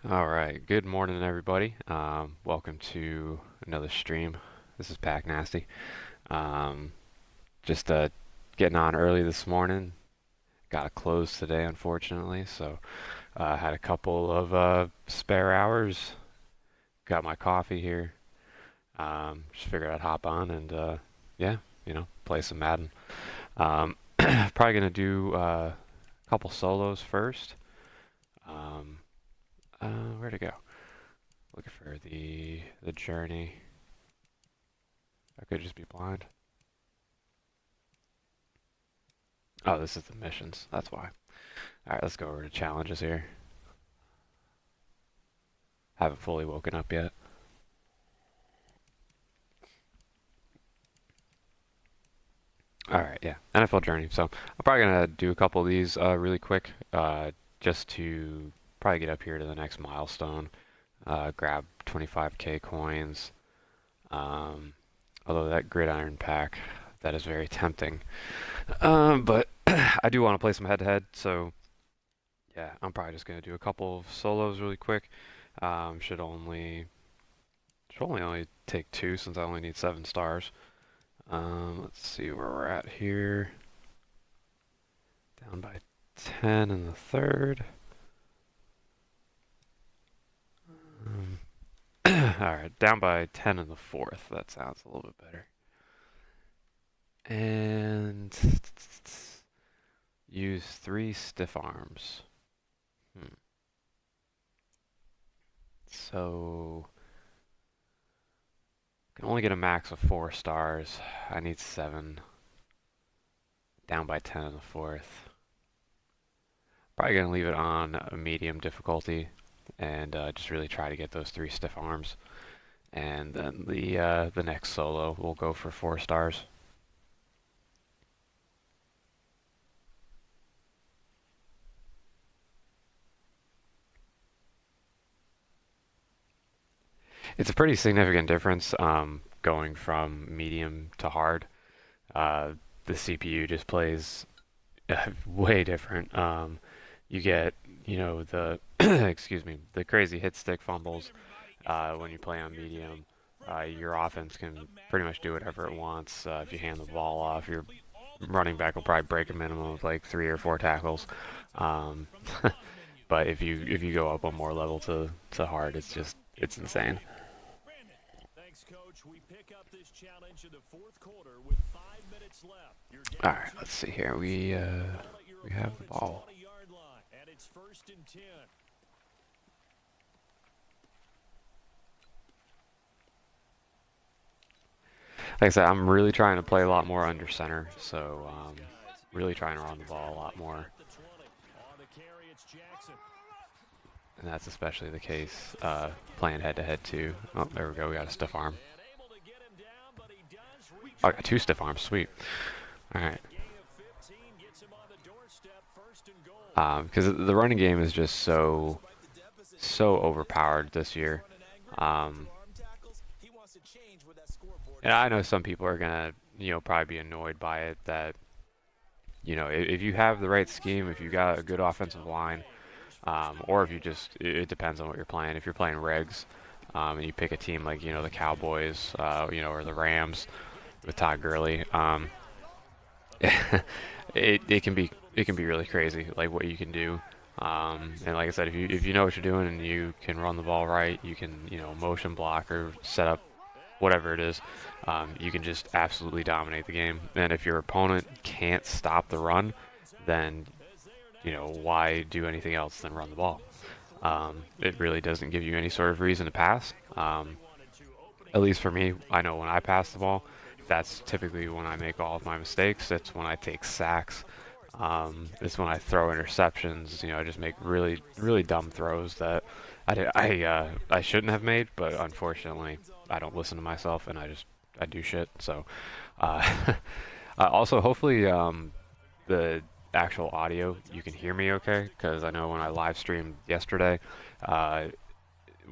All right, good morning, everybody. Welcome to another stream. This is Pack Nasty. Um, just getting on early this morning. Got to close today, unfortunately, so had a couple of spare hours. Got my coffee here. Just figured I'd hop on and yeah, play some Madden. Probably gonna do a couple solos first. Um, where to go? Looking for the journey. I could just be blind. Oh, this is the missions. That's why. Alright, let's go over to challenges here. Haven't fully woken up yet. Alright, yeah. NFL Journey. So, I'm probably going to do a couple of these really quick just to probably get up here to the next milestone. Grab 25k coins. Um, Although that gridiron pack, that is very tempting. But I do want to play some head-to-head, so yeah, I'm probably just going to do a couple of solos really quick. Should only take two since I only need 7 stars. Let's see where we're at here. Down by 10 in the third. Um, Alright, down by 10 in the fourth. That sounds a little bit better. And use 3 stiff arms. So can only get a max of 4 stars. I need 7. Down by 10 in the fourth. Probably gonna leave it on a medium difficulty and just really try to get those 3 stiff arms. And then the next solo will go for 4 stars. It's a pretty significant difference going from medium to hard. Uh, the CPU just plays way different. You get, the excuse me, the crazy hit stick fumbles when you play on medium. Your offense can pretty much do whatever it wants. If you hand the ball off, your running back will probably break a minimum of like 3 or 4 tackles. Um, but if you go up one more level to hard, it's insane. All right, let's see here. We have the ball. Like I said, I'm really trying to play a lot more under center, so really trying to run the ball a lot more. And that's especially the case playing head-to-head too. Oh, there we go. We got a stiff arm. Oh, I got 2 stiff arms. Sweet. All right. Because the running game is just so overpowered this year. Um, and I know some people are gonna probably be annoyed by it. That if you have the right scheme, if you got a good offensive line, or if you just it depends on what you're playing. If you're playing regs, and you pick a team like the Cowboys, or the Rams with Todd Gurley, it can be really crazy, like what you can do. And like I said, if you know what you're doing and you can run the ball right, you can motion block or set up whatever it is, you can just absolutely dominate the game. And if your opponent can't stop the run, then why do anything else than run the ball? It really doesn't give you any sort of reason to pass. At least for me, I know when I pass the ball, that's typically when I make all of my mistakes. It's when I take sacks. It's when I throw interceptions. I just make really, really dumb throws that I shouldn't have made, but unfortunately, I don't listen to myself and I do shit. So, uh, also hopefully the actual audio you can hear me okay, because I know when I live streamed yesterday, uh,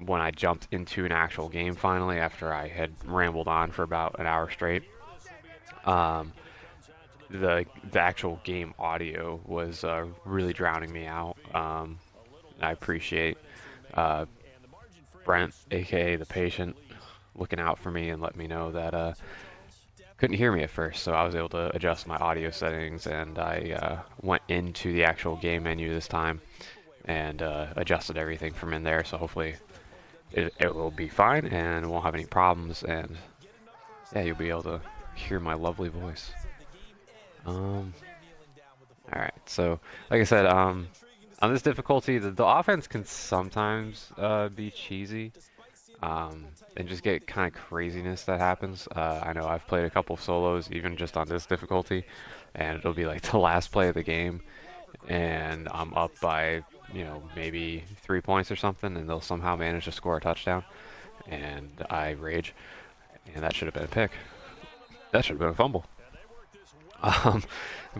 when I jumped into an actual game finally after I had rambled on for about an hour straight. Um, the actual game audio was really drowning me out. I appreciate uh, Brent, aka the patient, looking out for me and let me know that couldn't hear me at first, so I was able to adjust my audio settings, and I went into the actual game menu this time and adjusted everything from in there, so hopefully it will be fine and won't have any problems, and yeah, you'll be able to hear my lovely voice. Alright, so like I said, on this difficulty, the offense can sometimes be cheesy. And just get kind of craziness that happens. I know I've played a couple of solos, even just on this difficulty, and it'll be like the last play of the game, and I'm up by, maybe 3 points or something, and they'll somehow manage to score a touchdown, and I rage, and that should have been a pick. That should have been a fumble.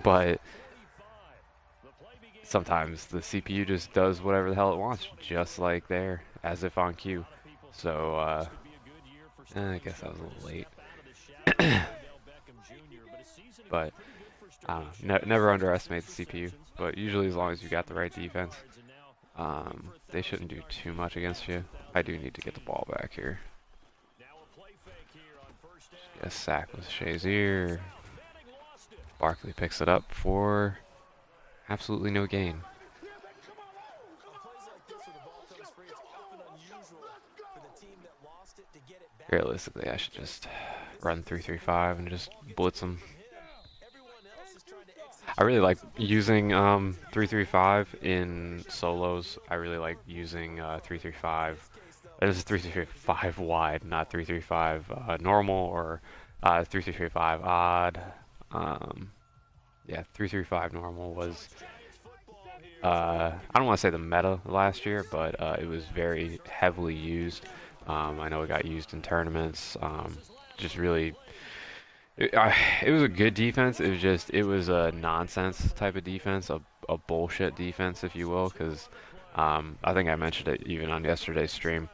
But sometimes the CPU just does whatever the hell it wants, just like there, as if on cue. So, I guess I was a little late. But, never underestimate the CPU. But usually as long as you got the right defense, they shouldn't do too much against you. I do need to get the ball back here. Get a sack with Shazier. Barkley picks it up for absolutely no gain. Realistically, I should just run 3-3-5 and just blitz them. I really like using 3-3-5 in solos. I really like using 3-3-5. This is 3-3-5 wide, not 3-3-5 normal or 3-3-5 odd. Yeah, 3-3-5 normal was, I don't want to say the meta last year, but it was very heavily used. I know it got used in tournaments. Just really, it was a good defense. It was a nonsense type of defense, a bullshit defense, if you will, because I think I mentioned it even on yesterday's stream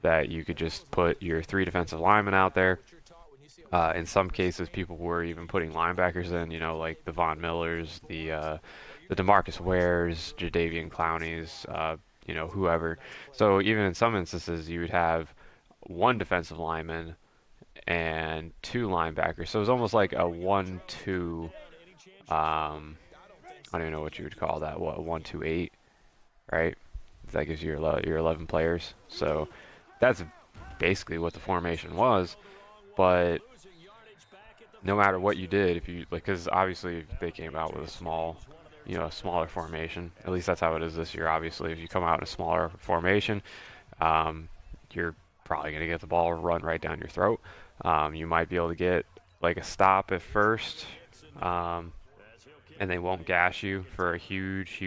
that you could just put your 3 defensive linemen out there. In some cases, people were even putting linebackers in, like the Von Millers, the DeMarcus Wares, Jadeveon Clowneys, whoever. So even in some instances, you would have 1 defensive lineman and 2 linebackers. So it was almost like a 1-2. I don't even know what you would call that. What, 1-2-8, right? That gives you your 11 players. So that's basically what the formation was. But no matter what you did, if you because obviously they came out with a smaller formation. At least that's how it is this year. Obviously, if you come out in a smaller formation, you're probably going to get the ball run right down your throat. You might be able to get like a stop at first, and they won't gash you for a huge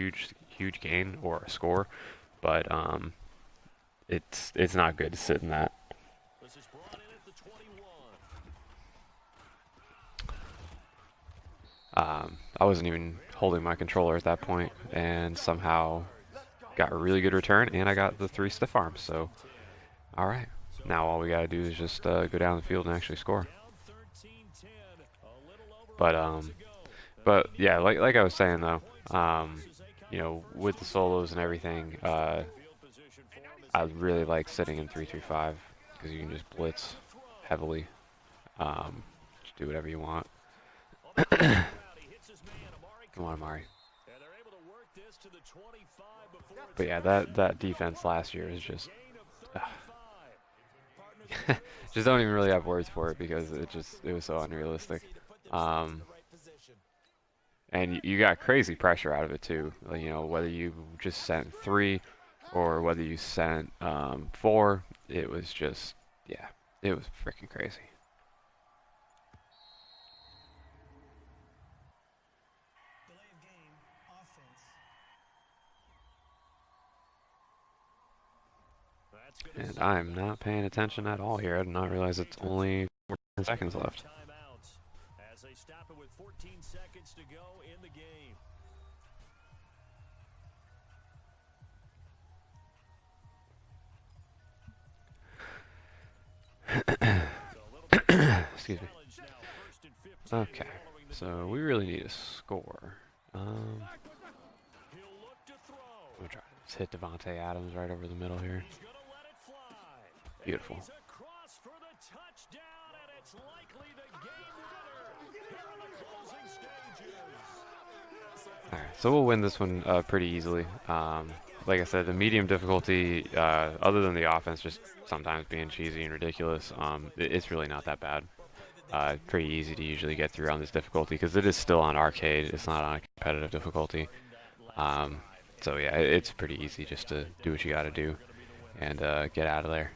gain or a score. But it's not good to sit in that. I wasn't even holding my controller at that point, and somehow got a really good return, and I got the 3 stiff arms. So, all right, now all we gotta do is just go down the field and actually score. But yeah, like I was saying though, with the solos and everything, I really like sitting in 3-3-5 because you can just blitz heavily, just do whatever you want. Come on, Amari. But yeah, that defense last year is just just don't even really have words for it because it was so unrealistic. And you got crazy pressure out of it too. Like, whether you just sent 3 or whether you sent 4, it was just, yeah, it was freaking crazy. And I'm not paying attention at all here. I did not realize it's only 14 seconds left. As they stop it with 14 seconds to go in the game. Excuse me. Okay, so we really need a score. I'm gonna try Just hit Devontae Adams right over the middle here. He's going to let it fly. Beautiful. And he's across for the touchdown, and it's likely the game winner here in the closing stages. All right, so we'll win this one pretty easily. Like I said, the medium difficulty, other than the offense just sometimes being cheesy and ridiculous, it's really not that bad. Pretty easy to usually get through on this difficulty because it is still on arcade. It's not on a competitive difficulty. So yeah, it's pretty easy just to do what you got to do and get out of there.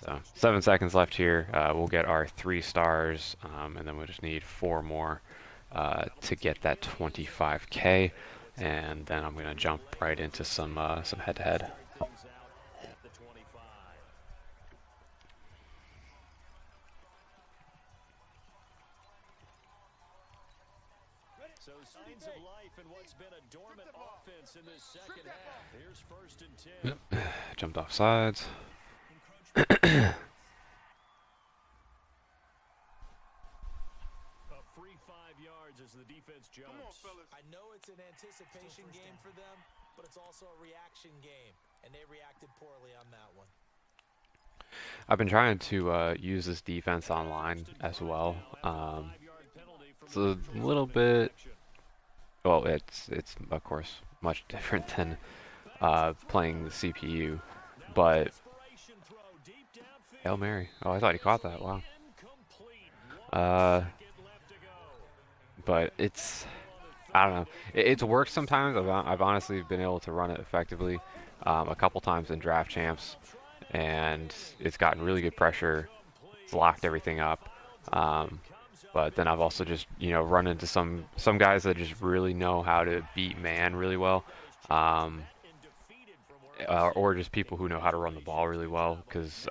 So 7 seconds left here. We'll get our 3 stars, and then we'll just need 4 more to get that 25K, and then I'm gonna jump right into some head-to-head. So signs of life in what's been a dormant offense in this second half. Here's 1st and 10. Jumped off sides. A free 5 yards as the defense jumps. I know it's an anticipation game for them, but it's also a reaction game, and they reacted poorly on that one. I've been trying to use this defense online as well. It's a little bit, well, it's of course much different than playing the CPU, but Hail Mary. Oh, I thought he caught that. Wow. But it's, I don't know. It's worked sometimes. I've honestly been able to run it effectively a couple times in draft champs, and it's gotten really good pressure. It's locked everything up. But then I've also just, run into some guys that just really know how to beat man really well. Or just people who know how to run the ball really well, because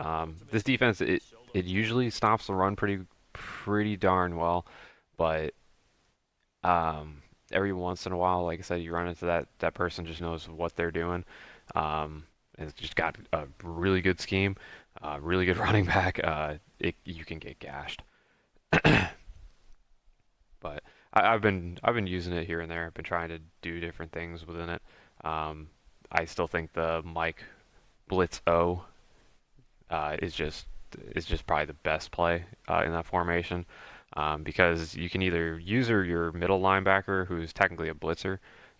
this defense, it usually stops the run pretty darn well, but every once in a while, like I said, you run into that person just knows what they're doing. It's just got a really good scheme, really good running back. You can get gashed. But I've been using it here and there. I've been trying to do different things within it. I still think the Mike Blitz O is just probably the best play in that formation, because you can either use your middle linebacker, who's technically a blitzer.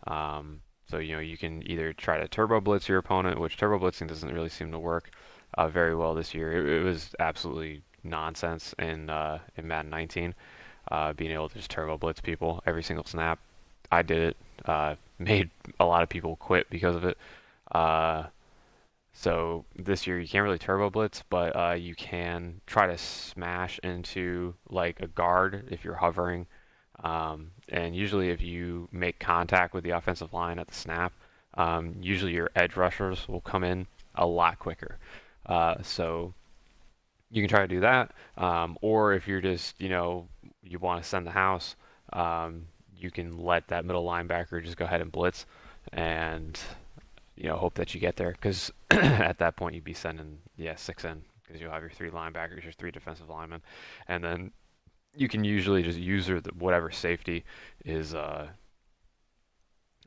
So you can either try to turbo blitz your opponent, which turbo blitzing doesn't really seem to work very well this year. It was absolutely nonsense in Madden 19, being able to just turbo blitz people every single snap. I did it. Made a lot of people quit because of it. So this year you can't really turbo blitz, but you can try to smash into like a guard if you're hovering. And usually if you make contact with the offensive line at the snap, usually your edge rushers will come in a lot quicker. So you can try to do that. Or if you're just, you want to send the house, you can let that middle linebacker just go ahead and blitz and, hope that you get there. Because at that point you'd be sending, 6 in, because you'll have your 3 linebackers, your 3 defensive linemen. And then you can usually just use whatever safety is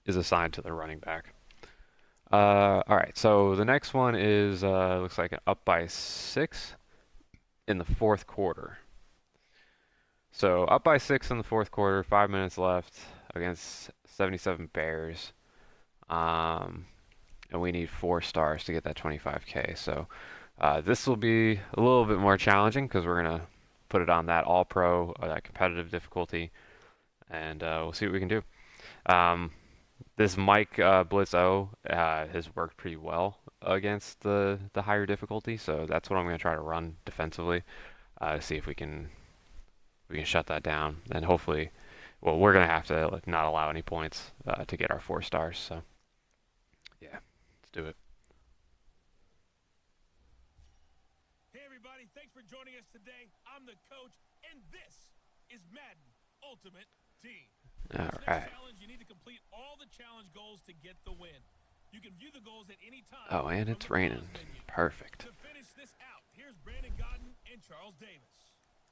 assigned to the running back. All right, so the next one is looks like an up by 6 in the 4th quarter. So up by 6 in the 4th quarter, 5 minutes left against 77 Bears, and we need 4 stars to get that 25K. So this will be a little bit more challenging because we're gonna put it on that all-pro, that competitive difficulty, and we'll see what we can do. This Mike Blitz O has worked pretty well against the higher difficulty, so that's what I'm going to try to run defensively, to see if we can shut that down, and hopefully, well, we're going to have to not allow any points to get our 4 stars. So yeah, let's do it. Hey everybody, thanks for joining us today. I'm the coach, and this is Madden Ultimate Team. All This right. next challenge, you need to complete all the challenge goals to get the win. You can view the goals at any time. Oh, and from it's the raining. goals menu. Perfect. To finish this out, here's Brandon Godden and Charles Davis.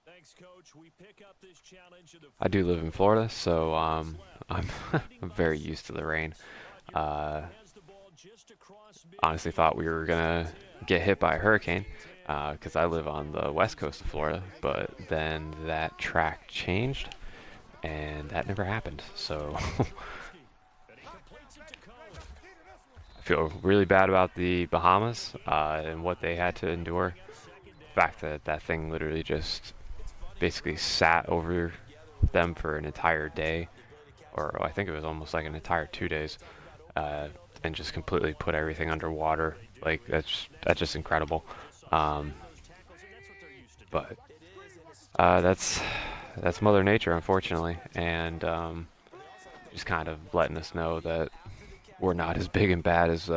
Thanks, Coach. We pick up this challenge in the I do live in Florida, so I'm I'm very used to the rain. honestly thought we were gonna get hit by a hurricane because I live on the west coast of Florida, but then that track changed and that never happened. So I feel really bad about the Bahamas and what they had to endure. The fact that that thing literally just basically sat over them for an entire day, or I think it was almost like an entire 2 days, and just completely put everything underwater. Like that's just incredible. Um, but that's Mother Nature, unfortunately, and just kind of letting us know that we're not as big and bad as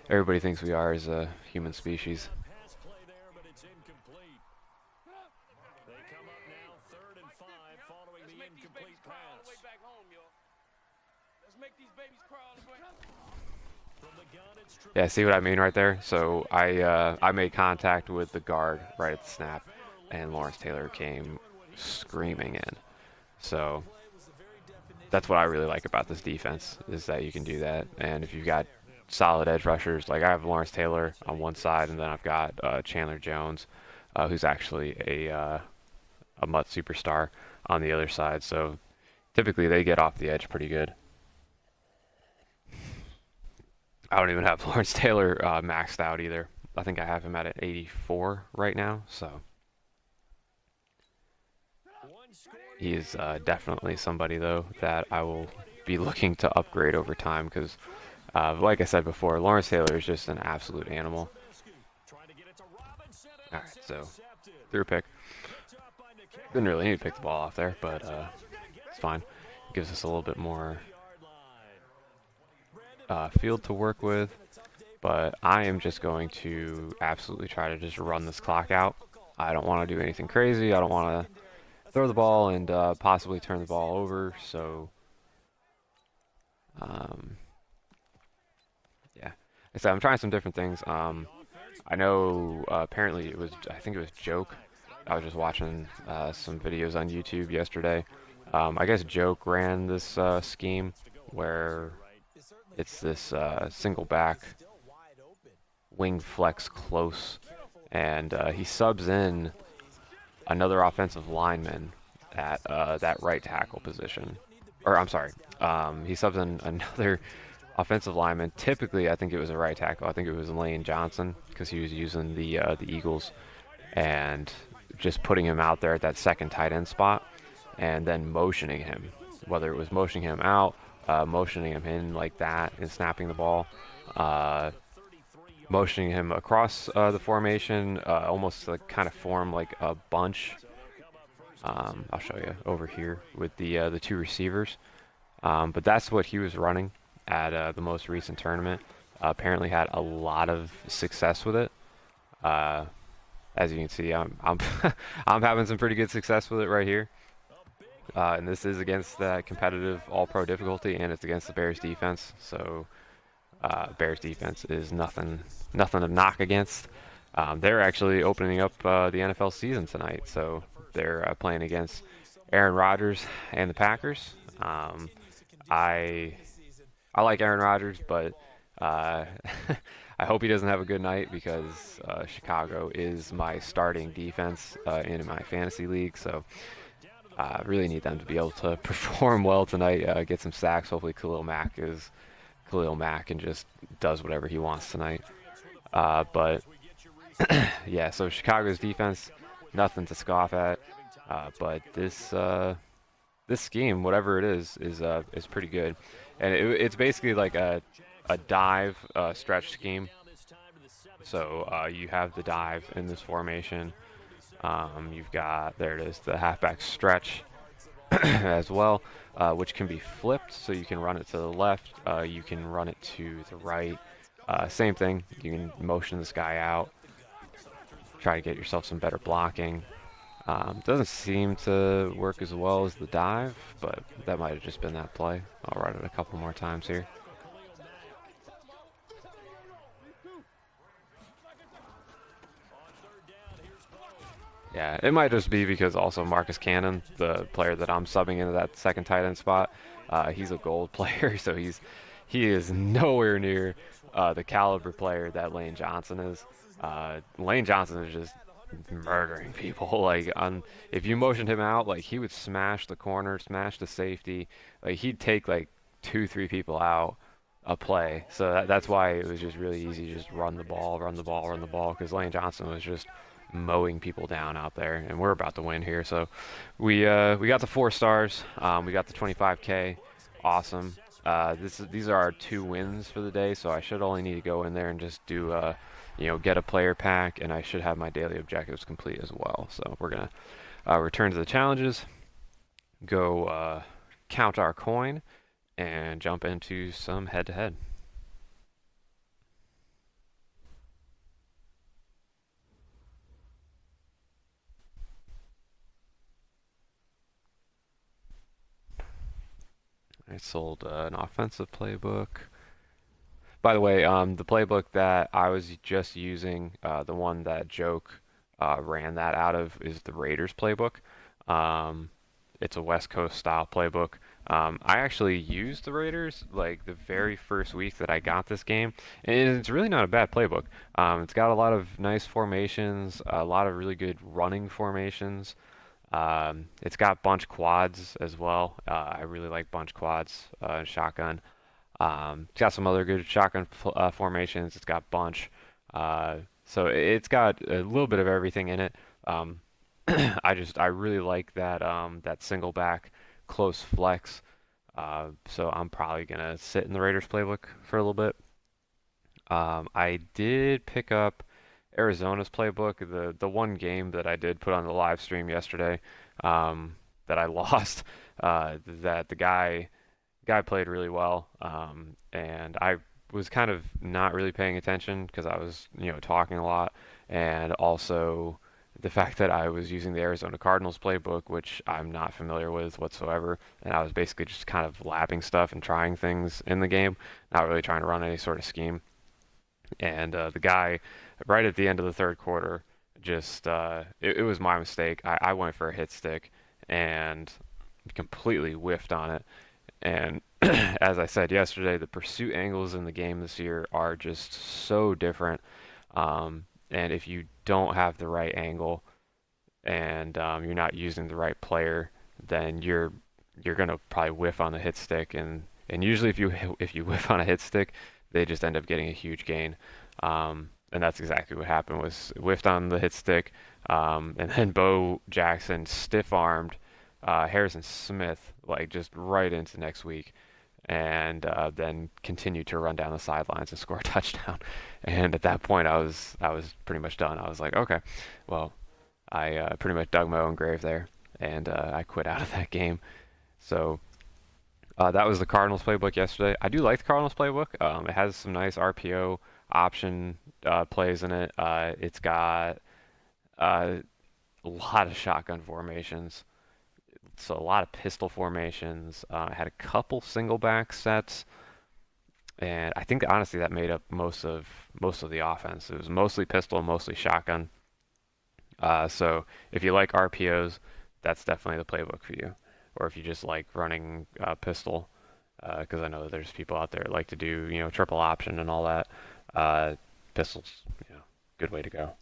everybody thinks we are as a human species. Pass play there, but it's incomplete. They come up now 3rd and 5 following the incomplete pass. Let's make these babies cry all the way. From the gun, it's Yeah, see what I mean right there? So I made contact with the guard right at the snap, and Lawrence Taylor came screaming in. So that's what I really like about this defense, is that you can do that. And if you've got solid edge rushers, like I have Lawrence Taylor on one side, and then I've got Chandler Jones, who's actually a Mutt superstar on the other side. So typically they get off the edge pretty good. I don't even have Lawrence Taylor maxed out either. I think I have him at 84 right now, so he is definitely somebody, though, that I will be looking to upgrade over time because, like I said before, Lawrence Taylor is just an absolute animal. All right, so threw a pick. Didn't really need to pick the ball off there, but it's fine. It gives us a little bit more field to work with, but I am just going to absolutely try to just run this clock out. I don't want to do anything crazy. I don't want to throw the ball and possibly turn the ball over. So, yeah. So I'm trying some different things. I know apparently I think it was Joke. I was just watching some videos on YouTube yesterday. I guess Joke ran this scheme where it's this single back wing flex close, and he subs in another offensive lineman at that right tackle position. Or I'm sorry, he subs in another offensive lineman. Typically, I think it was a right tackle. I think it was Lane Johnson because he was using the Eagles, and just putting him out there at that second tight end spot, and then motioning him, whether it was motioning him out, motioning him in like that and snapping the ball, motioning him across the formation, almost like kind of form like a bunch. I'll show you over here with the two receivers. But that's what he was running at the most recent tournament. Apparently had a lot of success with it. As you can see, I'm I'm having some pretty good success with it right here. And this is against the competitive All-Pro difficulty, and it's against the Bears defense. So Bears defense is nothing to knock against. They're actually opening up the NFL season tonight, so they're playing against Aaron Rodgers and the Packers. I like Aaron Rodgers, but I hope he doesn't have a good night because Chicago is my starting defense in my fantasy league. So I really need them to be able to perform well tonight, get some sacks. Hopefully Khalil Mack and just does whatever he wants tonight. But yeah, so Chicago's defense, nothing to scoff at. But this scheme, whatever it is pretty good, and it's basically like a dive stretch scheme. So you have the dive in this formation. You've got, there it is, the halfback stretch as well, which can be flipped. So you can run it to the left, you can run it to the right. Same thing. You can motion this guy out, try to get yourself some better blocking. Doesn't seem to work as well as the dive, but that might have just been that play. I'll run it a couple more times here. Yeah, it might just be because also Marcus Cannon, the player that I'm subbing into that second tight end spot, he's a gold player, so he's he is nowhere near the caliber player that Lane Johnson is. Lane Johnson is just murdering people. Like on, if you motioned him out, like he would smash the corner, smash the safety. Like he'd take like two, three people out a play. So that's why it was just really easy to just run the ball, run the ball, run the ball. Because Lane Johnson was just mowing people down out there, and we're about to win here. So we got the 4 stars. We got the 25K. Awesome. These are our 2 wins for the day, so I should only need to go in there and just do get a player pack, and I should have my daily objectives complete as well. So we're gonna return to the challenges, go count our coin, and jump into some head-to-head. I sold an offensive playbook. By the way, the playbook that I was just using, the one that Joke ran that out of, is the Raiders playbook. Um, it's a West Coast style playbook. I actually used the Raiders like the very first week that I got this game, and it's really not a bad playbook. It's got a lot of nice formations, a lot of really good running formations. It's got bunch quads as well. I really like bunch quads and shotgun. It's got some other good shotgun formations. It's got bunch. So it's got a little bit of everything in it. Um, I really like that single back close flex. So I'm probably gonna sit in the Raiders playbook for a little bit. I did pick up Arizona's playbook, the one game that I did put on the live stream yesterday, that I lost. That the guy played really well, and I was kind of not really paying attention because I was talking a lot, and also the fact that I was using the Arizona Cardinals playbook, which I'm not familiar with whatsoever, and I was basically just kind of lapping stuff and trying things in the game, not really trying to run any sort of scheme. And the guy, right at the end of the third quarter, just it was my mistake. I went for a hit stick and completely whiffed on it. And as I said yesterday, the pursuit angles in the game this year are just so different. And if you don't have the right angle and you're not using the right player, then you're gonna probably whiff on the hit stick. And usually if you whiff on a hit stick, they just end up getting a huge gain. And that's exactly what happened. Was whiffed on the hit stick, and then Bo Jackson stiff armed Harrison Smith like just right into next week, and then continued to run down the sidelines and score a touchdown. And at that point, I was pretty much done. I was like, okay, well, I pretty much dug my own grave there, and I quit out of that game. So that was the Cardinals playbook yesterday. I do like the Cardinals playbook. It has some nice RPO option plays in it. It's got a lot of shotgun formations, so a lot of pistol formations. I had a couple single back sets, and I think honestly that made up most of the offense. It was mostly pistol, mostly shotgun. So if you like RPOs, that's definitely the playbook for you. Or if you just like running pistol, because I know that there's people out there that like to do triple option and all that. Uh, Pistols, good way to go.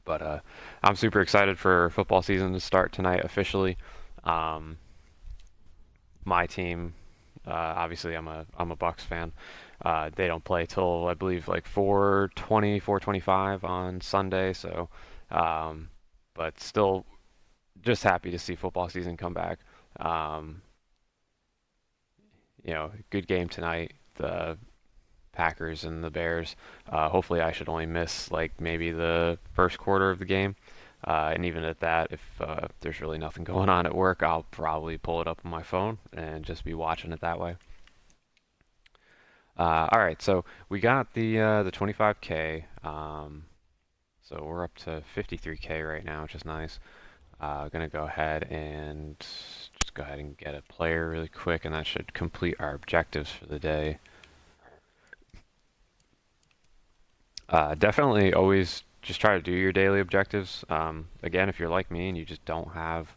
But I'm super excited for football season to start tonight officially. Um, my team, obviously, I'm a Bucks fan. They don't play till I believe like 4:20, 4:25 on Sunday. So, um, but still, just happy to see football season come back. Um, good game tonight. The Packers and the Bears. Hopefully, I should only miss like maybe the first quarter of the game. And even at that, if there's really nothing going on at work, I'll probably pull it up on my phone and just be watching it that way. All right, so we got the 25K. So we're up to 53K right now, which is nice. Gonna go ahead and just go ahead and get a player really quick, and that should complete our objectives for the day. Definitely always just try to do your daily objectives. Again, if you're like me and you just don't have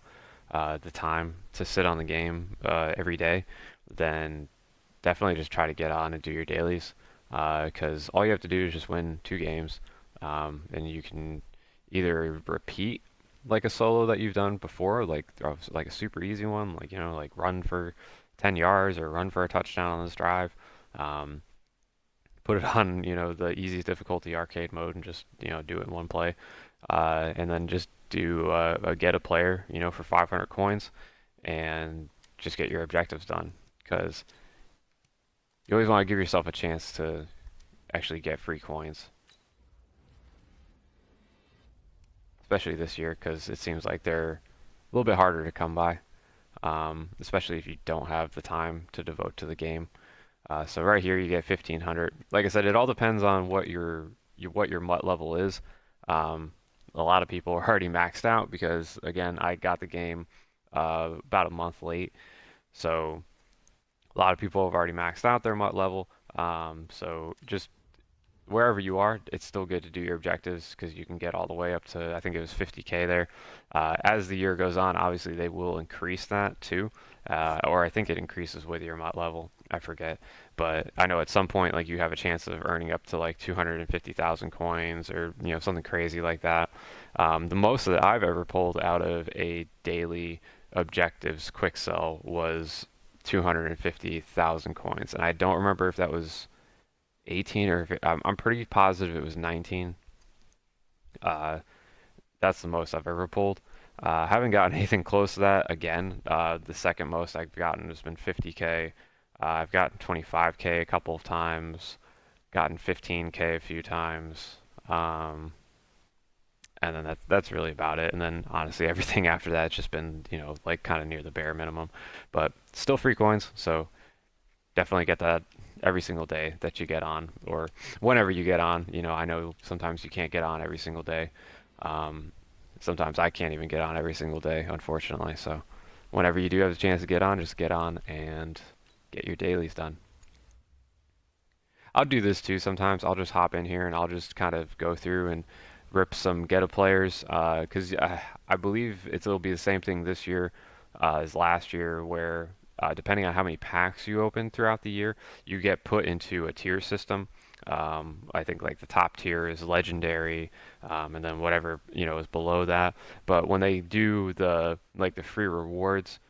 the time to sit on the game every day, then definitely just try to get on and do your dailies. Because all you have to do is just win 2 games, and you can either repeat like a solo that you've done before, like a super easy one, like like run for 10 yards or run for a touchdown on this drive. Um, Put it on the easy difficulty arcade mode and just do it in one play, and then just do a get a player for 500 coins and just get your objectives done because you always want to give yourself a chance to actually get free coins, especially this year because it seems like they're a little bit harder to come by, especially if you don't have the time to devote to the game. So right here you get 1500. Like I said, it all depends on what your MUT level is. A lot of people are already maxed out because again I got the game about a month late, so a lot of people have already maxed out their MUT level. So just wherever you are, it's still good to do your objectives because you can get all the way up to, I think it was 50K there. As the year goes on, obviously they will increase that too, or I think it increases with your MUT level. I forget, but I know at some point like you have a chance of earning up to like 250,000 coins or something crazy like that. The most that I've ever pulled out of a daily objectives quick sell was 250,000 coins, and I don't remember if that was 18 or if I'm pretty positive it was 19. Uh, that's the most I've ever pulled. I haven't gotten anything close to that. Again, the second most I've gotten has been 50K. I've gotten 25K a couple of times, gotten 15K a few times, and then that's really about it. And then honestly, everything after that, it's just been like kind of near the bare minimum, but still free coins. So definitely get that every single day that you get on, or whenever you get on. I know sometimes you can't get on every single day. Um, Sometimes I can't even get on every single day, unfortunately. So whenever you do have a chance to get on, just get on and get your dailies done. I'll do this too sometimes. I'll just hop in here and I'll just kind of go through and rip some get players because I believe it'll be the same thing this year as last year where depending on how many packs you open throughout the year, you get put into a tier system. I think like the top tier is legendary, and then whatever is below that. But when they do the free rewards,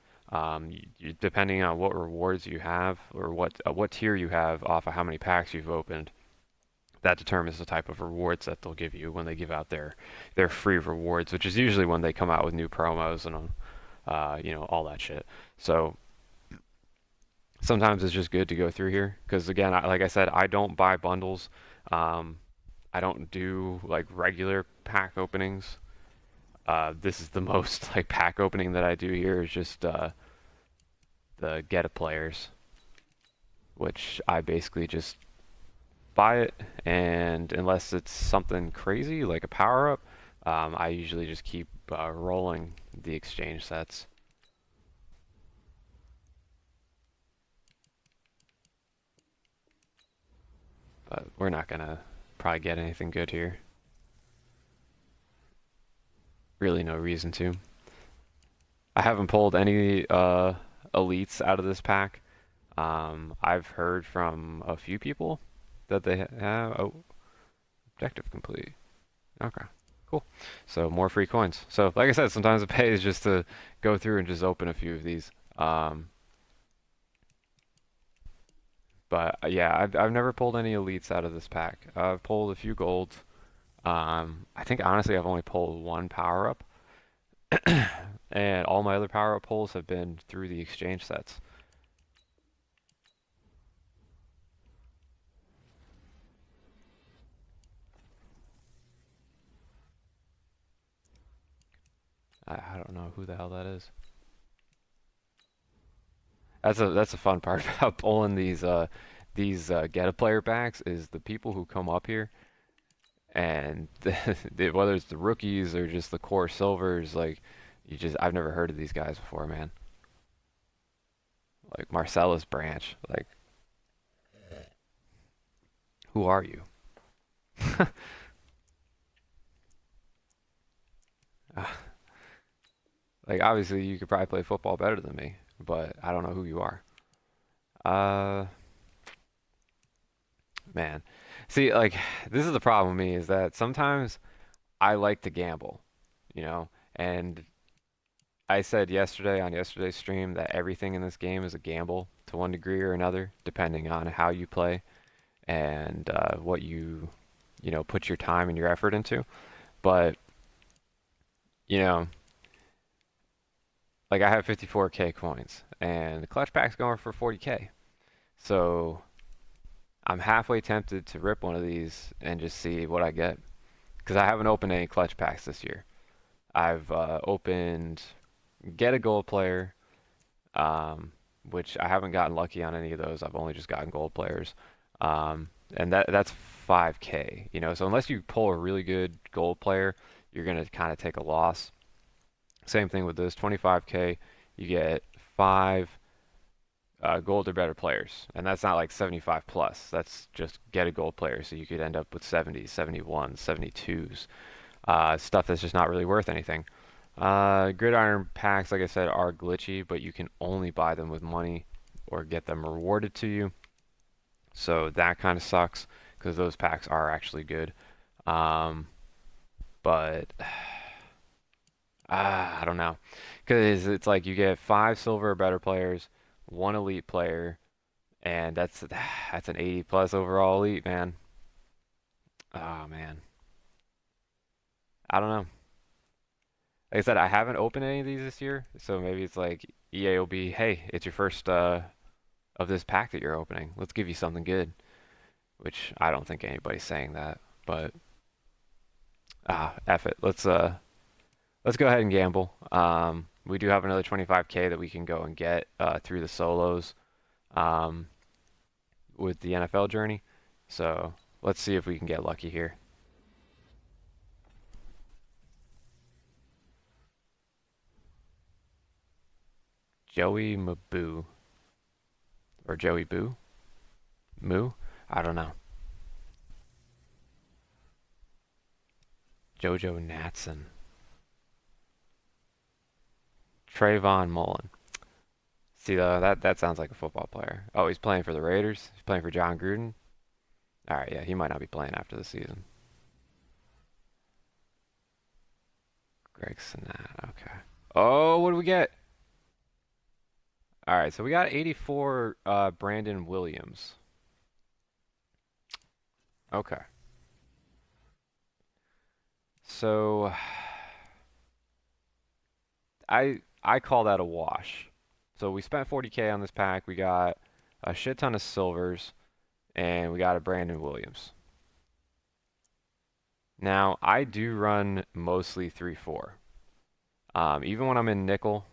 depending on what rewards you have or what tier you have off of how many packs you've opened, that determines the type of rewards that they'll give you when they give out their free rewards, which is usually when they come out with new promos and all that shit. So sometimes it's just good to go through here because again, like I said, I don't buy bundles. I don't do like regular pack openings. This is the most like pack opening that I do here is just the get a players, which I basically just buy it, and unless it's something crazy like a power up, I usually just keep rolling the exchange sets. But we're not gonna probably get anything good here. Really no reason to. I haven't pulled any elites out of this pack. I've heard from a few people that they have. Oh, objective complete. Okay, cool. So more free coins. So like I said, sometimes it pays just to go through and just open a few of these. But yeah, I've never pulled any elites out of this pack. I've pulled a few golds. I think honestly I've only pulled one power up, and all my other power up pulls have been through the exchange sets. I don't know who the hell that is. That's a fun part about pulling these get a player packs is the people who come up here and whether it's the rookies or just the core silvers, like I've never heard of these guys before, man. Like Marcellus Branch, like who are you? Like obviously you could probably play football better than me, but I don't know who you are. Uh, man. See, like this is the problem with me is that sometimes I like to gamble, you know, and I said yesterday on yesterday's stream that everything in this game is a gamble to one degree or another, depending on how you play and what you put your time and your effort into. But, you know, like I have 54K coins and the clutch pack's going for 40K. So I'm halfway tempted to rip one of these and just see what I get. Because I haven't opened any clutch packs this year. I've opened get a gold player, um, which I haven't gotten lucky on any of those. I've only just gotten gold players, and that's 5K. So unless you pull a really good gold player, you're gonna kind of take a loss. Same thing with this 25K. You get five gold or better players, and that's not like 75 plus. That's just get a gold player, so you could end up with 70s, 71s, 72s, stuff that's just not really worth anything. Gridiron packs, like I said, are glitchy, but you can only buy them with money or get them rewarded to you. So that kind of sucks because those packs are actually good. Um, but I don't know because it's like you get five silver or better players, one elite player, and that's an 80 plus overall elite, man. Oh man, I don't know. Like I said, I haven't opened any of these this year, so maybe it's like EA will be, hey, it's your first of this pack that you're opening. Let's give you something good. Which I don't think anybody's saying that, but F it. Let's go ahead and gamble. We do have another 25K that we can go and get through the solos um, with the NFL journey. So let's see if we can get lucky here. Joey Maboo or Joey Boo? Moo? I don't know. Jojo Natson. Trayvon Mullen. See, that sounds like a football player. Oh, he's playing for the Raiders. He's playing for John Gruden. All right, yeah, he might not be playing after the season. Greg Sinat. Okay. Oh, what do we get? All right, so we got 84 Brandon Williams. Okay. So I call that a wash. So we spent 40K on this pack. We got a shit ton of silvers, and we got a Brandon Williams. Now I do run mostly 3-4. Even when I'm in nickel,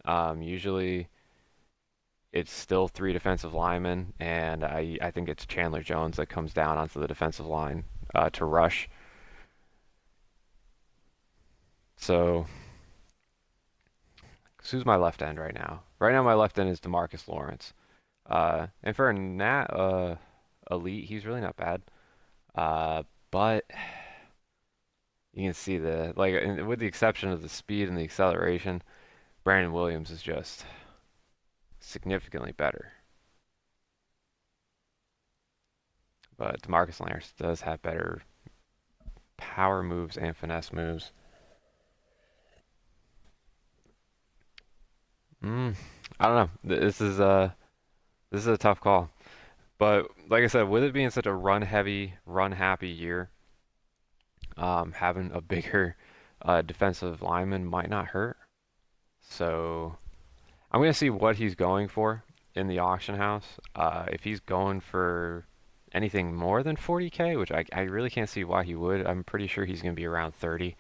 usually it's still three defensive linemen, and I think it's Chandler Jones that comes down onto the defensive line to rush. So, who's my left end right now? Right now, my left end is Demarcus Lawrence. And for a elite, he's really not bad. But you can see with the exception of the speed and the acceleration, Brandon Williams is just significantly better. But Demarcus Lawrence does have better power moves and finesse moves. I don't know. This is a tough call. But like I said, with it being such a run heavy, run happy year, having a bigger defensive lineman might not hurt. So I'm gonna see what he's going for in the auction house. If he's going for anything more than 40K, which I really can't see why he would. I'm pretty sure he's gonna be around 30.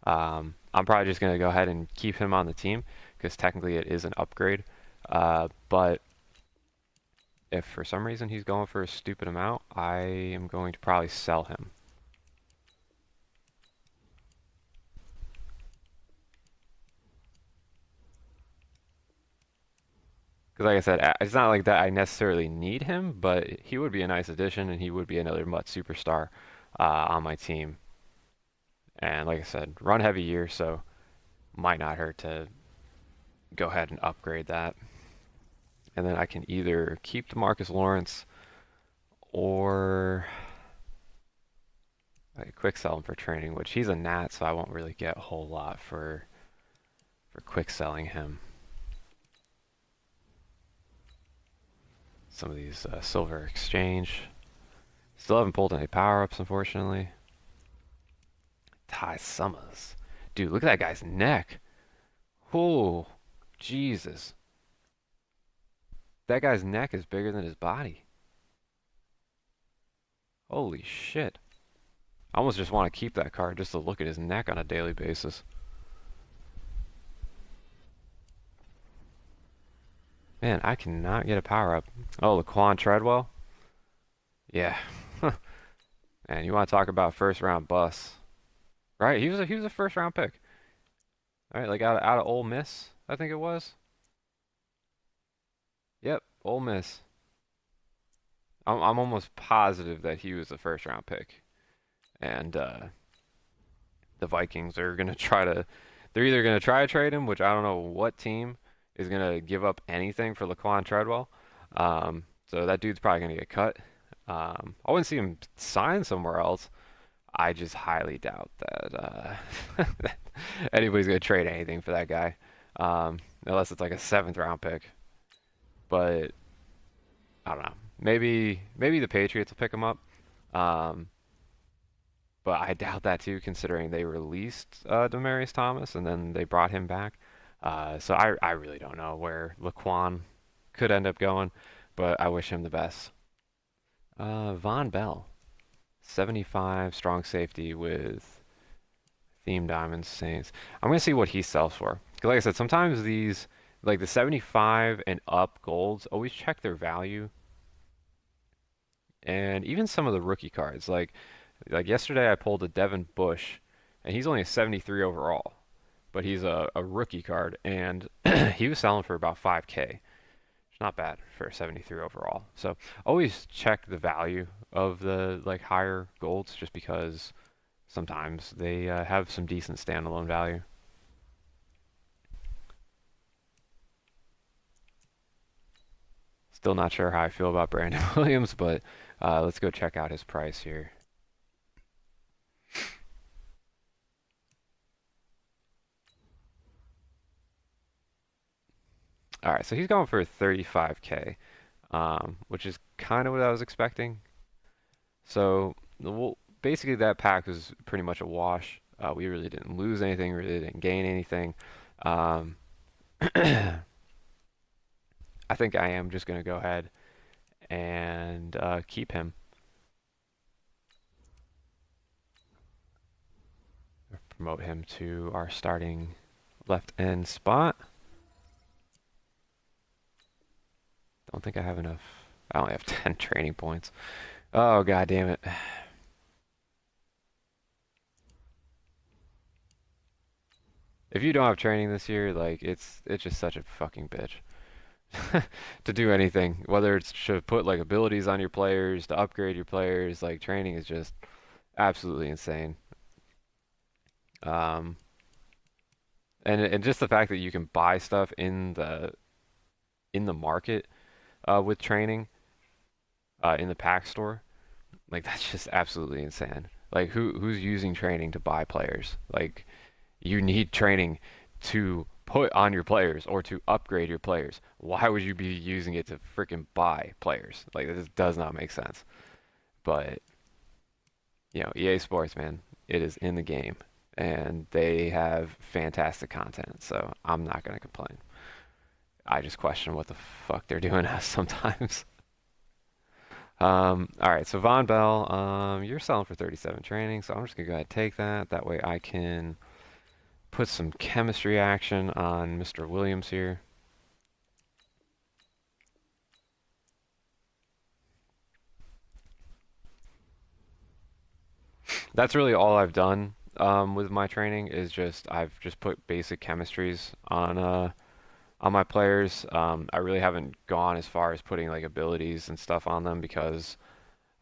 I'm probably just gonna go ahead and keep him on the team because technically it is an upgrade. But if for some reason he's going for a stupid amount, I am going to probably sell him. Because like I said, it's not like that I necessarily need him, but he would be a nice addition and he would be another MUT superstar on my team. And like I said, run heavy year, so might not hurt to go ahead and upgrade that. And then I can either keep DeMarcus Lawrence or I quick sell him for training, which he's a nat, so I won't really get a whole lot for quick selling him. Some of these silver exchange. Still haven't pulled any power-ups, unfortunately. Ty Summers. Dude, look at that guy's neck. Oh, Jesus. That guy's neck is bigger than his body. Holy shit. I almost just want to keep that card just to look at his neck on a daily basis. Man, I cannot get a power-up. Oh, Laquan Treadwell? Yeah. Man, you want to talk about first-round busts. Right, he was a first-round pick. Alright, like out of Ole Miss, I think it was. Yep, Ole Miss. I'm almost positive that he was the first-round pick. And the Vikings are gonna try to. They're either gonna try to trade him, which I don't know what team is gonna give up anything for Laquan Treadwell. So that dude's probably gonna get cut. I wouldn't see him sign somewhere else. I just highly doubt that anybody's gonna trade anything for that guy, unless it's like a seventh round pick. But I don't know. Maybe the Patriots will pick him up. Um, but I doubt that too, considering they released Demaryius Thomas and then they brought him back. So I really don't know where Laquan could end up going, but I wish him the best. Von Bell, 75 strong safety with Theme Diamonds Saints. I'm gonna see what he sells for. 'Cause like I said, sometimes these like the 75 and up golds always check their value. And even some of the rookie cards, like yesterday I pulled a Devin Bush, and he's only a 73 overall, but he's a rookie card, and he was selling for about 5K. It's not bad for a 73 overall. So always check the value of the like higher golds, just because sometimes they have some decent standalone value. Still not sure how I feel about Brandon Williams, but let's go check out his price here. All right, so he's going for 35K, which is kind of what I was expecting. So basically that pack was pretty much a wash. We really didn't lose anything, really didn't gain anything. I think I am just going to go ahead and keep him. Promote him to our starting left end spot. Don't think I have enough. I only have 10 training points. Oh, god damn it. If you don't have training this year, like it's just such a fucking bitch. To do anything, whether it's to put like abilities on your players, to upgrade your players, like training is just absolutely insane. Um, and just the fact that you can buy stuff in the market with training in the pack store, like that's just absolutely insane. Like who's using training to buy players? Like you need training to put on your players or to upgrade your players. Why would you be using it to freaking buy players? Like this does not make sense. But you know, EA Sports, man, it is in the game and they have fantastic content, so I'm not gonna complain. I just question what the fuck they're doing sometimes. All right, so Von Bell, you're selling for 37 training, so I'm just gonna go ahead and take that. That way I can put some chemistry action on Mr. Williams here. That's really all I've done with my training is just I've just put basic chemistries on my players. I really haven't gone as far as putting like abilities and stuff on them because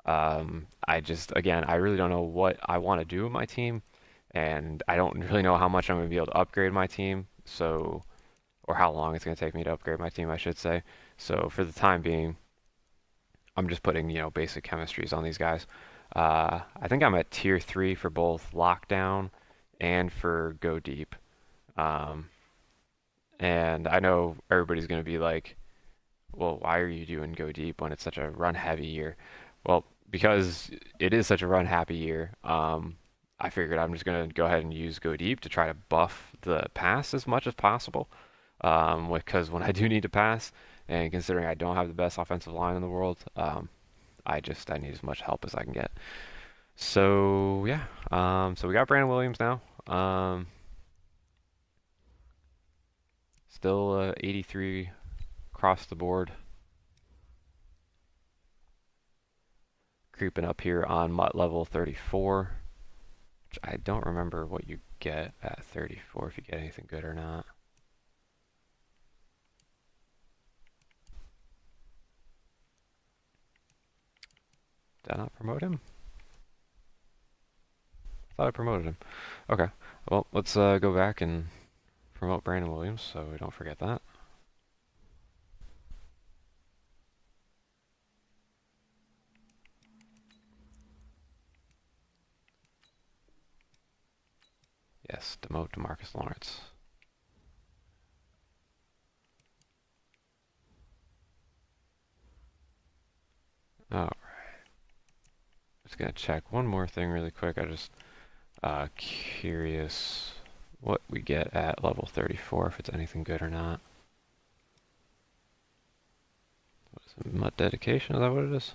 I just again I really don't know what I want to do with my team, and I don't really know how much I'm going to be able to upgrade my team. So or how long it's going to take me to upgrade my team, I should say. So for the time being, I'm just putting, you know, basic chemistries on these guys. I think I'm at tier 3 for both lockdown and for go deep. Um, and I know everybody's going to be like, well, why are you doing go deep when it's such a run heavy year? Well, because it is such a run happy year, I figured I'm just going to go ahead and use go deep to try to buff the pass as much as possible. Because when I do need to pass, and considering I don't have the best offensive line in the world, I need as much help as I can get. So yeah, so we got Brandon Williams now. Still 83 across the board. Creeping up here on MUT level 34, which I don't remember what you get at 34, if you get anything good or not. Did I not promote him? I thought I promoted him. Okay, well, let's go back and promote Brandon Williams so we don't forget that. Yes, demote DeMarcus Lawrence. Alright. Just gonna check one more thing really quick. I just curious what we get at level 34, if it's anything good or not. What is it, MUT dedication? Is that what it is?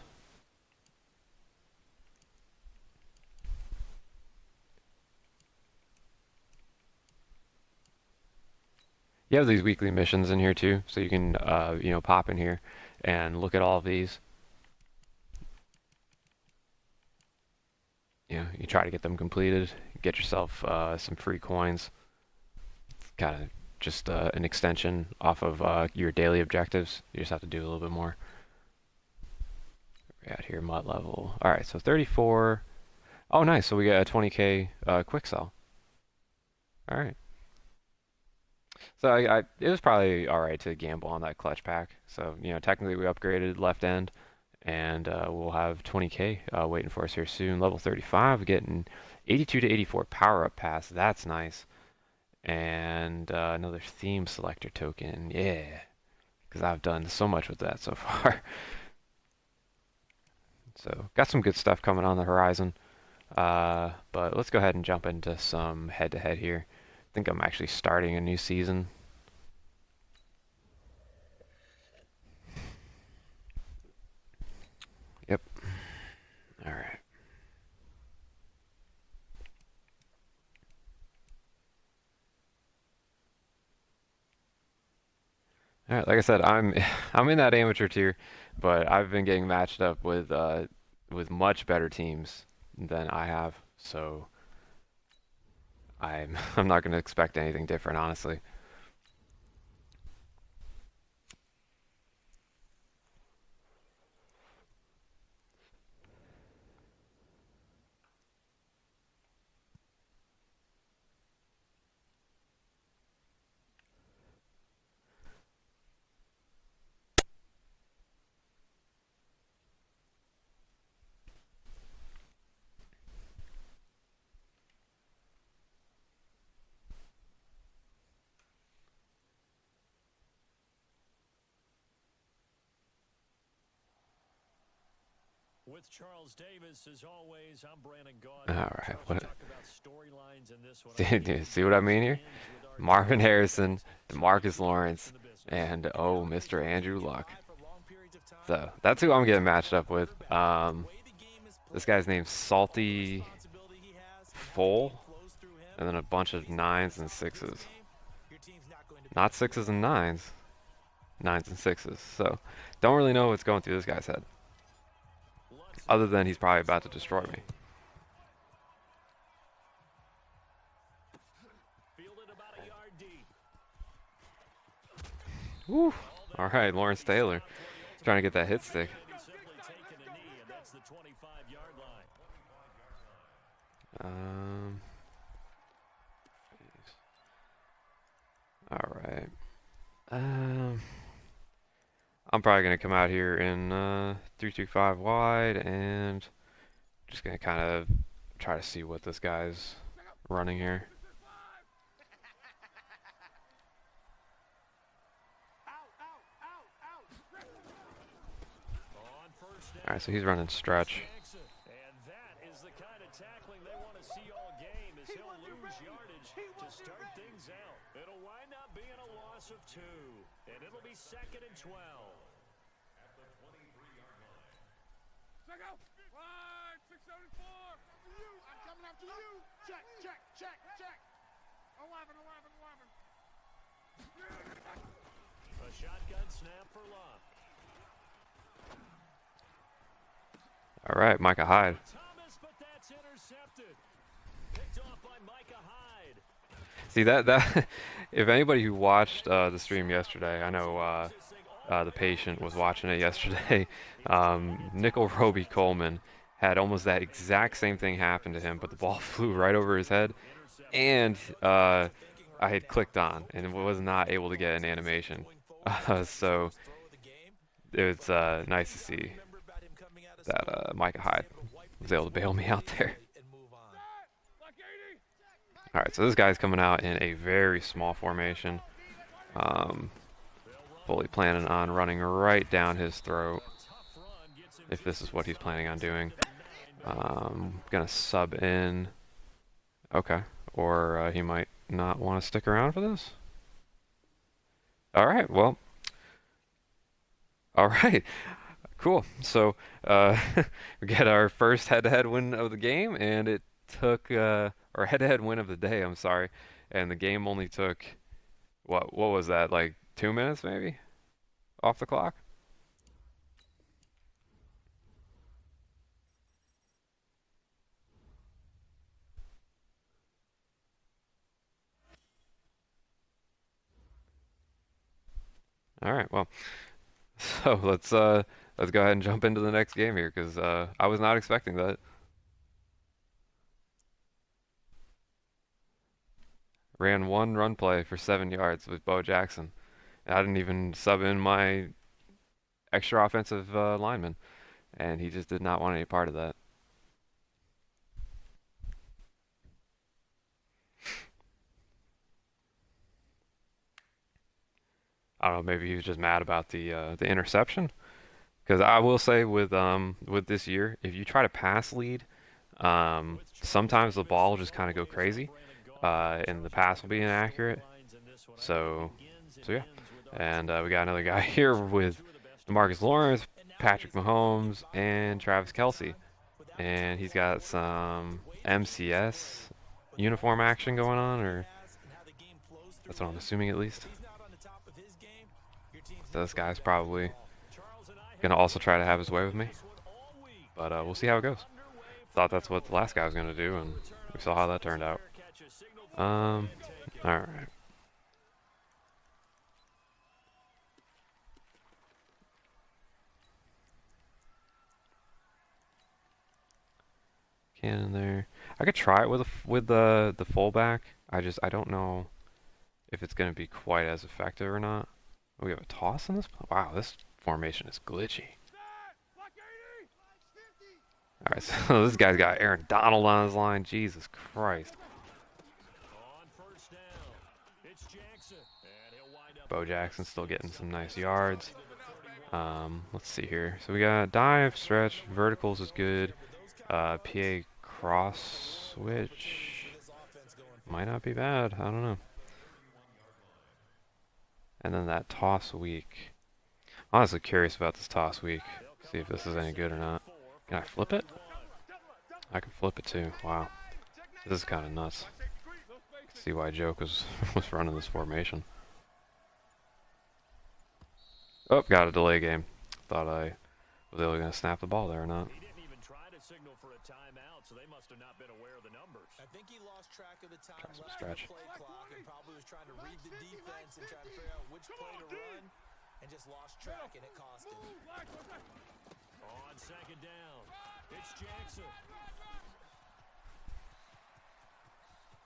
You have these weekly missions in here too, so you can you know, pop in here and look at all of these. You know, you try to get them completed, get yourself some free coins. It's kind of just an extension off of your daily objectives. You just have to do a little bit more. We're at here, MUT level. All right, so 34. Oh, nice. So we got a 20k quick sell. All right. So it was probably all right to gamble on that clutch pack. So, you know, technically we upgraded left end, and we'll have 20k waiting for us here soon. Level 35, getting 82 to 84 power up pass. That's nice. And another theme selector token. Yeah, because I've done so much with that so far. So got some good stuff coming on the horizon. But let's go ahead and jump into some head-to-head here. I think I'm actually starting a new season. Yep. All right. All right. Like I said, I'm in that amateur tier, but I've been getting matched up with much better teams than I have. So I'm not going to expect anything different, honestly. With Charles Davis, as always, I'm Brandon All Gaudin. right. Charles, What? talk about storylines in this one. Dude, see what I mean here? Marvin Harrison, DeMarcus Lawrence, and oh, Mr. Andrew Luck. So that's who I'm getting matched up with. This guy's name's Salty Full, and then a bunch of 9s and 6s. Not 6s and 9s, 9s and 6s. So don't really know what's going through this guy's head, other than he's probably about to destroy me. Woo! All right, Lawrence Taylor trying to get that hit stick. All right. Um, I'm probably gonna come out here in 3-2-5 wide and just gonna kind of try to see what this guy's running here. On first All right, down, so he's running it's stretch. Jackson. And that is the kind of tackling they want to see all game as he'll lose yardage to start things out. It'll wind up being a loss of 2, and it'll be 2nd and 12. Check out. Line 674. After you. I'm coming after you. Check, check, check, check. 11, 11, 11. A shotgun snap for Luck. All right, Micah Hyde. Thomas, but that's intercepted. Picked off by Micah Hyde. See that if anybody who watched the stream yesterday, I know the patient was watching it yesterday. Nickel Roby Coleman had almost that exact same thing happen to him, but the ball flew right over his head, and I had clicked on and was not able to get an animation. So it's nice to see that Micah Hyde was able to bail me out there. All right, so this guy's coming out in a very small formation. Fully planning on running right down his throat if this is what he's planning on doing. Gonna sub in. Okay, or he might not want to stick around for this. All right, well. All right, cool. So we get our first head-to-head win of the game, and it took or head-to-head win of the day. I'm sorry, and the game only took what was that, like 2 minutes maybe off the clock? All right, well, so let's go ahead and jump into the next game here because I was not expecting that. Ran one run play for 7 yards with Bo Jackson. And I didn't even sub in my extra offensive lineman, and he just did not want any part of that. I don't know, maybe he was just mad about the interception. Because I will say with this year, if you try to pass lead, sometimes the ball will just kind of go crazy, and the pass will be inaccurate. So yeah. And we got another guy here with DeMarcus Lawrence, Patrick Mahomes, and Travis Kelce, and he's got some MCS uniform action going on, or that's what I'm assuming at least. So this guy's probably gonna also try to have his way with me, but we'll see how it goes. Thought that's what the last guy was gonna do, and we saw how that turned out. All right. Cannon there. I could try it with the fullback. I don't know if it's gonna be quite as effective or not. Oh, we have a toss in this. Wow, this formation is glitchy. All right, so this guy's got Aaron Donald on his line. Jesus Christ. Bo Jackson still getting some nice yards. Let's see here. So we got dive, stretch, verticals is good. PA cross switch might not be bad. I don't know. And then that toss weak. I'm honestly curious about this toss weak. See if this is any good or not. Can I flip it? I can flip it too. Wow. This is kind of nuts. See why Joke was running this formation. Oh, got a delay game. Thought I was able to snap the ball there or not. He didn't even try to signal for a timeout, so they must have not been aware of the numbers. I think he lost track of the time Try some left stretch. on the play clock and probably was trying to read the defense and trying to figure out which play to run and just lost track and it cost him. On second down, it's Jackson.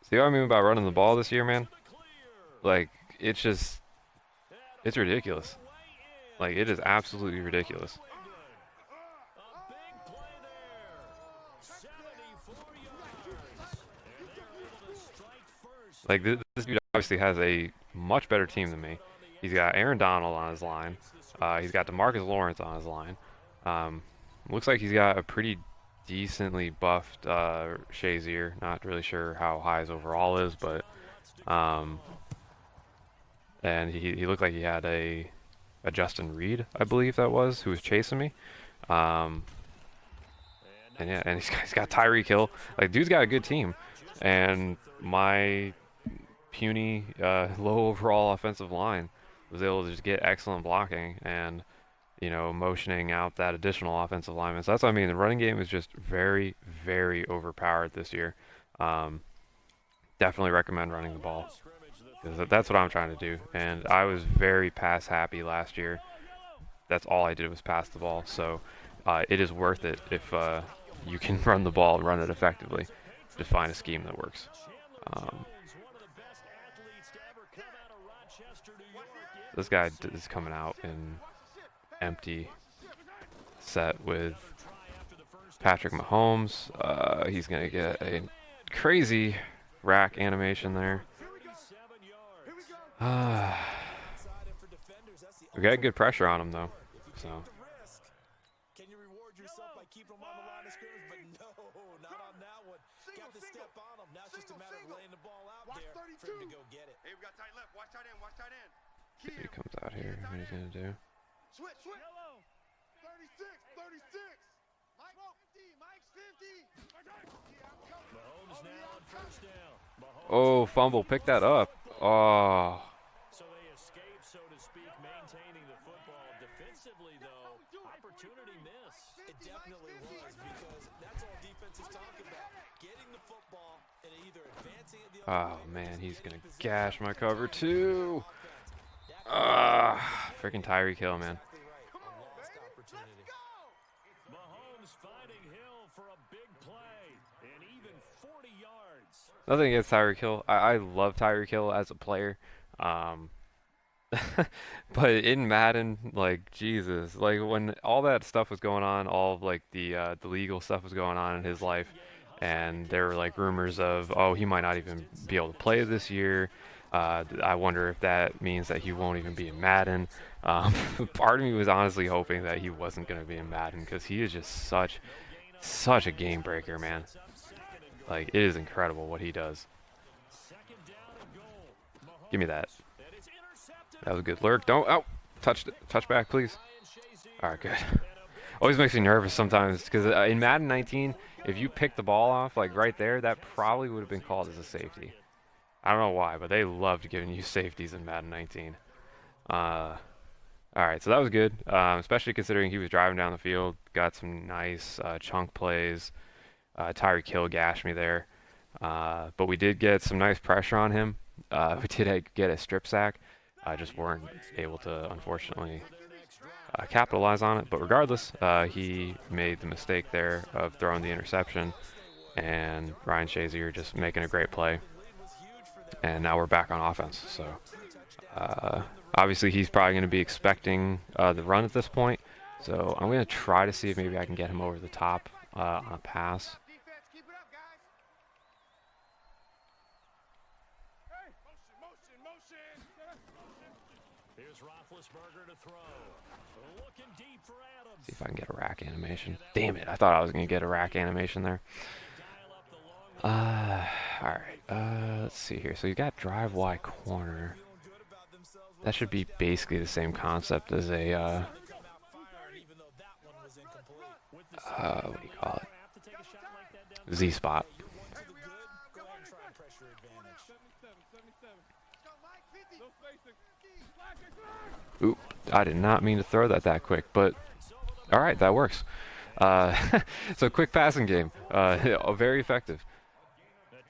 See what I mean about running the ball this year, man? Like, it's just It's ridiculous. Like, it is absolutely ridiculous. A big play there. 74 yards. And they're able to strike first. Like, this dude obviously has a much better team than me. He's got Aaron Donald on his line. He's got DeMarcus Lawrence on his line. Um, looks like he's got a pretty decently buffed Shazier. Not really sure how high his overall is, but and he looked like he had a Justin Reed, I believe that was, who was chasing me. And yeah, and he's got Tyreek Hill. Like, dude's got a good team, and my puny, low overall offensive line was able to just get excellent blocking and, you know, motioning out that additional offensive lineman. So that's what I mean. The running game is just very, very overpowered this year. Definitely recommend running the ball, because that's what I'm trying to do. And I was very pass happy last year. That's all I did was pass the ball. So it is worth it if you can run the ball and run it effectively. Just find a scheme that works. This guy is coming out in empty set with Patrick Mahomes. He's going to get a crazy rack animation there. We got good pressure on him, though. So. Can you reward yourself by keeping him on the line of scrimmage? But no, not on that one. Got to step on him. Now it's just a matter of laying the ball out there for him to go get it. Hey, we got tight left. Watch tight end. Watch tight end. He comes out here. What he's gonna do? Switch. 36. Mike 50. Mike's 50. Mahomes now on first down. Oh, fumble. Pick that up. Oh. So they escape, so to speak, maintaining the football. Defensively, though, opportunity miss. It definitely was, because that's all defense is talking about. Getting the football and either advancing it the other Oh man, he's gonna gash my cover too. Freaking Tyreek Hill, man. Mahomes finding Hill for a big play, and even 40 yards. Nothing against Tyreek Hill. I love Tyreek Hill as a player. But in Madden, like, Jesus, like when all that stuff was going on, all of like the legal stuff was going on in his life, and there were like rumors of, oh, he might not even be able to play this year. I wonder if that means that he won't even be in Madden. Part of me was honestly hoping that he wasn't going to be in Madden, because he is just such a game breaker, man. Like, it is incredible what he does. Give me that. That was a good lurk. Don't, oh, touch back, please. All right, good. Always makes me nervous sometimes, because in Madden 19, if you pick the ball off, like right there, that probably would have been called as a safety. I don't know why, but they loved giving you safeties in Madden 19. All right, so that was good, especially considering he was driving down the field, got some nice chunk plays. Tyreek Hill gashed me there, but we did get some nice pressure on him. We did get a strip sack. I just weren't able to, unfortunately, capitalize on it. But regardless, he made the mistake there of throwing the interception, and Ryan Shazier just making a great play. And now we're back on offense. So obviously he's probably going to be expecting the run at this point. So I'm going to try to see if maybe I can get him over the top on a pass. Here's Roethlisberger to throw. Looking deep for Adams. See if I can get a rack animation. Damn it, I thought I was going to get a rack animation there. Alright, let's see here. So you got drive Y corner. That should be basically the same concept as a, what do you call it? Z-spot. Oop, I did not mean to throw that quick, but alright, that works. So quick passing game, very effective,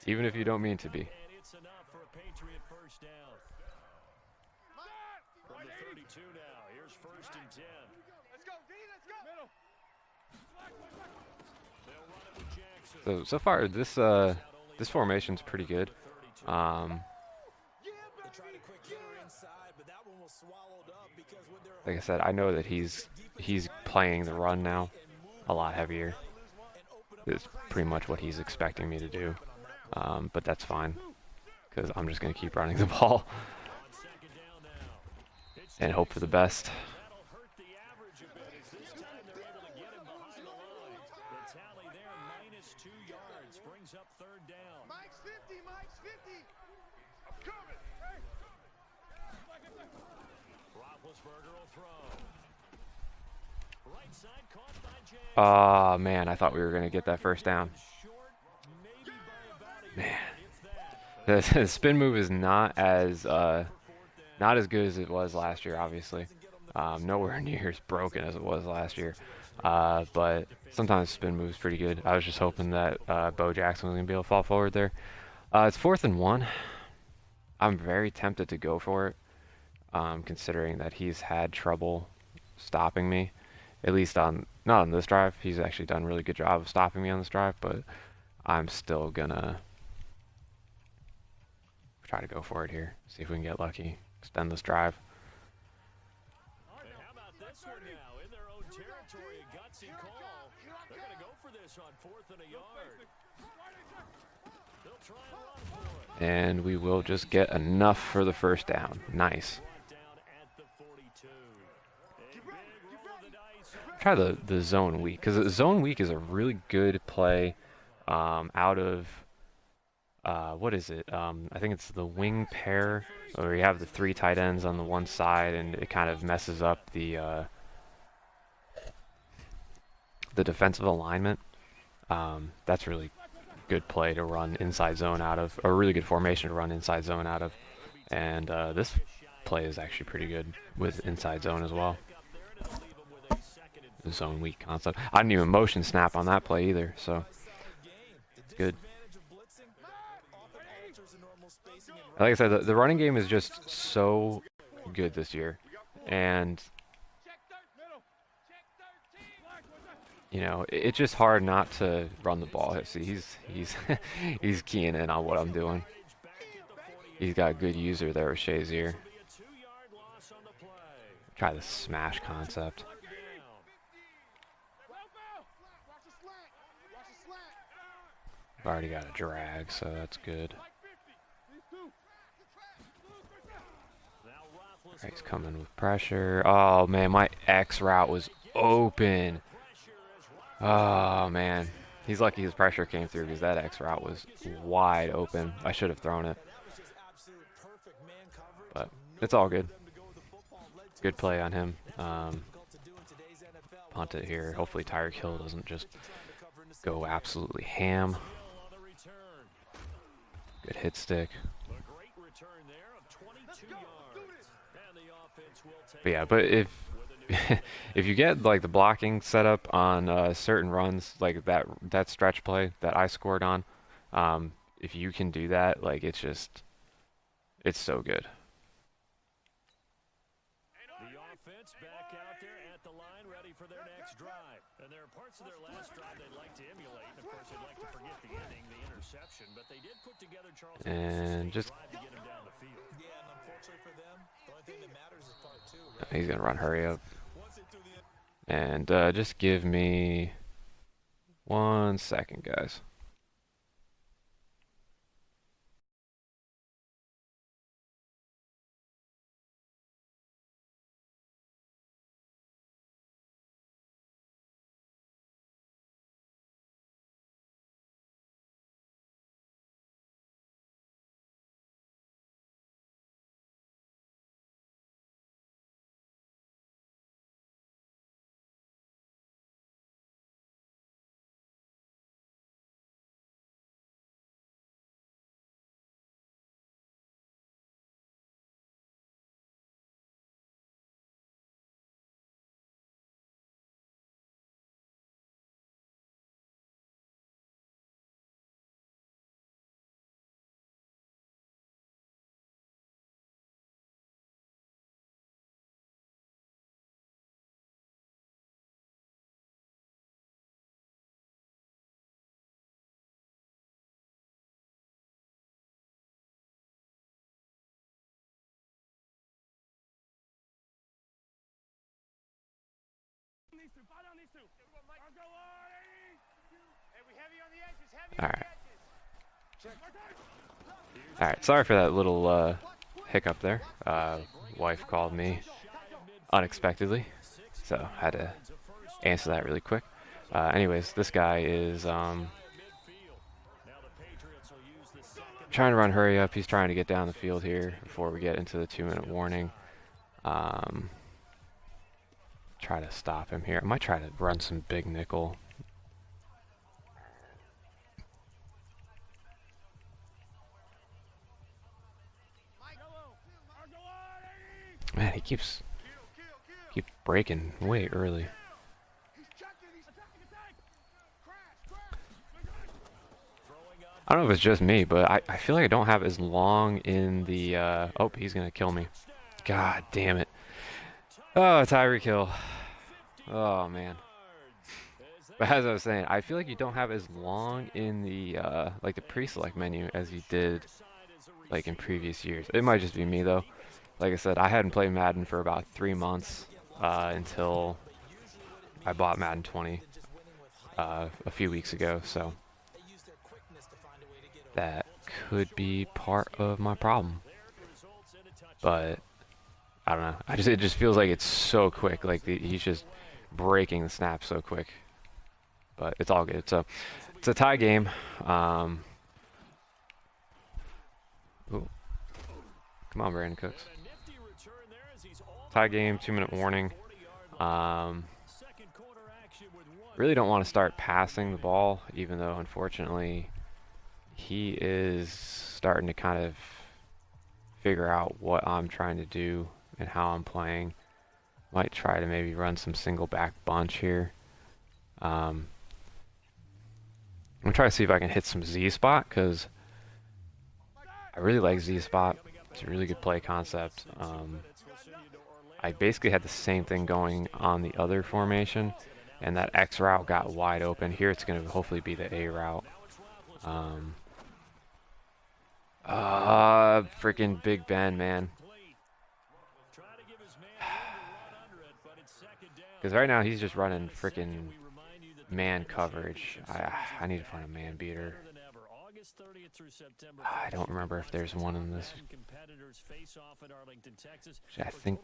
even if you don't mean to be. It's enough for a Patriot first down. From the 32 now, here's first and 10. Let's go, D, let's go. Middle. They'll run it with Jackson. So far this formation's pretty good. They tried a quick hitter inside, but that one was swallowed like I said, I know that he's playing the run now a lot heavier. It's pretty much what he's expecting me to do, but that's fine because I'm just going to keep running the ball On second down now. It's and hope for the best. that'll hurt the average a bit as this time they're able to get him behind the line. The tally there, -2 yards, brings up third down. Mike's 50, Mike's 50. I'm coming. Hey. Roethlisberger will throw. Right side caught by James. Oh man, I thought we were going to get that first down. Short, maybe by about a Man, yard, if that. the spin move is not as For fourth down. good as it was last year, obviously. Nowhere near as broken as it was last year. But sometimes spin move's pretty good. I was just hoping that Bo Jackson was going to be able to fall forward there. It's 4th and 1. I'm very tempted to go for it, considering that he's had trouble stopping me. At least not on this drive. He's actually done a really good job of stopping me on this drive, but I'm still gonna try to go for it here. See if we can get lucky. Extend this drive. And how about this one now? In their own territory, a gutsy call. They're going to go for this on 4th and a yard. They'll try and run for it. And we will just get enough for the first down. Nice. Brought down at the 42. A big roll of the dice. Try the zone weak, because zone weak is a really good play out of what is it? I think it's the wing pair, where you have the 3 tight ends on the one side, and it kind of messes up the defensive alignment. That's really good play to run inside zone out of, or really good formation to run inside zone out of. And this play is actually pretty good with inside zone as well. The zone weak concept. I didn't even motion snap on that play either, so it's good. Like I said, the running game is just so good this year, and you know it's just hard not to run the ball. See, he's he's keying in on what I'm doing. He's got a good user there with Shazier. Try the smash concept. I've already got a drag, so that's good. He's coming with pressure. Oh man, my X route was open. Oh man, he's lucky his pressure came through because that X route was wide open. I should have thrown it, but it's all good. Good play on him. Punt it here. Hopefully Tyreek Hill doesn't just go absolutely ham. Good hit stick. But yeah, but if if you get like the blocking set up on certain runs, like that stretch play that I scored on, if you can do that, like it's so good. The offense back out there at the line, ready for their next drive. And there are parts of their last drive they'd like to emulate. And of course, they'd like to forget the ending, the interception. But they did put together Charles And just drive to get him down the field. Yeah, and unfortunately for them, the only thing that matters is part 2, right? he's gonna run hurry up. Once they do the And just give me 1 second, guys. Alright. Alright, sorry for that little hiccup there. Wife called me unexpectedly, so had to answer that really quick. Anyways, this guy is trying to run hurry up. He's trying to get down the field here before we get into the 2-minute warning. Try to stop him here. I might try to run some big nickel. Man, he keeps breaking way early. I don't know if it's just me, but I feel like I don't have as long in the oh, he's gonna kill me. God damn it. Oh, Tyreek Hill. Oh man. But as I was saying, I feel like you don't have as long in the like the pre-select menu as you did like in previous years. It might just be me though. Like I said, I hadn't played Madden for about 3 months until I bought Madden 20 a few weeks ago, so that could be part of my problem. But I don't know. It just feels like it's so quick. Like he's just breaking the snap so quick. But it's all good. So it's a tie game. Ooh. Come on, Brandon Cooks. Tie game, 2-minute warning. Really don't want to start passing the ball, even though unfortunately he is starting to kind of figure out what I'm trying to do and how I'm playing. Might try to maybe run some single back bunch here. I'm gonna try to see if I can hit some Z spot, because I really like Z spot. It's a really good play concept. I basically had the same thing going on the other formation, and that X route got wide open. Here it's going to hopefully be the A route. Freaking Big Ben, man. Because right now he's just running freaking man coverage. I need to find a man beater. I don't remember if there's one in this. I think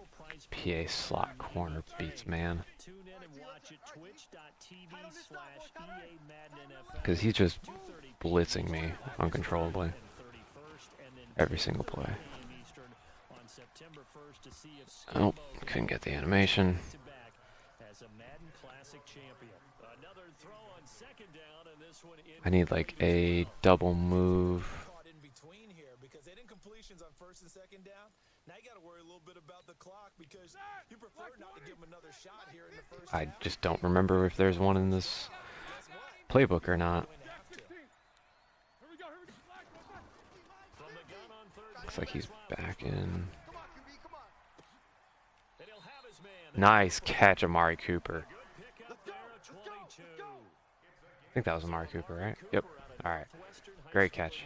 PA slot corner beats man. Because he's just blitzing me uncontrollably every single play. Oh, couldn't get the animation. I need like a double move. I just don't remember if there's one in this playbook or not. Looks like he's back in. Nice catch, Amari Cooper. I think that was Amari Cooper, right? Yep. All right. Great catch.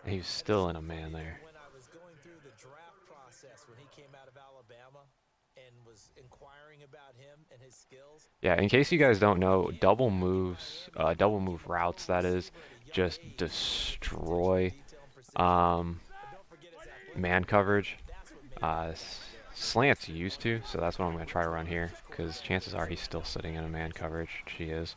And he's still in a man there. When I was going through the draft process when he came out of Alabama and was inquiring about him and his skills. Yeah, in case you guys don't know, double moves, double move routes, that is, just destroy man coverage. Slant's used to, so that's what I'm going to try to run here, because chances are he's still sitting in a man coverage. She is.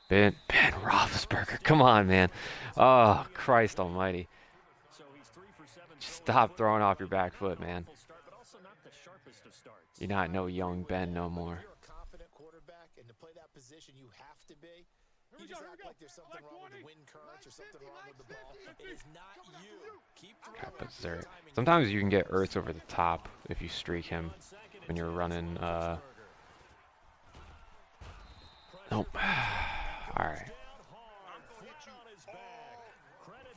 Ben Roethlisberger, come on, man. Oh, Christ almighty. Stop throwing off your back foot, man. You're not no young Ben no more. You're a confident quarterback, and to play that position, you have to be. You just act like there's something wrong with the wind currents or something wrong with the ball. It is not you. Keep throwing. Sometimes you can get Ertz over the top if you streak him when you're running. Nope. All right.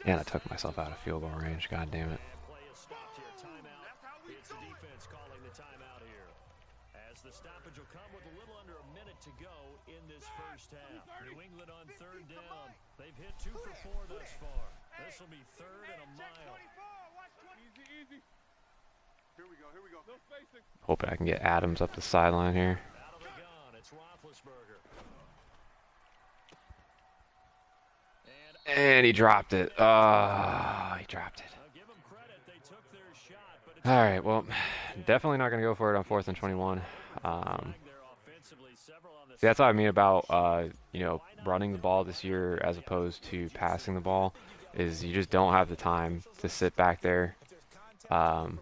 And I took myself out of field goal range. God damn it. The stoppage will come with a little under a minute to go in this first half. New England on third down. They've hit 2 for 4 thus far. This will be third and a mile. Hoping I can get Adams up the sideline here. Out of the gun, it's Roethlisberger. And he dropped it. He dropped it. I'll give them credit. They took their shot, but it's All right, well, definitely not going to go for it on 4th and 21. there offensively. Several on the See, that's what I mean about, you know, running the ball this year as opposed to passing the ball, is you just don't have the time to sit back there and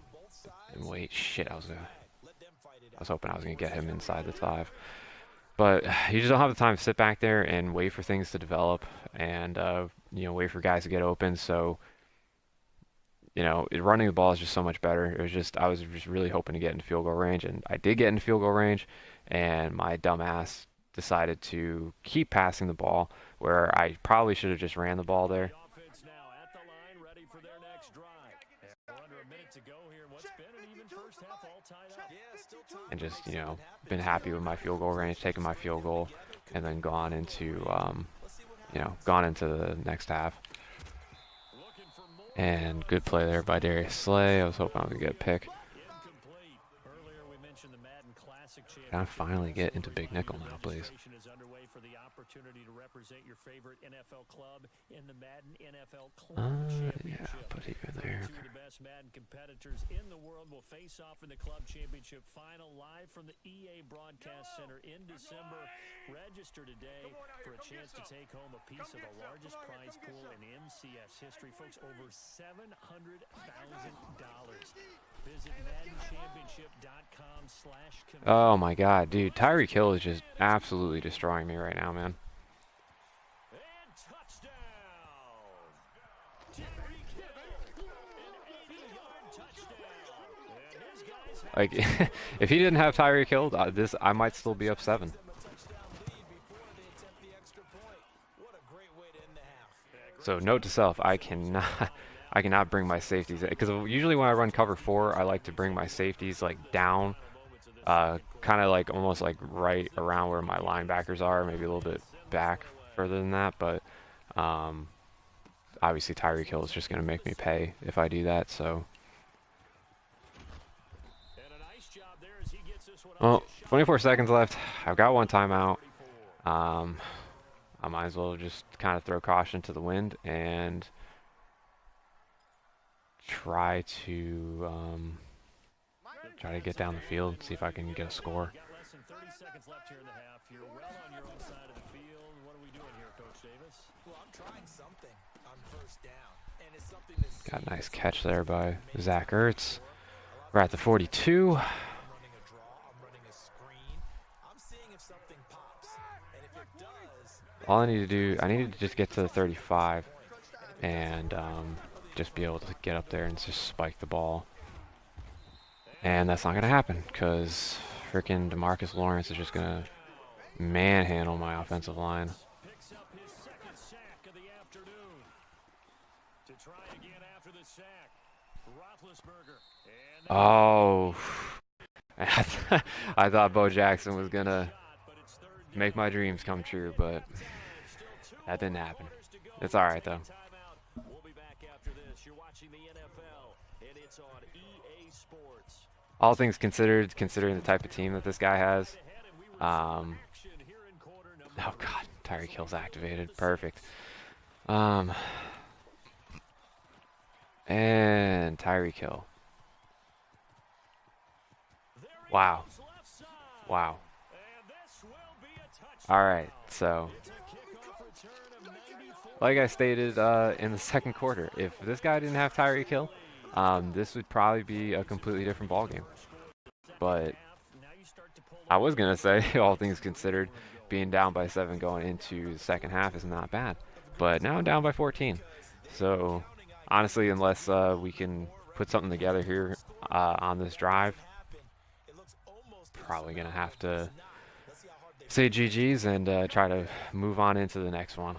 wait. Shit, I was hoping I was going to get him inside the 5. But you just don't have the time to sit back there and wait for things to develop and, you know, wait for guys to get open. So, you know, running the ball is just so much better. It was just, I was just really hoping to get into field goal range, and I did get into field goal range, and my dumbass decided to keep passing the ball where I probably should have just ran the ball there. offense now at the line, ready for their next drive. We're under a minute to go here. What's been an even first half, all tied up. Yeah, still time. And just, you know, been happy with my field goal range, taking my field goal, and then gone into, you know, gone into the next half. Looking for more. And good play there by Darius Slay. I was hoping I was going to get a pick. Incomplete. Earlier we mentioned the Madden Classic Can I finally get into Big Nickel now, please? Registration is underway for the opportunity to represent your favorite NFL club in the Madden NFL Club Yeah, Championship. put it in there. Two of the best Madden competitors in the world will face off in the Club Championship final live from the EA Broadcast Center in December. Register today for a chance to take home a piece of the largest prize pool in MCS history. Folks, over $700,000. Visit MaddenChampionship.com/commit. Oh my god, dude. Tyreek Hill is just absolutely destroying me right now, man. And touchdown! Tyreek Hill, an 80-yard touchdown. And his guys have Like, if he didn't have Tyreek Hill, I might still be up 7. Touchdown lead before they attempt the extra point. What a great way to end the half. So note to self, I cannot bring my safeties, because usually when I run cover 4, I like to bring my safeties like down, kind of like almost like right around where my linebackers are, maybe a little bit back further than that. But obviously Tyreek Hill is just going to make me pay if I do that. So, and a nice job there as he gets this one well, off his shot. 24 seconds left. I've got one timeout. I might as well just kind of throw caution to the wind and try to get down the field, see if I can get a score. Got less than 30 seconds left here in the half. You're well on your own side of the field. What are we doing here, Coach Davis? Well, I'm trying something on first down, and it's something that's Got a nice catch there by Zach Ertz. We're at the 42. I'm running a draw, I'm running a screen. I'm seeing if something pops, and if it does, All I need to do, I need to just get to the 35 and just be able to get up there and just spike the ball. And that's not going to happen because freaking DeMarcus Lawrence is just going to manhandle my offensive line. Picks up his second sack of the afternoon. To try again after the sack. Roethlisberger. And Oh, I thought Bo Jackson was going to but it's third down. make my dreams come true, but that didn't happen. It's all right, though. Timeout. We'll be back after this. You're watching the NFL, and it's on EA Sports. All things considered, considering the type of team that this guy has, Ahead, and we will see action here in quarter number oh god, Tyreek Hill's activated. Perfect. And Tyreek Hill. There he Wow. goes, left side. Wow. And this will be a touchdown. All right, so It's a kickoff return of 94. like I stated in the second quarter, if this guy didn't have Tyreek Hill, this would probably be a completely different ballgame. But Now you start to pull I was going to say, all things considered, being down by 7 going into the second half is not bad. But now I'm down by 14. So honestly, unless we can put something together here on this drive, probably going to have to say GG's and try to move on into the next one.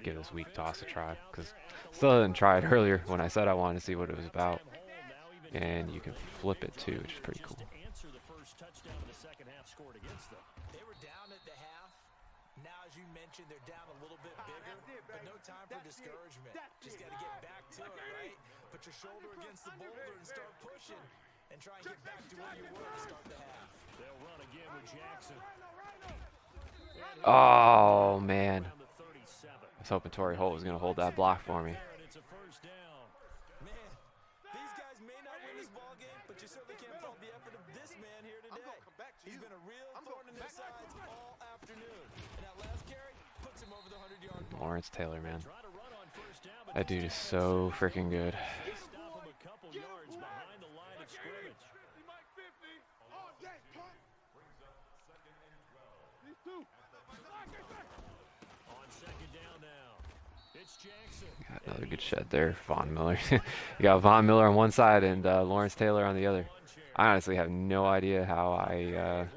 Give this weak toss a try, because still didn't try it earlier when I said I wanted to see what it was about. And you can flip it too, which is pretty cool. answer the first touchdown of the second second half scored against them. They were down at the half. Now, as you mentioned, they're down a little bit bigger, but no time for discouragement. Just got to get back to it, right? Put your shoulder against the boulder and start pushing, and try and get back to where you were to start the half. They'll run again with Jackson. Oh, man. Around the 37. I was hoping Torrey Holt was going to hold that block for me. And it's a first down. Man, these guys may not win this ball game, but you certainly can't fault the effort of this man here today. He's been a real thorn in their sides all afternoon. And that last carry puts him over the 100-yard mark. Lawrence Taylor, man. Try to run on first down, but That dude is so freaking good. they stop him a couple yards behind the line of scrimmage. 50, Mike 50. All day, punt. These two. On second down now. It's Jackson. Got another good shed there, Von Miller. You got Von Miller on one side and Lawrence Taylor on the other. I honestly have no idea how I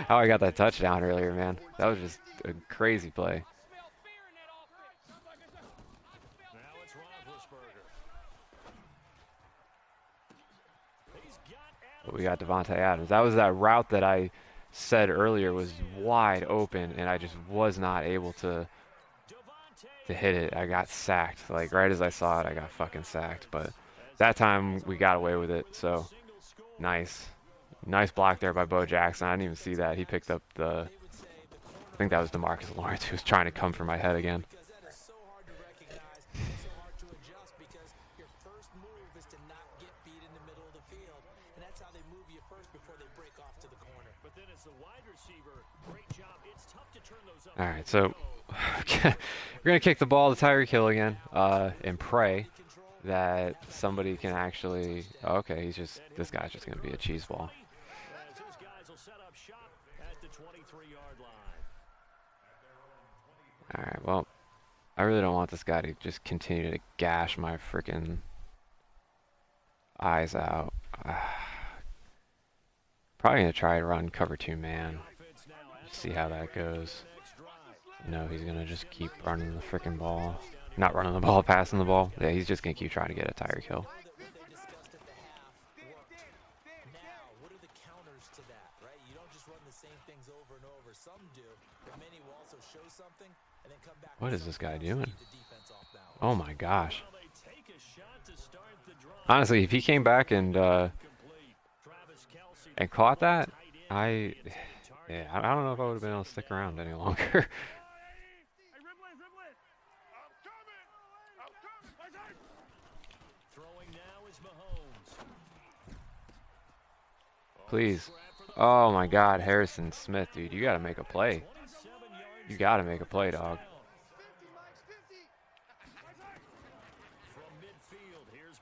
how I got that touchdown earlier, man. That was just a crazy play. Now it's Roethlisberger. He's got But we got Devontae Adams. That was that route that I said earlier was wide open, and I just was not able to hit it. I got sacked. Like, right as I saw it, I got fucking sacked. But that time, we got away with it, so nice. Nice block there by Bo Jackson. I didn't even see that. He picked up the... I think that was DeMarcus Lawrence who was trying to come for my head again. Because that is so hard to recognize and so hard to adjust because your first move is to not get beat in the middle of the field. And that's how they move you first before they break off to the corner. But then as the wide receiver, great job. It's tough to turn those up. All right, so we're going to kick the ball to Tyreek Hill again and pray that somebody can actually... Oh, okay, this guy's just going to be a cheese ball. As those guys will set up shop at the 23-yard line. All right, well, I really don't want this guy to just continue to gash my freaking eyes out. Probably going to try to run cover 2 man. See how that goes. No, he's going to just keep running the freaking ball. Not running the ball, passing the ball. Yeah, he's just going to keep trying to get at Tyreek Hill. What they discussed at the half worked. Now, what are the counters to that, right? You don't just run the same things over and over. Some do, but many will also show something and then come back. What is this guy doing? Keep the defense off balance. Oh my gosh. Well, they take a shot to start the drive. Honestly, if he came back and Complete. Travis Kelce, caught that, tight end, I don't know if I would have been able to stick around any longer. Hey, Ripley. I'm coming. throwing now is Mahomes. Please. Oh my God, Harrison Smith, dude, you got to make a play. 27 yards You got to make a play, dog. 50, Mike 50. from midfield. Here's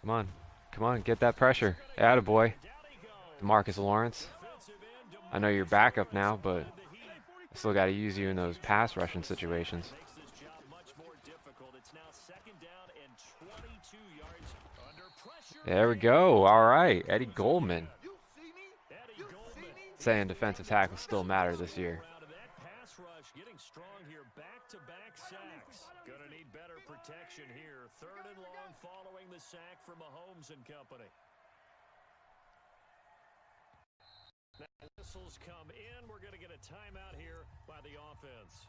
Mahomes. Come on, get that pressure. Attaboy. Down he goes. DeMarcus Lawrence. Defensive end, I know you're backup now, but I still got to use you in those pass rushing situations. makes this job much more difficult. It's now second down and 22 yards under pressure. There we go. All right, Eddie Goldman. You see me? Eddie Goldman. Saying defensive tackles still matter this year. Out of that pass rush, getting strong here. Back-to-back sacks. Gonna need better protection here. Third and long following the sack from Mahomes and company. Now whistles come in. We're gonna get a timeout here by the offense.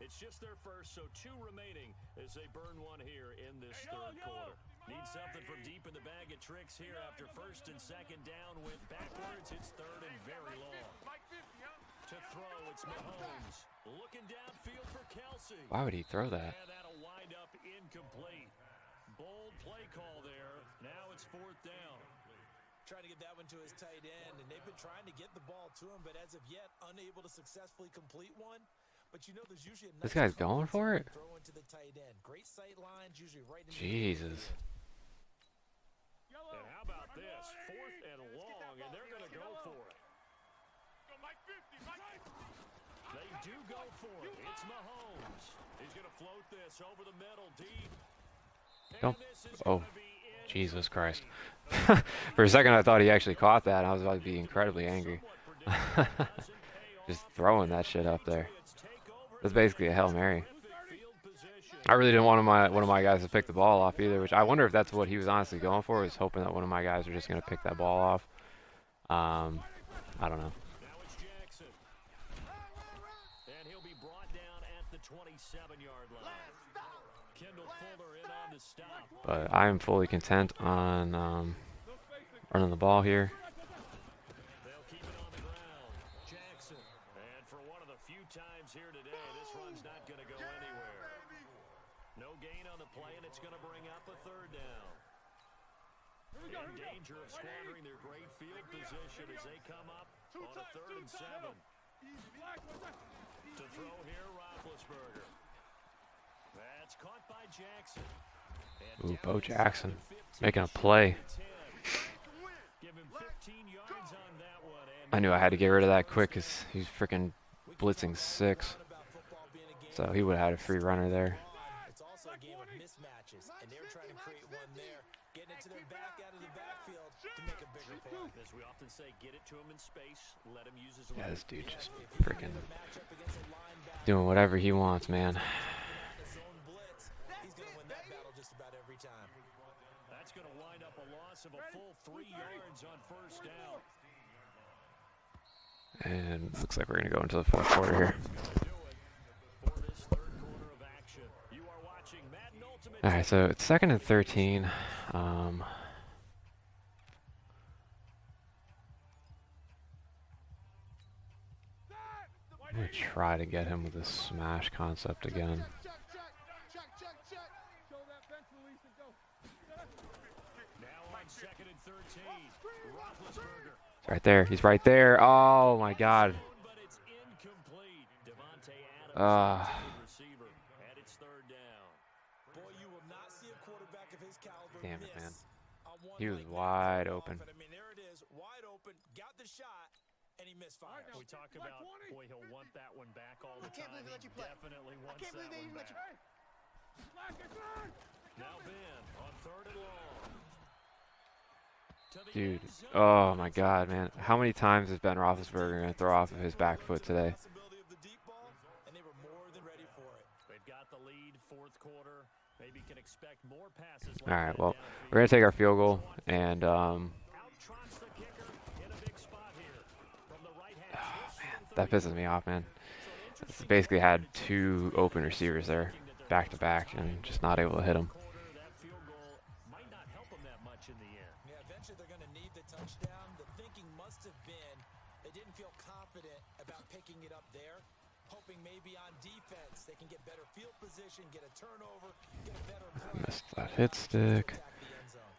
It's just their first, so 2 remaining as they burn one here in this third quarter. Need something from deep in the bag of tricks here after first and second down. Went backwards. It's third and very long. Mike 50, huh? To throw, it's Mahomes. Looking downfield for Kelce. Why would he throw that? And that'll wind up incomplete. Bold play call there. Now it's fourth down. Trying to get that one to his tight end, and they've been trying to get the ball to him, but as of yet, unable to successfully complete one. But you know, there's usually a This guy's going for it? Throw into the tight end. Great sight lines, usually right in Jesus. And how about this? Fourth and long, and they're going to go for it. Go Mike 50, Mike 50. They do go for it. It's Mahomes. He's going to float this over the middle, deep. Don't. And this is Oh, gonna be Jesus Christ. For a second, I thought he actually caught that. I was about to be incredibly angry. Just throwing that shit up there. That's basically a Hail Mary. field position. I really didn't want one of my guys to pick the ball off either, which I wonder if that's what he was honestly going for, was hoping that one of my guys were just going to pick that ball off. I don't know. Now it's Jackson. And he'll be brought down at the 27-yard line. Kendall Fuller in on the stop. But I am fully content on running the ball here. They'll keep it on the ground. Jackson. And for one of the few times here today, this run's not going to go anywhere. No gain on the play, and it's going to bring up a third down. In danger of squandering their great field position as they come up on a 3rd and 7. To throw here, Roethlisberger. That's caught by Jackson. Ooh, Bo Jackson making a play. Give him 15 yards on that one. I knew I had to get rid of that quick because he's freaking blitzing 6. So he would have had a free runner there. It's also a game of mismatches, and they're trying to create one there, getting it to their back out of the backfield to make a bigger play. As we often say, get it to him in space, let him use his Yeah, legs. this dude just freaking doing whatever he wants, man. Zone blitz, he's going to win that battle just about every time. That's going to wind up a loss of a full 3 yards on 1st down. And looks like we're going to go into the 4th quarter here. For this 3rd quarter of action, you are watching Madden Ultimate. All right, so it's 2nd and 13. I'm going to try to get him with this smash concept again. Now on 2nd and 13, Roethlisberger. He's right there. He's right there. Oh, my God. But it's incomplete. Devontae Adams, receiver, and it's 3rd down. Boy, you will not see a quarterback of his caliber Damn it, man. miss on one He was like that wide throw open. off. And I mean, there it is, wide open, got the shot, and he misfired. We talk about, boy, he'll want that one back all the time. believe they let He you play. definitely I wants can't that believe they one even let back. Now Ben on 3rd and long. To the Dude, end zone. oh, my God, man. How many times is Ben Roethlisberger going to throw off of his back foot today? Possibility of the deep ball, and they were more than ready for it. They've got the lead, 4th quarter. Maybe can expect more passes. All right, well, we're going to take our field goal, and Out trots the kicker in a big spot here from the right hash. that pisses me off, man. It's basically had 2 open receivers there, back to back, and just not able to hit them. That field goal might not help them that much in the end. Yeah, eventually they're going to need the touchdown. The thinking must have been they didn't feel confident about picking it up there, hoping maybe on defense they can get better field position, get a turnover, get a better play. Missed that hit stick. Attack the end zone.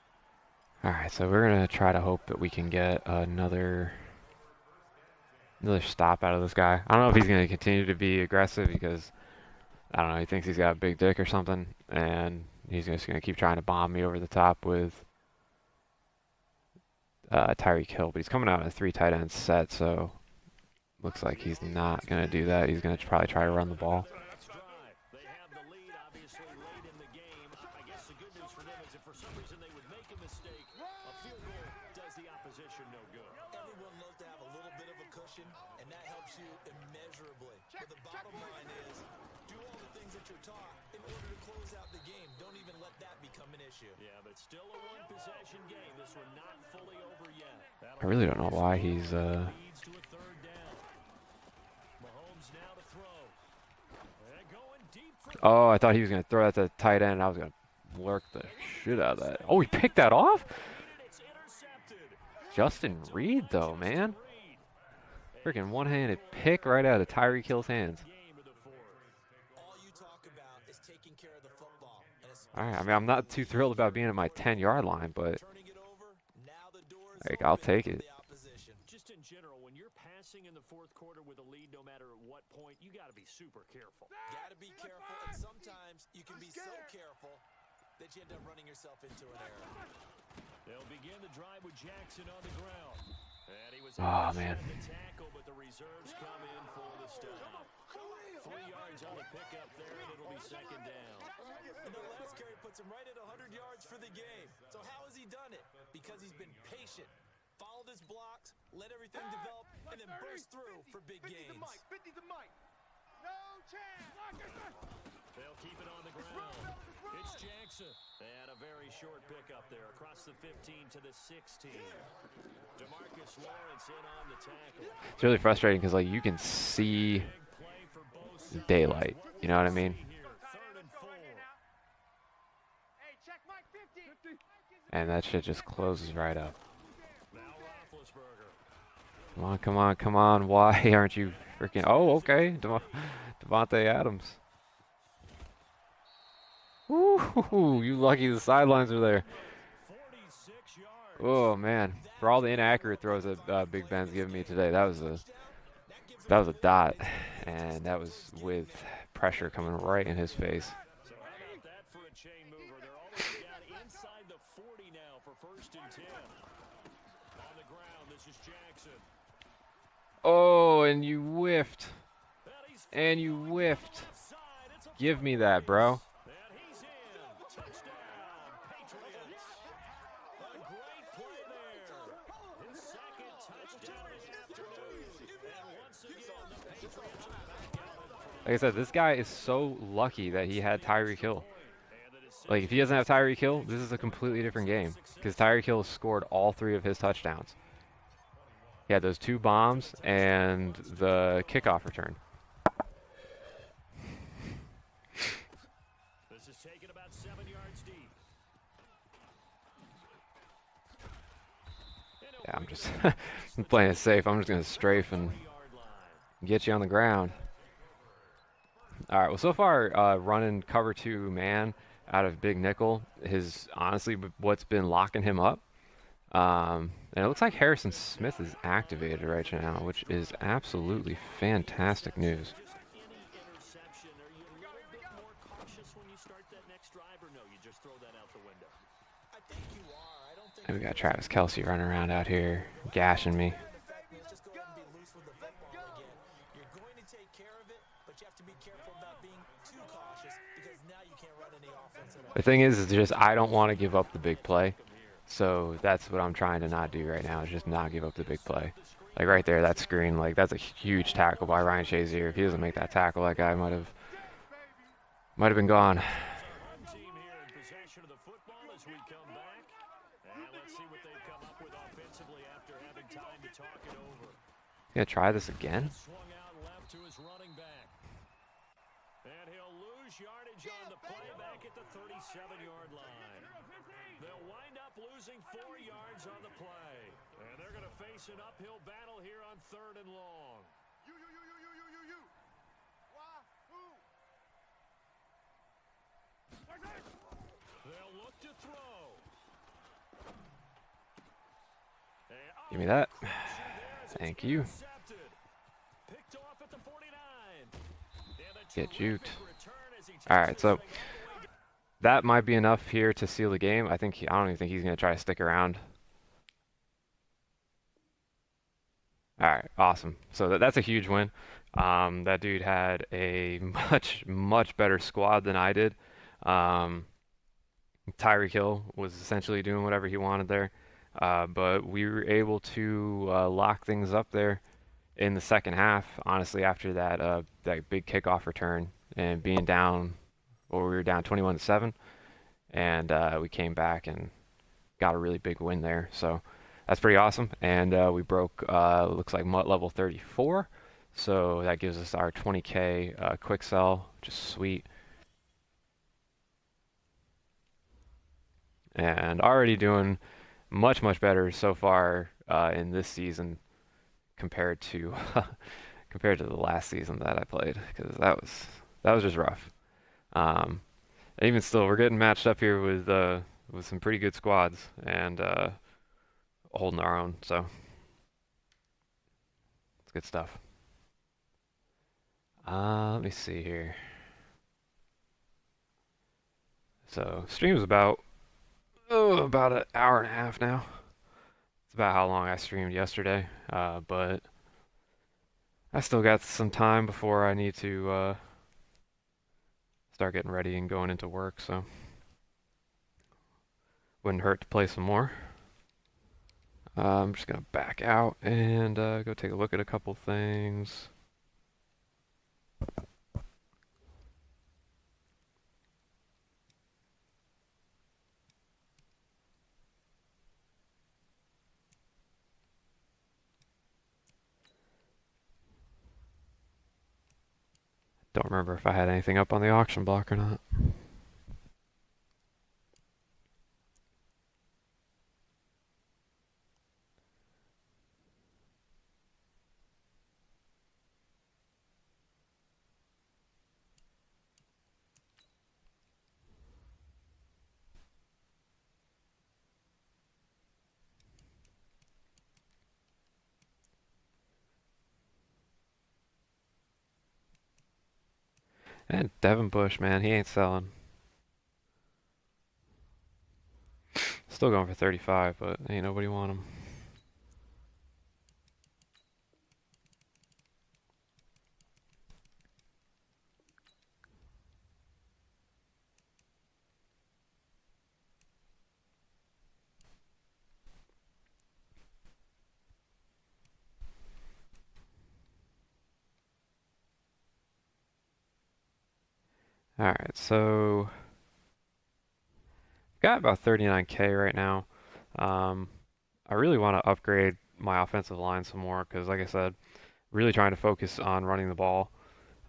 All right, so we're going to try to hope that we can get another stop out of this guy. I don't know if he's going to continue to be aggressive because, I don't know, he thinks he's got a big dick or something, and he's just going to keep trying to bomb me over the top with Tyreek Hill. But he's coming out in a 3 tight end set, so looks like he's not going to do that. He's going to probably try to run the ball. Let's drive. They have the lead, obviously, late in the game. I guess the good news for them is if for some reason they would make a mistake, a field goal does the opposition no good. Everyone loves to have a little bit of a cushion, and that helps you immeasurably. But the bottom line is, do all the things that you're taught in order to close out the game. Don't even let that become an issue. Yeah, but still a one-possession game. This one not fully over yet. I really don't know why he's Leads to a 3rd down. Mahomes now to throw. And going deep for Oh, I thought he was going to throw that to tight end. I was going to lurk the shit out of that. Oh, he picked that off? it's intercepted. Justin Reed, though, man. Freaking one-handed pick right out of Tyreek Hill's hands. Game of the 4th. All you talk about is taking care of the football. And All right, I mean, I'm not too thrilled about being at my 10-yard line, but turning it over, now the door is like, I'll open take for it. the opposition. Just in general, when you're passing in the 4th quarter with a lead, no matter at what point, you got to be super careful. Got to be careful, and sometimes you can be so careful that you end up running yourself into an error. They'll begin the drive with Jackson on the ground. And he was Oh, able to man. shed the tackle, but the reserves come in for the stop. 3 yards on the pickup there, and it'll be 2nd down. And the last carry puts him right at 100 yards for the game. So how has he done it? Because he's been patient, followed his blocks, let everything develop, and then burst through for big gains. 50 to Mike. No chance. They'll keep it on the ground. It's Jackson. And a very short pickup there across the 15 to the 16. DeMarcus Lawrence in on the tackle. It's really frustrating because like you can see Big play for both sides. daylight. You know what I Let's mean? see here. 3rd and 4. Hey, check Mike 50. And that shit just closes right up. Now Roethlisberger. Come on, come on, come on. Why aren't you freaking... Oh, okay. Devontae Adams. Woo, you lucky the sidelines are there. 46 yards. Oh, man. For all the inaccurate throws that Big Ben's giving me today, that was a dot. And that was with pressure coming right in his face. So how about that for a chain mover? They're all the way down inside the 40 now for 1st and 10. On the ground, this is Jackson. Oh, and you whiffed. And he's And you whiffed. offside. It's a Give me that, bro. And he's in. Touchdown, Patriots. A great play there. His 2nd touchdown of the afternoon. And once again, the Patriots are back out in front. Like I said, this guy is so lucky that he had Tyreek Hill. And the decision Like, if he doesn't have Tyreek Hill, this is a completely different game. Because Tyreek Hill scored all 3 of his touchdowns. He had those 2 bombs and the kickoff return. This is taken about 7 yards deep. Yeah, I'm just I'm playing it safe. I'm just going to strafe and Yard line. get you on the ground. All right, well, so far, running cover 2 man out of big nickel is honestly what's been locking him up. And it looks like Harrison Smith is activated right now, which is absolutely fantastic news. Any interception, are you a little bit more cautious when you start that next drive, or no, you just throw that out the window? I think you are. I don't think And we got Travis Kelce running around out here, gashing me. let's just go ahead and be loose with the football again. You're going to take care of it, but you have to be careful about being too cautious because now you can't run any offense at all. The thing is just I don't want to give up the big play. So that's what I'm trying to not do right now, is just not give up the big play. Like right there, that screen, like that's a huge tackle by Ryan Shazier. If he doesn't make that tackle, that guy might have been gone. Home team here in possession of the football as we come back. And let's see what they've come up with offensively after having time to talk it over. Gonna try this again? Swung out left to his running back. And he'll lose yardage on the play back at the 37-yard line. They'll wind up losing 4 yards on the play. And they're going to face an uphill battle here on 3rd and long. You. Why? Who? They'll look to throw. Give me that. Pressure there as it's Thank you. intercepted. Picked off at the 49. And a Get terrific juked. return as he takes All right, this so thing all the way down. that might be enough here to seal the game. I don't even think he's gonna try to stick around. All right, awesome. So that's a huge win. That dude had a much better squad than I did. Tyreek Hill was essentially doing whatever he wanted there, but we were able to lock things up there in the second half. Honestly, after that big kickoff return and being down, we were down 21-7, and we came back and got a really big win there. So that's pretty awesome. And we broke looks like MUT level 34, so that gives us our 20K quick sell, which is sweet. And already doing much better so far in this season compared to the last season that I played, because that was just rough. And even still, we're getting matched up here with some pretty good squads and holding our own. So it's good stuff. Let me see here. So stream is about an hour and a half now. It's about how long I streamed yesterday, but I still got some time before I need to start getting ready and going into work, so wouldn't hurt to play some more. I'm just gonna back out and go take a look at a couple things. Don't remember if I had anything up on the auction block or not. And Devin Bush, man, he ain't selling. Still going for 35, but ain't nobody want him. Alright, so got about 39K right now. I really want to upgrade my offensive line some more because, like I said, really trying to focus on running the ball.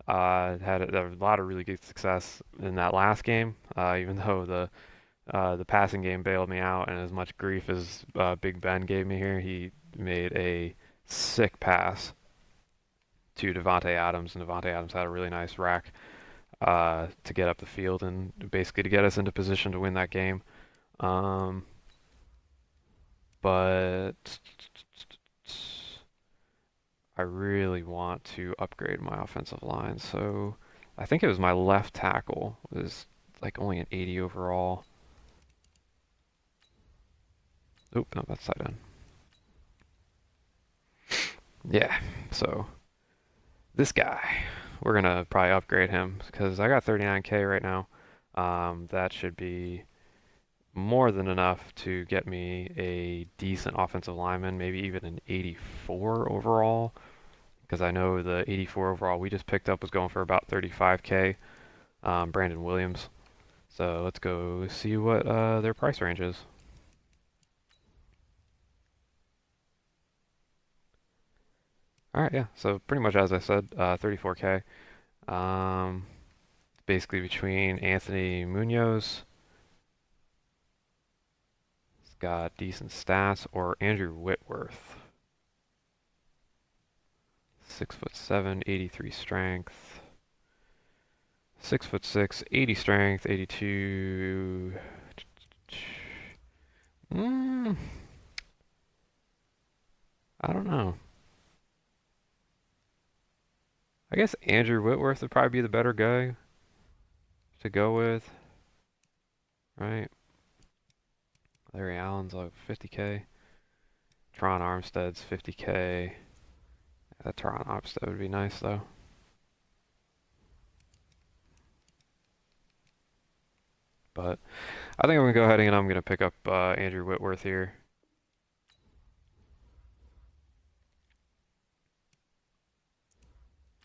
Had a lot of really good success in that last game, even though the passing game bailed me out, and as much grief as Big Ben gave me here, he made a sick pass to Devontae Adams, and Devontae Adams had a really nice rack to get up the field and basically to get us into position to win that game. But I really want to upgrade my offensive line, so I think it was my left tackle was like only an 80 overall. Oop, no, that's side end. Yeah, so this guy, we're gonna probably upgrade him because I got 39K right now. That should be more than enough to get me a decent offensive lineman, maybe even an 84 overall. Because I know the 84 overall we just picked up was going for about 35K, Brandon Williams. So let's go see what their price range is. Alright, yeah, so pretty much as I said, 34K. Basically between Anthony Munoz, he's got decent stats, or Andrew Whitworth. 6'7", 83 strength. 6'6", 80 strength, 82. I don't know. I guess Andrew Whitworth would probably be the better guy to go with, right? Larry Allen's like 50K. Tron Armstead's 50K. That Tron Armstead would be nice though. But I think I'm gonna go ahead and I'm gonna pick up Andrew Whitworth here.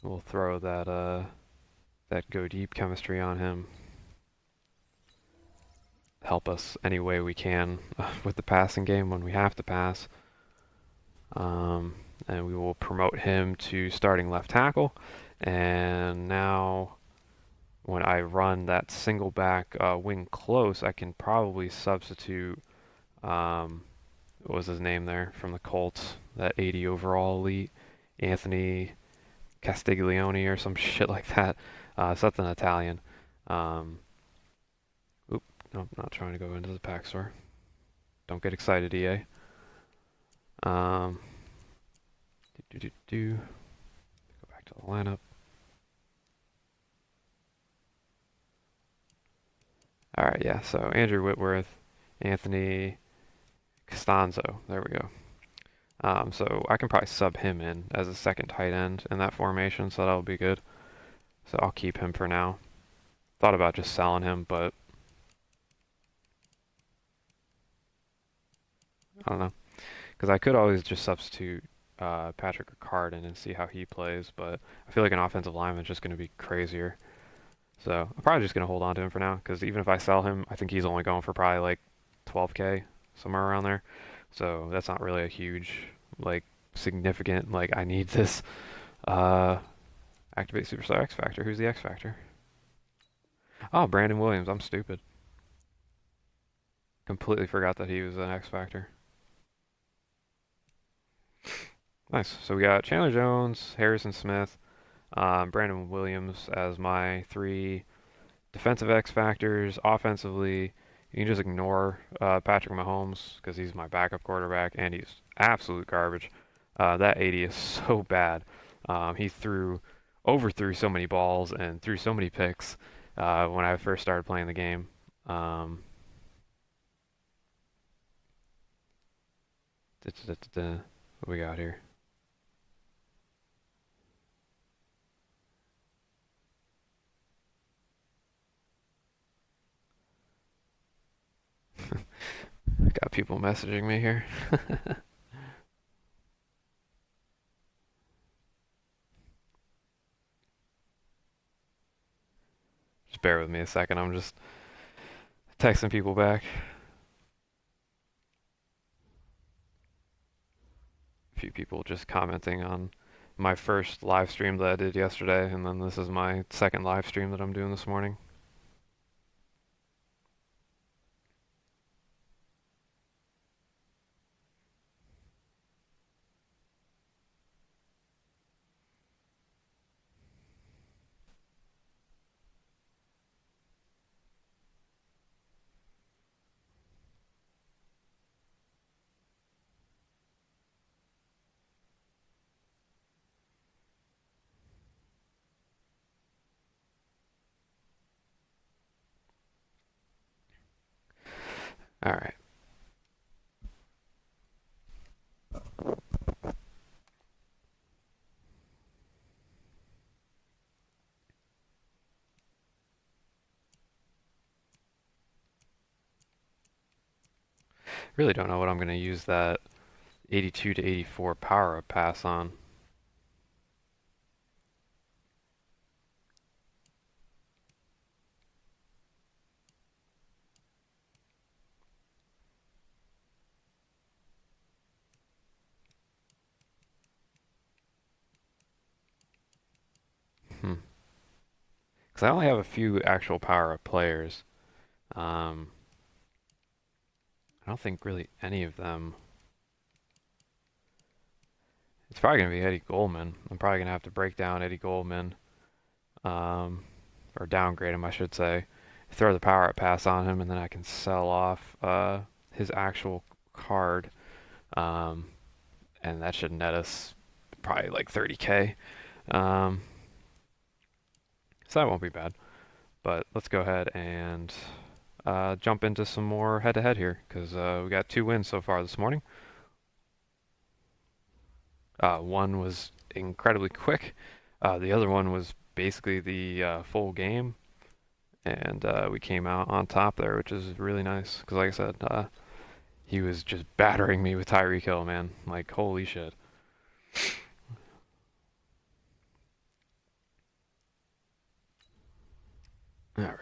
We'll throw that go deep chemistry on him. Help us any way we can with the passing game when we have to pass. And we will promote him to starting left tackle. And now when I run that single back wing close, I can probably substitute, what was his name there from the Colts, that 80 overall elite, Anthony Castiglione or some shit like that. Something Italian. Oop, no, I'm not trying to go into the pack store. Don't get excited, EA. Go back to the lineup. Alright, yeah, so Andrew Whitworth, Anthony Costanzo, there we go. So I can probably sub him in as a second tight end in that formation, so that'll be good. So I'll keep him for now. Thought about just selling him, but I don't know. Because I could always just substitute Patrick Ricard and see how he plays, but I feel like an offensive lineman is just going to be crazier. So I'm probably just going to hold on to him for now, because even if I sell him, I think he's only going for probably like 12K, somewhere around there. So that's not really a huge, like, significant, like, I need this. I Activate Superstar X Factor. Who's the X Factor? Oh, Brandon Williams. I'm stupid. Completely forgot that he was an X Factor. Nice. So we got Chandler Jones, Harrison Smith, Brandon Williams as my 3 defensive X Factors. Offensively, you can just ignore Patrick Mahomes because he's my backup quarterback and he's absolute garbage. That 80 is so bad. He overthrew so many balls and threw so many picks when I first started playing the game. What we got here? Got people messaging me here. Just bear with me a second. I'm just texting people back. A few people just commenting on my first live stream that I did yesterday, and then this is my second live stream that I'm doing this morning. All right. Really don't know what I'm going to use that 82 to 84 power up pass on. Because I only have a few actual power up players. I don't think really any of them. It's probably going to be Eddie Goldman. I'm probably going to have to break down Eddie Goldman. Or downgrade him, I should say. Throw the power up pass on him, and then I can sell off his actual card. And that should net us probably like 30K. So that won't be bad. But let's go ahead and jump into some more head-to-head here, because we got 2 wins so far this morning. One was incredibly quick. The other one was basically the full game, and we came out on top there, which is really nice. Because like I said, he was just battering me with Tyreek Hill, man. Like, holy shit. All right.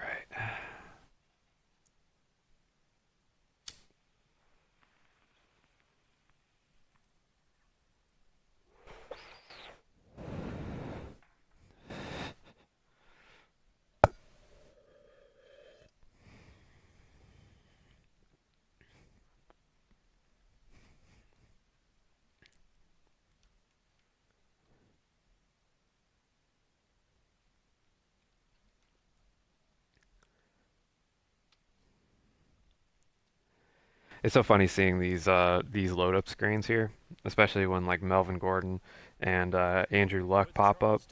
It's so funny seeing these load up screens here, especially when like Melvin Gordon and Andrew Luck pop up.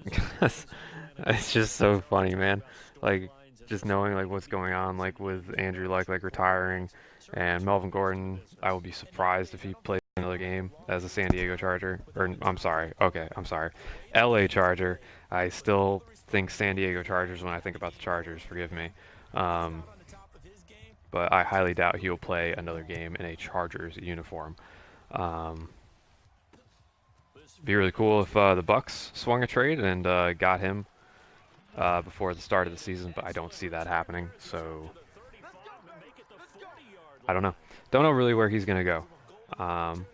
Because it's just so funny, man. Like just knowing like what's going on, like with Andrew Luck like retiring, and Melvin Gordon. I will be surprised if he plays another game as a San Diego Charger. Or I'm sorry, okay, I'm sorry, LA Charger. I still think San Diego Chargers when I think about the Chargers. Forgive me. But I highly doubt he'll play another game in a Chargers uniform. Be really cool if the Bucks swung a trade and got him before the start of the season, but I don't see that happening. So I don't know. Don't know really where he's gonna go.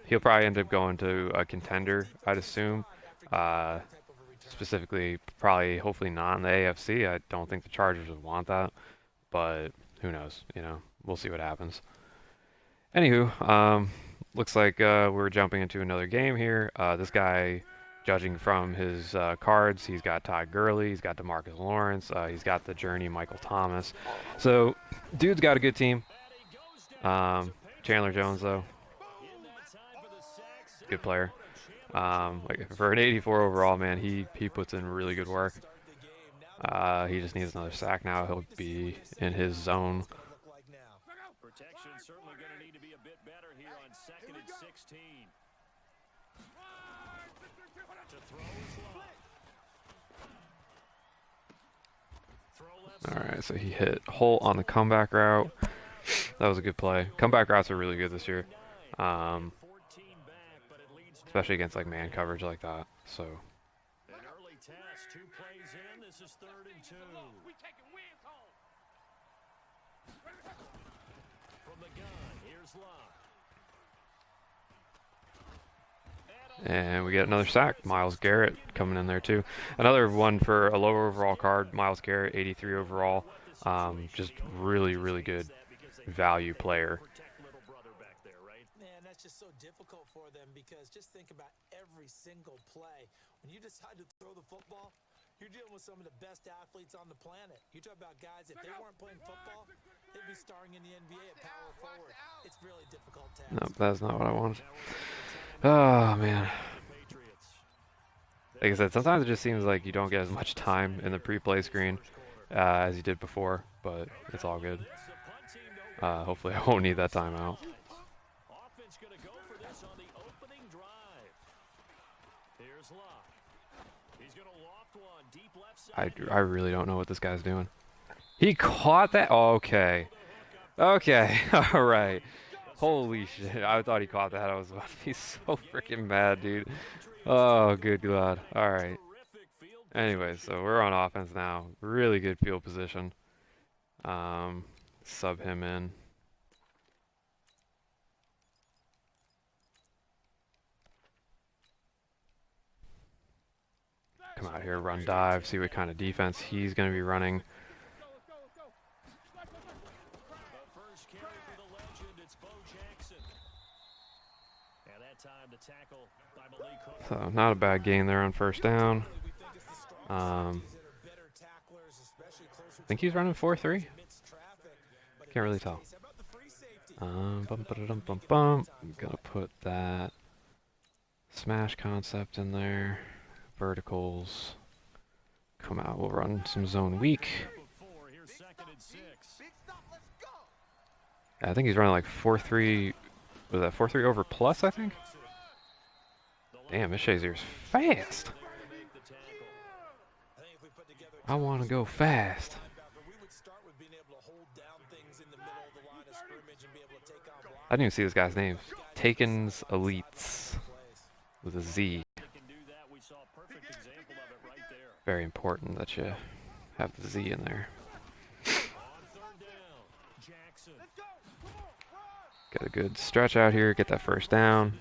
He'll probably end up going to a contender, I'd assume. specifically, probably, hopefully not in the AFC. I don't think the Chargers would want that, but who knows? You know, we'll see what happens. Anywho, looks like we're jumping into another game here. This guy, judging from his cards, he's got Todd Gurley, he's got DeMarcus Lawrence, he's got the Journey Michael Thomas. So, dude's got a good team. Chandler Jones, though, good player. Like for an 84 overall, man, he puts in really good work. He just needs another sack now. He'll be in his zone. Protection certainly going to need to be a bit better here on 2nd and 16. To throw is low. All right, so he hit Holt on the comeback route. That was a good play. Comeback routes are really good this year, especially against like man coverage like that. So. An early test, 2 plays in. This is 3rd and 2. From the gun, here's Locke. And we get another sack. Myles Garrett coming in there too. Another one for a lower overall card. Myles Garrett, 83 overall. Just really, really good value player. Man, that's just so difficult for them because just think about every single play. When you decide to throw the football, you're dealing with some of the best athletes on the planet. You talk about guys, if they weren't playing football, they'd be starring in the NBA at power forward. It's really difficult task. No, that's not what I wanted. Oh, man. Like I said, sometimes it just seems like you don't get as much time in the pre-play screen as you did before, but it's all good. Hopefully I won't need that timeout. Offense going to go for this on the opening drive. Here's Locke. He's going to loft one deep left side. I really don't know what this guy's doing. He caught that? Okay. Okay. All right. Holy shit. I thought he caught that. I was about to be so freaking mad, dude. Oh, good God. All right. Anyway, so we're on offense now. Really good field position. Sub him in. Come out here, run dive, see what kind of defense he's going to be running. So not a bad gain there on first down. I think he's running 4-3. Can't really tell. I'm gonna put that smash concept in there. Verticals. Come out. We'll run some zone weak. Yeah, I think he's running like 4-3. Was that 4-3 over plus? I think. Damn, this Shazier's fast. I want to go fast. I didn't even see this guy's name. Taken's Elites with a Z. Very important that you have the Z in there. Get a good stretch out here, get that first down.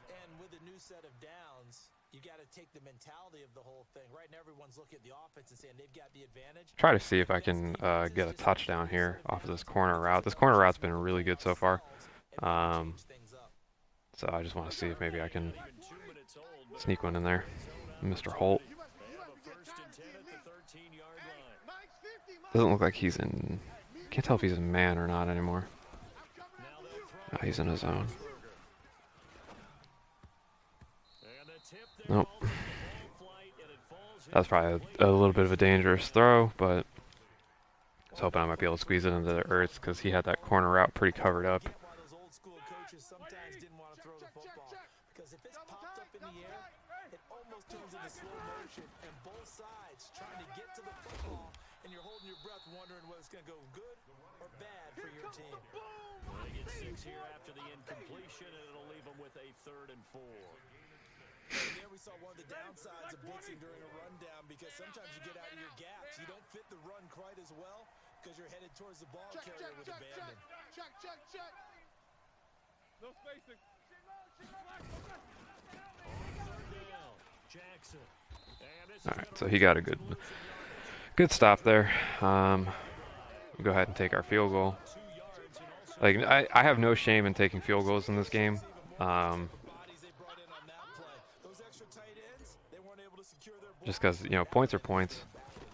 And with a new set of downs, you got to take the mentality of the whole thing. Right now, everyone's looking at the offense and saying they've got the advantage. Try to see if I can get a touchdown here off of this corner route. This corner route's been really good so far. So I just want to see if maybe I can sneak one in there. Mr. Holt. Doesn't look like he's in... Can't tell if he's in man or not anymore. No, he's in his zone. Nope. That's probably a little bit of a dangerous throw, but I was hoping I might be able to squeeze it into the earth because he had that corner route pretty covered up. And you're holding your breath wondering whether it's going to go good or bad for your team. They get 6 here after the incompletion, and it'll leave them with a 3rd and 4. And there we saw one of the downsides of blitzing during a rundown because sometimes you get out of your gaps. You don't fit the run quite as well because you're headed towards the ball carrier with abandon. check, check, check. No spacing. Jackson. All right, so he got a good stop there. We'll go ahead and take our field goal. Like I have no shame in taking field goals in this game. Just because points are points.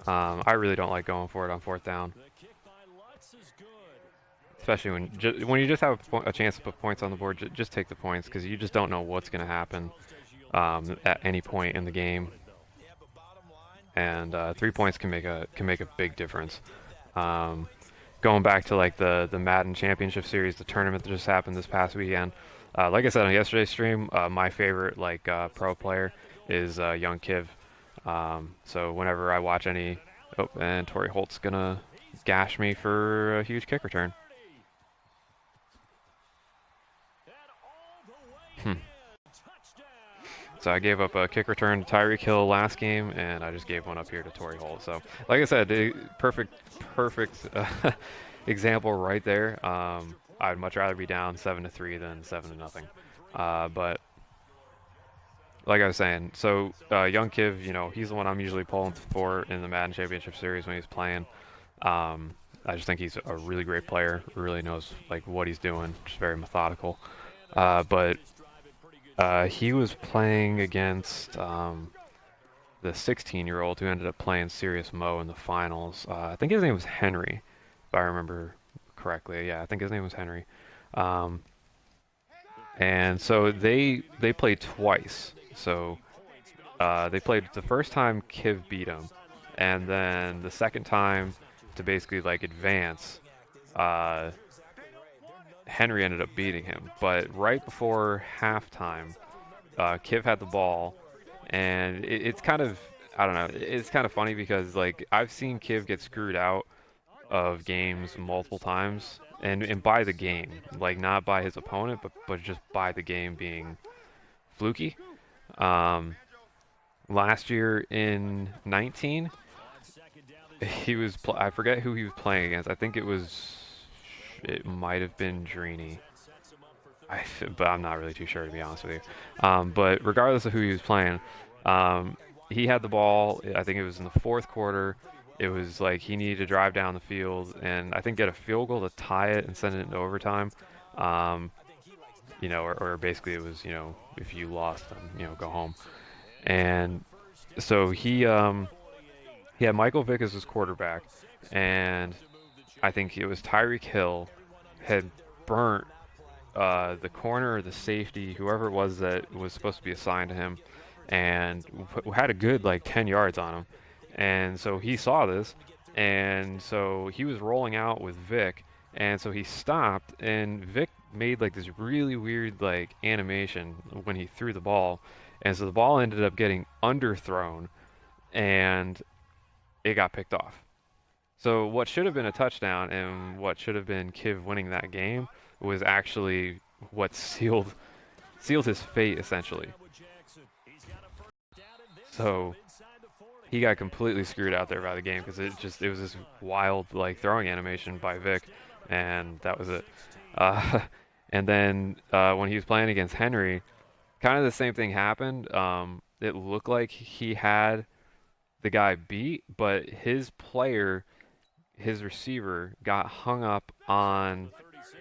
I really don't like going for it on fourth down, especially when you just have a chance to put points on the board. Just take the points because you just don't know what's going to happen at any point in the game, and 3 points can make a big difference. Going back to like the Madden Championship Series, the tournament that just happened this past weekend. Like I said on yesterday's stream, my favorite pro player is young Kiv. So whenever I watch any, and Torrey Holt's gonna gash me for a huge kick return. So I gave up a kick return to Tyreek Hill last game, and I just gave one up here to Torrey Holt. So, like I said, perfect example right there. I'd much rather be down 7-3 than 7-0. But like I was saying, so young Kiv, he's the one I'm usually pulling for in the Madden Championship Series when he's playing. I just think he's a really great player. Really knows what he's doing. Just very methodical. But he was playing against the 16-year-old who ended up playing Serious Mo in the finals. I think his name was Henry, if I remember correctly. Yeah, I think his name was Henry. And so they played twice. So they played the first time Kiv beat him, and then the second time to basically advance, Henry ended up beating him. But right before halftime, Kiv had the ball, and it's kind of, I don't know, it's kind of funny because I've seen Kiv get screwed out of games multiple times, and by the game, not by his opponent, but just by the game being fluky. Last year in 19, I forget who he was playing against. I think it might have been Drini. But I'm not really too sure, to be honest with you. But regardless of who he was playing, he had the ball. I think it was in the fourth quarter. It was he needed to drive down the field and I think get a field goal to tie it and send it into overtime. Or basically it was, if you lost, then, go home. And so he had Michael Vick as his quarterback, and I think it was Tyreek Hill had burnt the corner or the safety, whoever it was that was supposed to be assigned to him, and had a good 10 yards on him. And so he saw this, and so he was rolling out with Vic, and so he stopped, and Vic made this really weird animation when he threw the ball, and so the ball ended up getting underthrown, and it got picked off. So what should have been a touchdown and what should have been Kiv winning that game was actually what sealed his fate, essentially. So he got completely screwed out there by the game because it was this wild throwing animation by Vic, and that was it. And then when he was playing against Henry, kind of the same thing happened. It looked like he had the guy beat, but his receiver got hung up on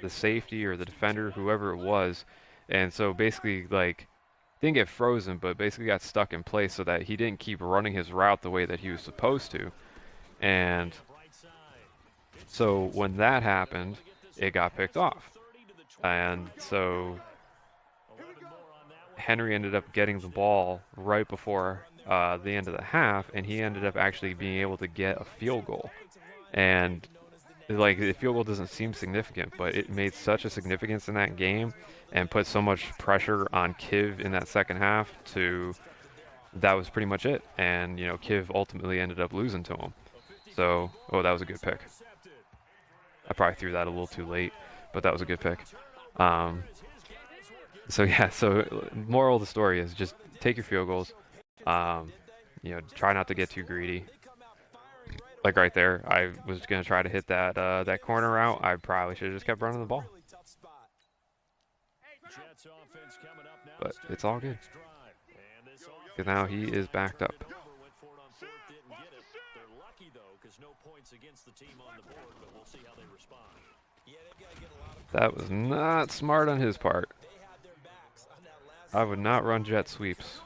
the safety or the defender, whoever it was, and so basically didn't get frozen, but basically got stuck in place so that he didn't keep running his route the way that he was supposed to. And so when that happened, it got picked off. And so Henry ended up getting the ball right before the end of the half, and he ended up actually being able to get a field goal. And the field goal doesn't seem significant, but it made such a significance in that game and put so much pressure on Kiv in that second half that was pretty much it. And, Kiv ultimately ended up losing to him. So, that was a good pick. I probably threw that a little too late, but that was a good pick. So moral of the story is just take your field goals. Try not to get too greedy. like right there, I was gonna try to hit that corner route. I probably should have just kept running the ball. Really tough spot. Jets offense coming up now to But start it's all their good. next drive. And this Because offense now on he this is drive backed turned up. it over, went for it on fourth, didn't get it. They're lucky though, because no points against the team on the board, but we'll see how they respond. Yeah, they've got to get a lot of That was not smart on his part. They had their backs on that last I would not run jet sweeps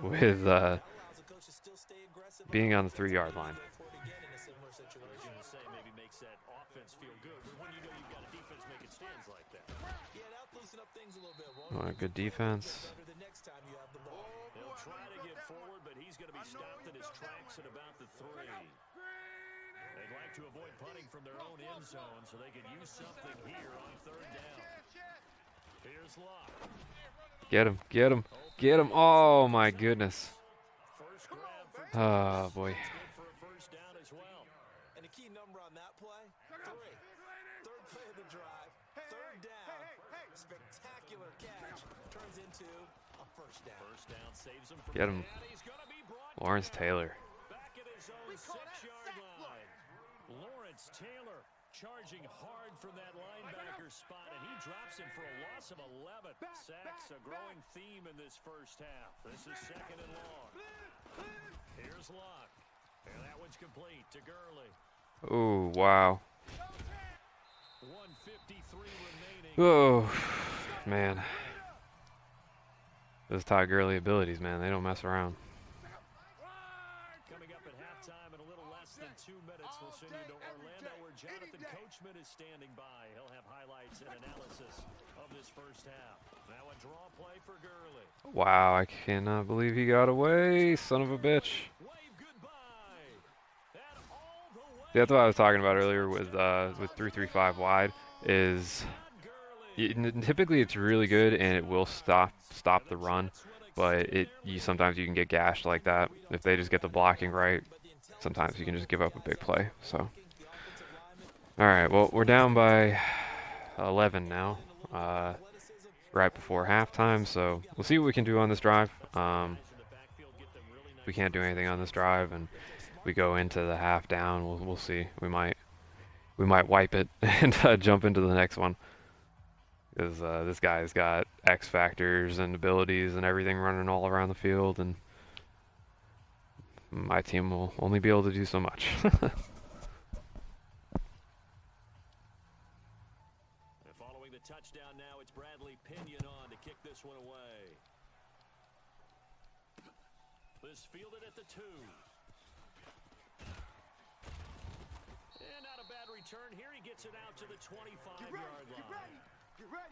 with allows the coach to still stay aggressive being on the 3-yard line. for it again in a similar situation. Say maybe makes that offense feel good when you know you've got a defense making stands like that. Yeah, that'll loosen up things a little bit. Oh, good defense. Better the next time you have the ball. He'll try to get forward, but he's going to be stopped in his tracks at about the 3. They'd like to avoid punting from their own end zone so they could use something here on third down. Here's Locke. Get him, get him, get him. Oh my goodness. First grab for Oh boy. good for a first down as well. And a key number on that play, 3. Third play of the drive, third down. Spectacular catch turns into a first down. First down saves him from Get him. that. He's going to be brought Lawrence Taylor. back at his own 6-yard line. Lawrence Taylor charging hard from that linebacker spot, and he drops him for a loss of 11. Sacks a growing theme in this first half. This is second and long. Here's Locke. And that one's complete to Gurley. Oh, wow. 1:53 remaining. Oh, man. Those Todd Gurley abilities, man, they don't mess around. Coming up at halftime in a little less than 2 minutes, we'll send you to Orlando where Jonathan Coachman is standing by. He'll have highlights and analysis of this first half. Now a draw play for Gurley. Wow, I cannot believe he got away, son of a bitch. Wave goodbye. And all the way. That's what I was talking about earlier with 3-3-5 wide is typically it's really good and it will stop the run, but sometimes you can get gashed like that. If they just get the blocking right, sometimes you can just give up a big play. So, all right, well, we're down by 11 now, right before halftime, so we'll see what we can do on this drive. We can't do anything on this drive and we go into the half down, we'll see. We might wipe it and jump into the next one. Because this guy's got X factors and abilities and everything running all around the field, and my team will only be able to do so much. Following the touchdown now, it's Bradley Pinion on to kick this one away. This fielded at the 2. And not a bad return here. He gets it out to the 25-yard line. Get ready.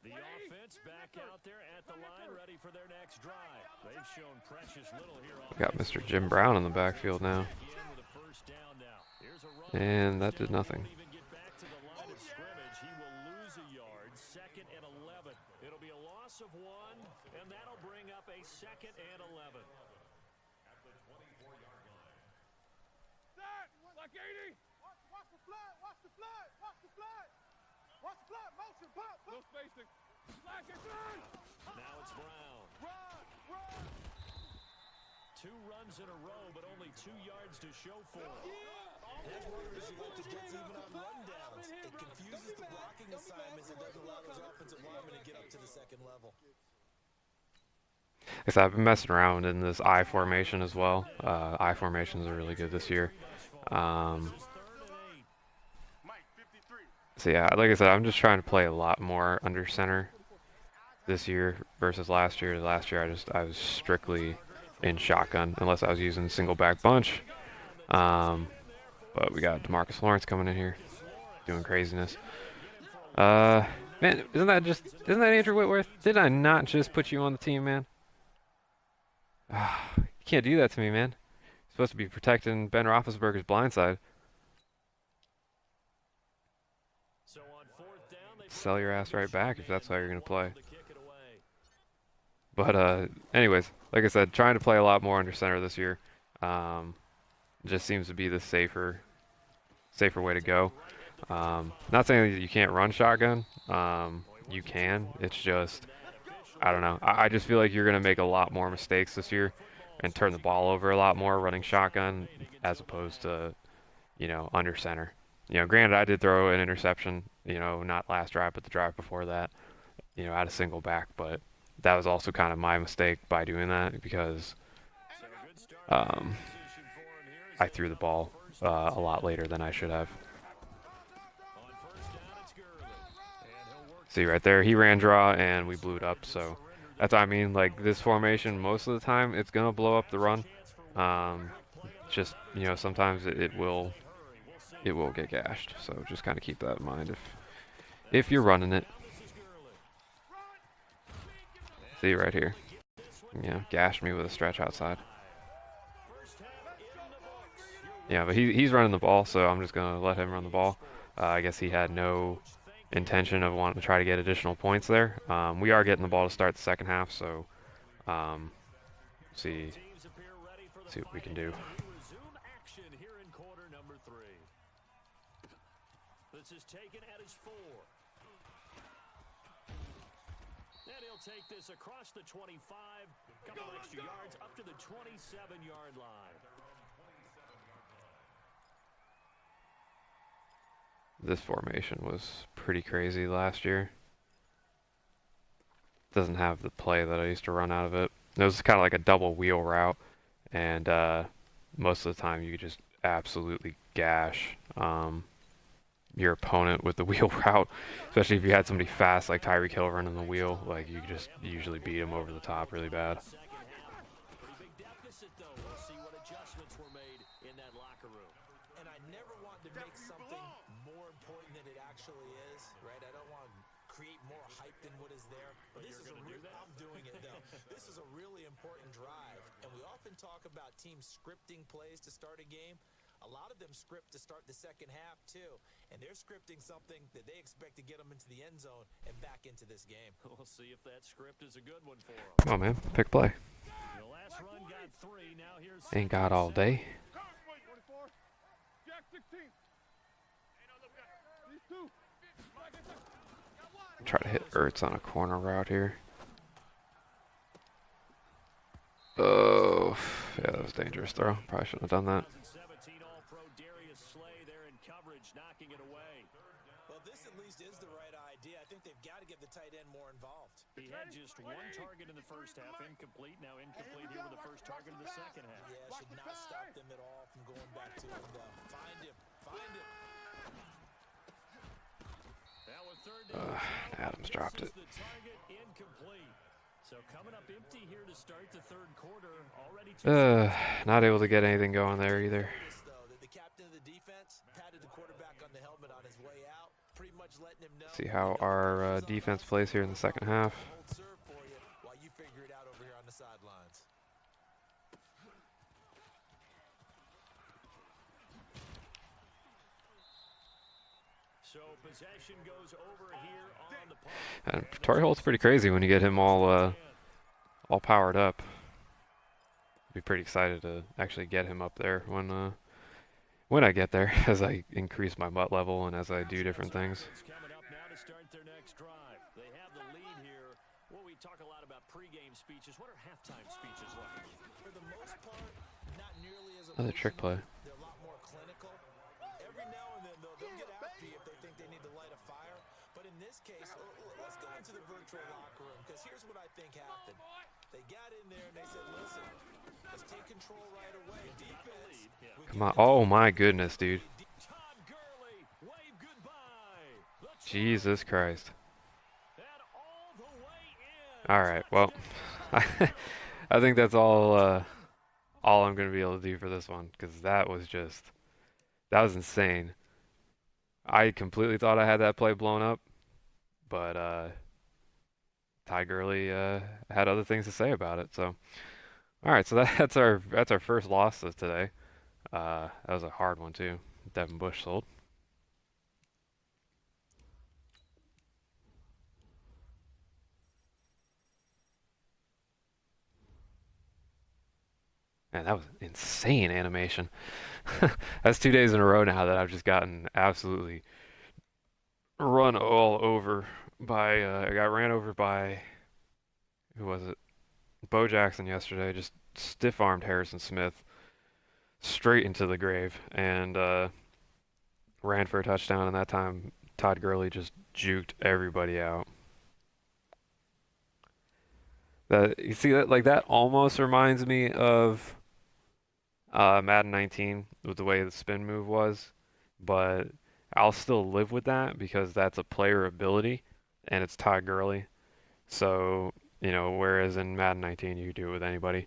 The offense back out there at the line, ready for their next drive. They've shown precious little here. Got Mr. Jim Brown in the backfield now. And that did nothing. Even get back to the line of scrimmage. He will lose a yard. Second and 11. It'll be a loss of 1, and that'll bring up a second and 11. Like 80. Watch the flood. Watch the flood. Watch the flood. Watch the flood. Motion. Pop. No spacing. Slack it. Now it's Brown. Run. 2 runs in a row, but only 2 yards to show for it. That's one of the reasons the Jets even on rundowns. It confuses the blocking assignments and doesn't allow those offensive linemen to get up to the second level. Like I said, I've been messing around in this I formation as well. I formations are really good this year. So yeah, like I said, I'm just trying to play a lot more under center this year versus last year. Last year I was strictly in shotgun unless I was using single back bunch. But we got DeMarcus Lawrence coming in here doing craziness. Man, isn't that Andrew Whitworth? Did I not just put you on the team, man? You can't do that to me, man. You're supposed to be protecting Ben Roethlisberger's blind side. Sell your ass right back if that's how you're going to play. But anyways, like I said, trying to play a lot more under center this year. just seems to be the safer way to go. Not saying that you can't run shotgun. You can. It's just, I don't know. I just feel like you're going to make a lot more mistakes this year and turn the ball over a lot more running shotgun as opposed to, under center. Granted, I did throw an interception, not last drive, but the drive before that, at a single back, but that was also kind of my mistake by doing that because I threw the ball a lot later than I should have. See right there, he ran draw and we blew it up. So that's what I mean. Like this formation, most of the time it's gonna blow up the run. Just sometimes it will get gashed. So just kind of keep that in mind if you're running it. See right here, gashed me with a stretch outside. Yeah, but he's running the ball, so I'm just gonna let him run the ball. I guess he had no intention of wanting to try to get additional points there. We are getting the ball to start the second half, so see what we can do. This is taken at his 4. And he'll take this across the 25, couple extra yards up to the 27-yard line. This formation was pretty crazy last year. Doesn't have the play that I used to run out of it. It was kind of like a double wheel route, and most of the time you could just absolutely gash your opponent with the wheel route, especially if you had somebody fast like Tyreek Hill running the wheel. Like you just usually beat him over the top really bad. Pretty big deficit though. We'll see what adjustments were made in that locker room. And I never want to make something more important than it actually is, right? I don't want to create more hype than what is there. But this is I'm doing it though. This is a really important drive. And we often talk about teams scripting plays to start a game. A lot of them script to start the second half too, and they're scripting something that they expect to get them into the end zone and back into this game. We'll see if that script is a good one for them. Come on, man, pick play. The last run got 3. Now here's Ain't got all day. Try to hit Ertz on a corner route here. Oh, yeah, that was a dangerous throw. Probably shouldn't have done that. Knocking it away. Well, this at least is the right idea. I think they've got to get the tight end more involved. He had just 1 target in the first half, incomplete. Now incomplete here with the first target of the second half. Yeah, should not stop them at all from going back to him. Find him. Now with third down, Adams dropped it. the target incomplete. So coming up empty here to start the third quarter. Already not able to get anything going there either. The captain of the defense patted the quarterback on the helmet on his way out, pretty much letting him know. See how our defense plays here in the second half. Hold serve for you while you figure it out over here on the sidelines. So possession goes over here on the punt. And Torrey Holt's pretty crazy when you get him all powered up. Be pretty excited to actually get him up there when I get there, as I increase my mutt level and as I do different things. Coming up now to start their next drive. They have the lead here. Well, we talk a lot about pregame speeches. What are halftime speeches like? For the most part, not nearly as Another trick play. They're a lot more clinical. Every now and then, they'll get after you if they think they need to light a fire. But in this case, let's go into the virtual locker room, because here's what I think happened. They got in there and they said, listen, let's take control right away. Defense. Come on. Oh, my goodness, dude. Jesus Christ. All right, well, I think that's all I'm going to be able to do for this one, because that was insane. I completely thought I had that play blown up, but Ty Gurley had other things to say about it. So, all right, so that's our first loss of today. That was a hard one too. Devin Bush sold. Man, that was insane animation. That's 2 days in a row now that I've just gotten absolutely run all over by. I got ran over by who was it? Bo Jackson yesterday. Just stiff-armed Harrison Smith straight into the grave and ran for a touchdown. And that time, Todd Gurley just juked everybody out. That you see that like that almost reminds me of Madden 19 with the way the spin move was, but I'll still live with that because that's a player ability and it's Todd Gurley. So, whereas in Madden 19 you do it with anybody.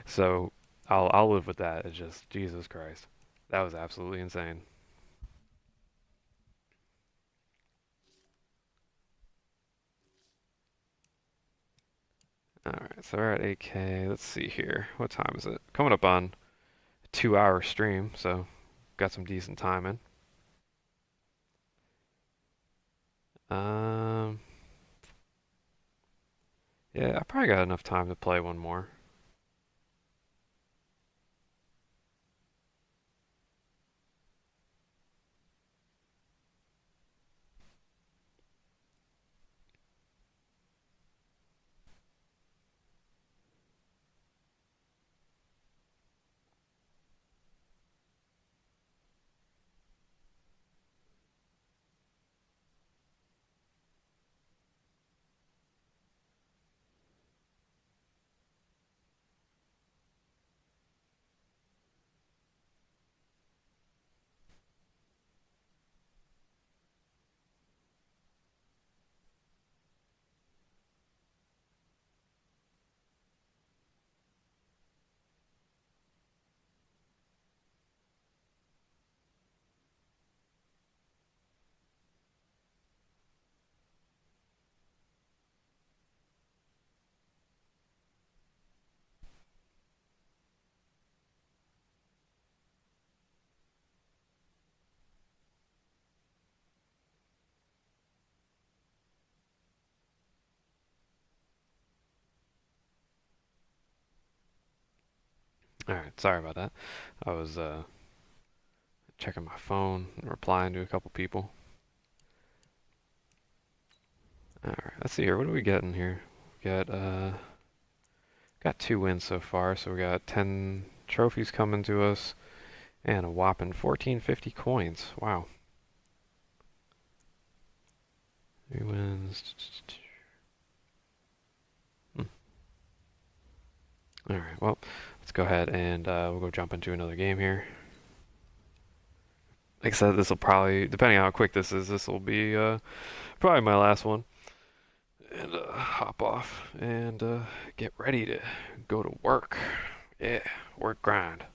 So I'll live with that. It's just Jesus Christ. That was absolutely insane. Alright, so we're at 8K. Let's see here. What time is it? Coming up on a 2 hour stream, so got some decent time in. Um, yeah, I probably got enough time to play one more. Alright, sorry about that. I was checking my phone and replying to a couple people. Alright, let's see here. What are we getting here? We got 2 wins so far, so we got 10 trophies coming to us and a whopping 1450 coins. Wow. 3 wins. Alright, well, let's go ahead and we'll go jump into another game here. Like I said, this will probably, depending on how quick this will be probably my last one. And hop off and get ready to go to work. Yeah, work grind.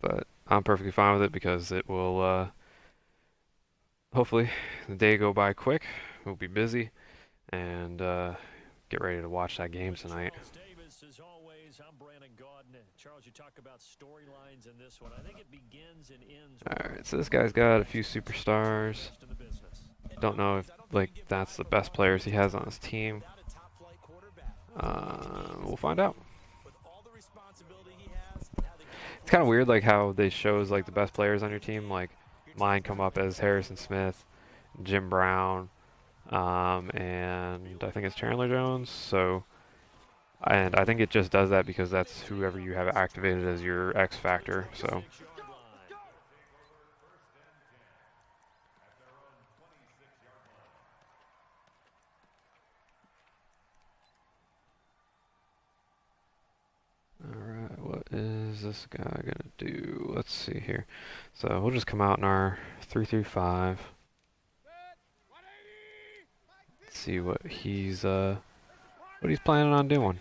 But I'm perfectly fine with it because it will hopefully the day go by quick. We'll be busy and get ready to watch that game tonight. As always, I'm Brandon Gaudin. Charles, you talk about storylines in this one. I think it begins and ends. Alright, so this guy's got a few superstars. Don't know if that's the best players he has on his team. We'll find out. It's kind of weird like how they shows like the best players on your team. Like mine come up as Harrison Smith, Jim Brown, and I think it's Chandler Jones. So, and I think it just does that because that's whoever you have activated as your X factor. So. Alright, what is this guy gonna do? Let's see here. So we'll just come out in our 3-3-5. See what he's planning on doing.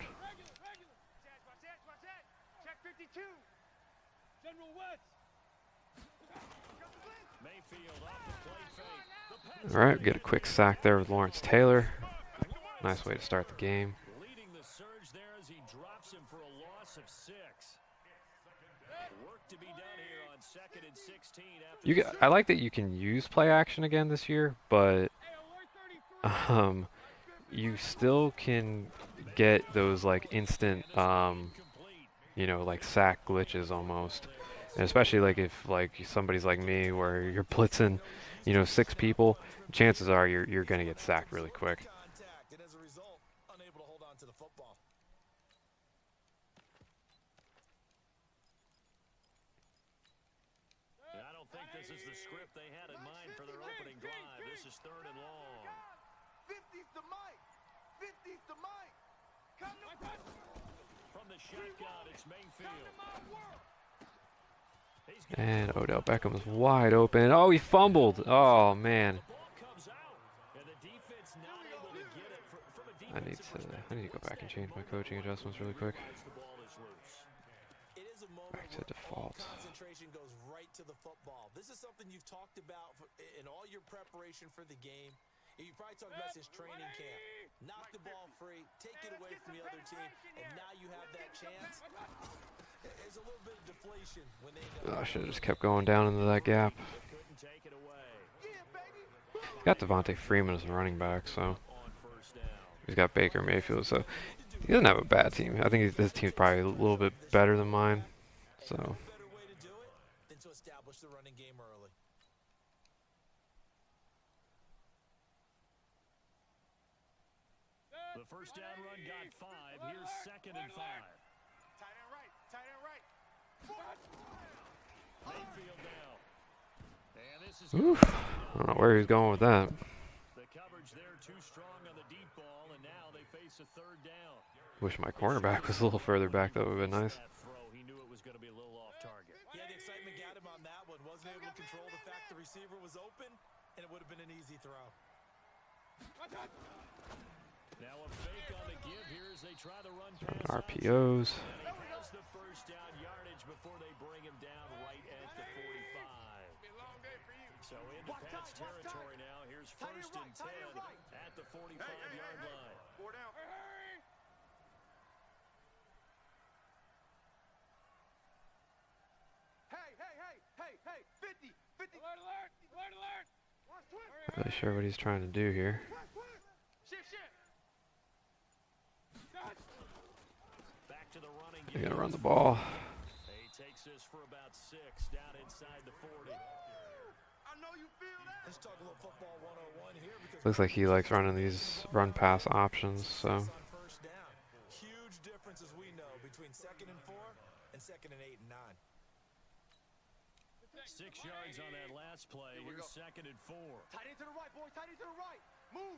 Alright, get a quick sack there with Lawrence Taylor. Nice way to start the game. Leading the surge there as he drops him for a loss of 6. Work to be done here on 2nd and 16. I like that you can use play action again this year, but you still can get those like instant, you know, like sack glitches almost. And especially like if like somebody's like me where you're blitzing, you know, 6 people, chances are you're gonna get sacked really quick. Contact, and as a result, unable to hold on to the football. And I don't think this is the script they had in mind for their opening drive. This is 3rd and long. 50's the mic. 50's the mic. Come to From the shotgun, it's Mayfield. my world. And Odell Beckham is wide open. Oh, he fumbled. Oh man. The ball comes out, and the defense not able to get it. From a I need to go back and change my coaching adjustments really quick. the ball is loose. It is a moment Back to where all default. concentration goes right to the football. This is something you've talked about in all your preparation for the game. You probably talked about this training camp. Knock the ball free, take it away from the other team, and now you have that chance. There's a little bit of deflation when they end Oh, up. I should have just kept going down into that gap. Couldn't take it away. Got Devontae Freeman as a running back, so On first down. he's got Baker Mayfield, so he doesn't have a bad team. I think his team's probably a little bit better than mine. So No better way to do it than to establish the running game early. The first down run got 5. Here's 2nd and 5. Tight end right. Tight end right. Mayfield now. And this is oof, I don't know where he's going with that. the coverage there too strong on the deep ball, and now they face a 3rd down. Wish my cornerback was a little further back. That would have been nice. That throw, he knew it was going to be a little off target. Yeah, the excitement got him on that one. Wasn't able to control the fact the receiver was open, and it would have been an easy throw. Now a fake on the give here as they try to run past RPOs. And he has the first down yardage before they bring him down right at the 45. So into Pat's territory now. Here's 1st and 10 at the 45-yard line. 4 down. Hey, 50. Alert, alert. Alert, alert. Watch twist. Not really sure what he's trying to do here. Shift. Back to the running They're game. gonna run the ball. He takes this for about 6 down inside the 40. I know you feel that. Let's talk a little football 101 here because Looks like he likes running these run pass options. So on first down. Huge difference as we know between 2nd and 4 and 2nd and 8 and 9. 6 yards on that last play. Here's 2nd and 4. Tight end to the right, boys. Tight end to the right. Move.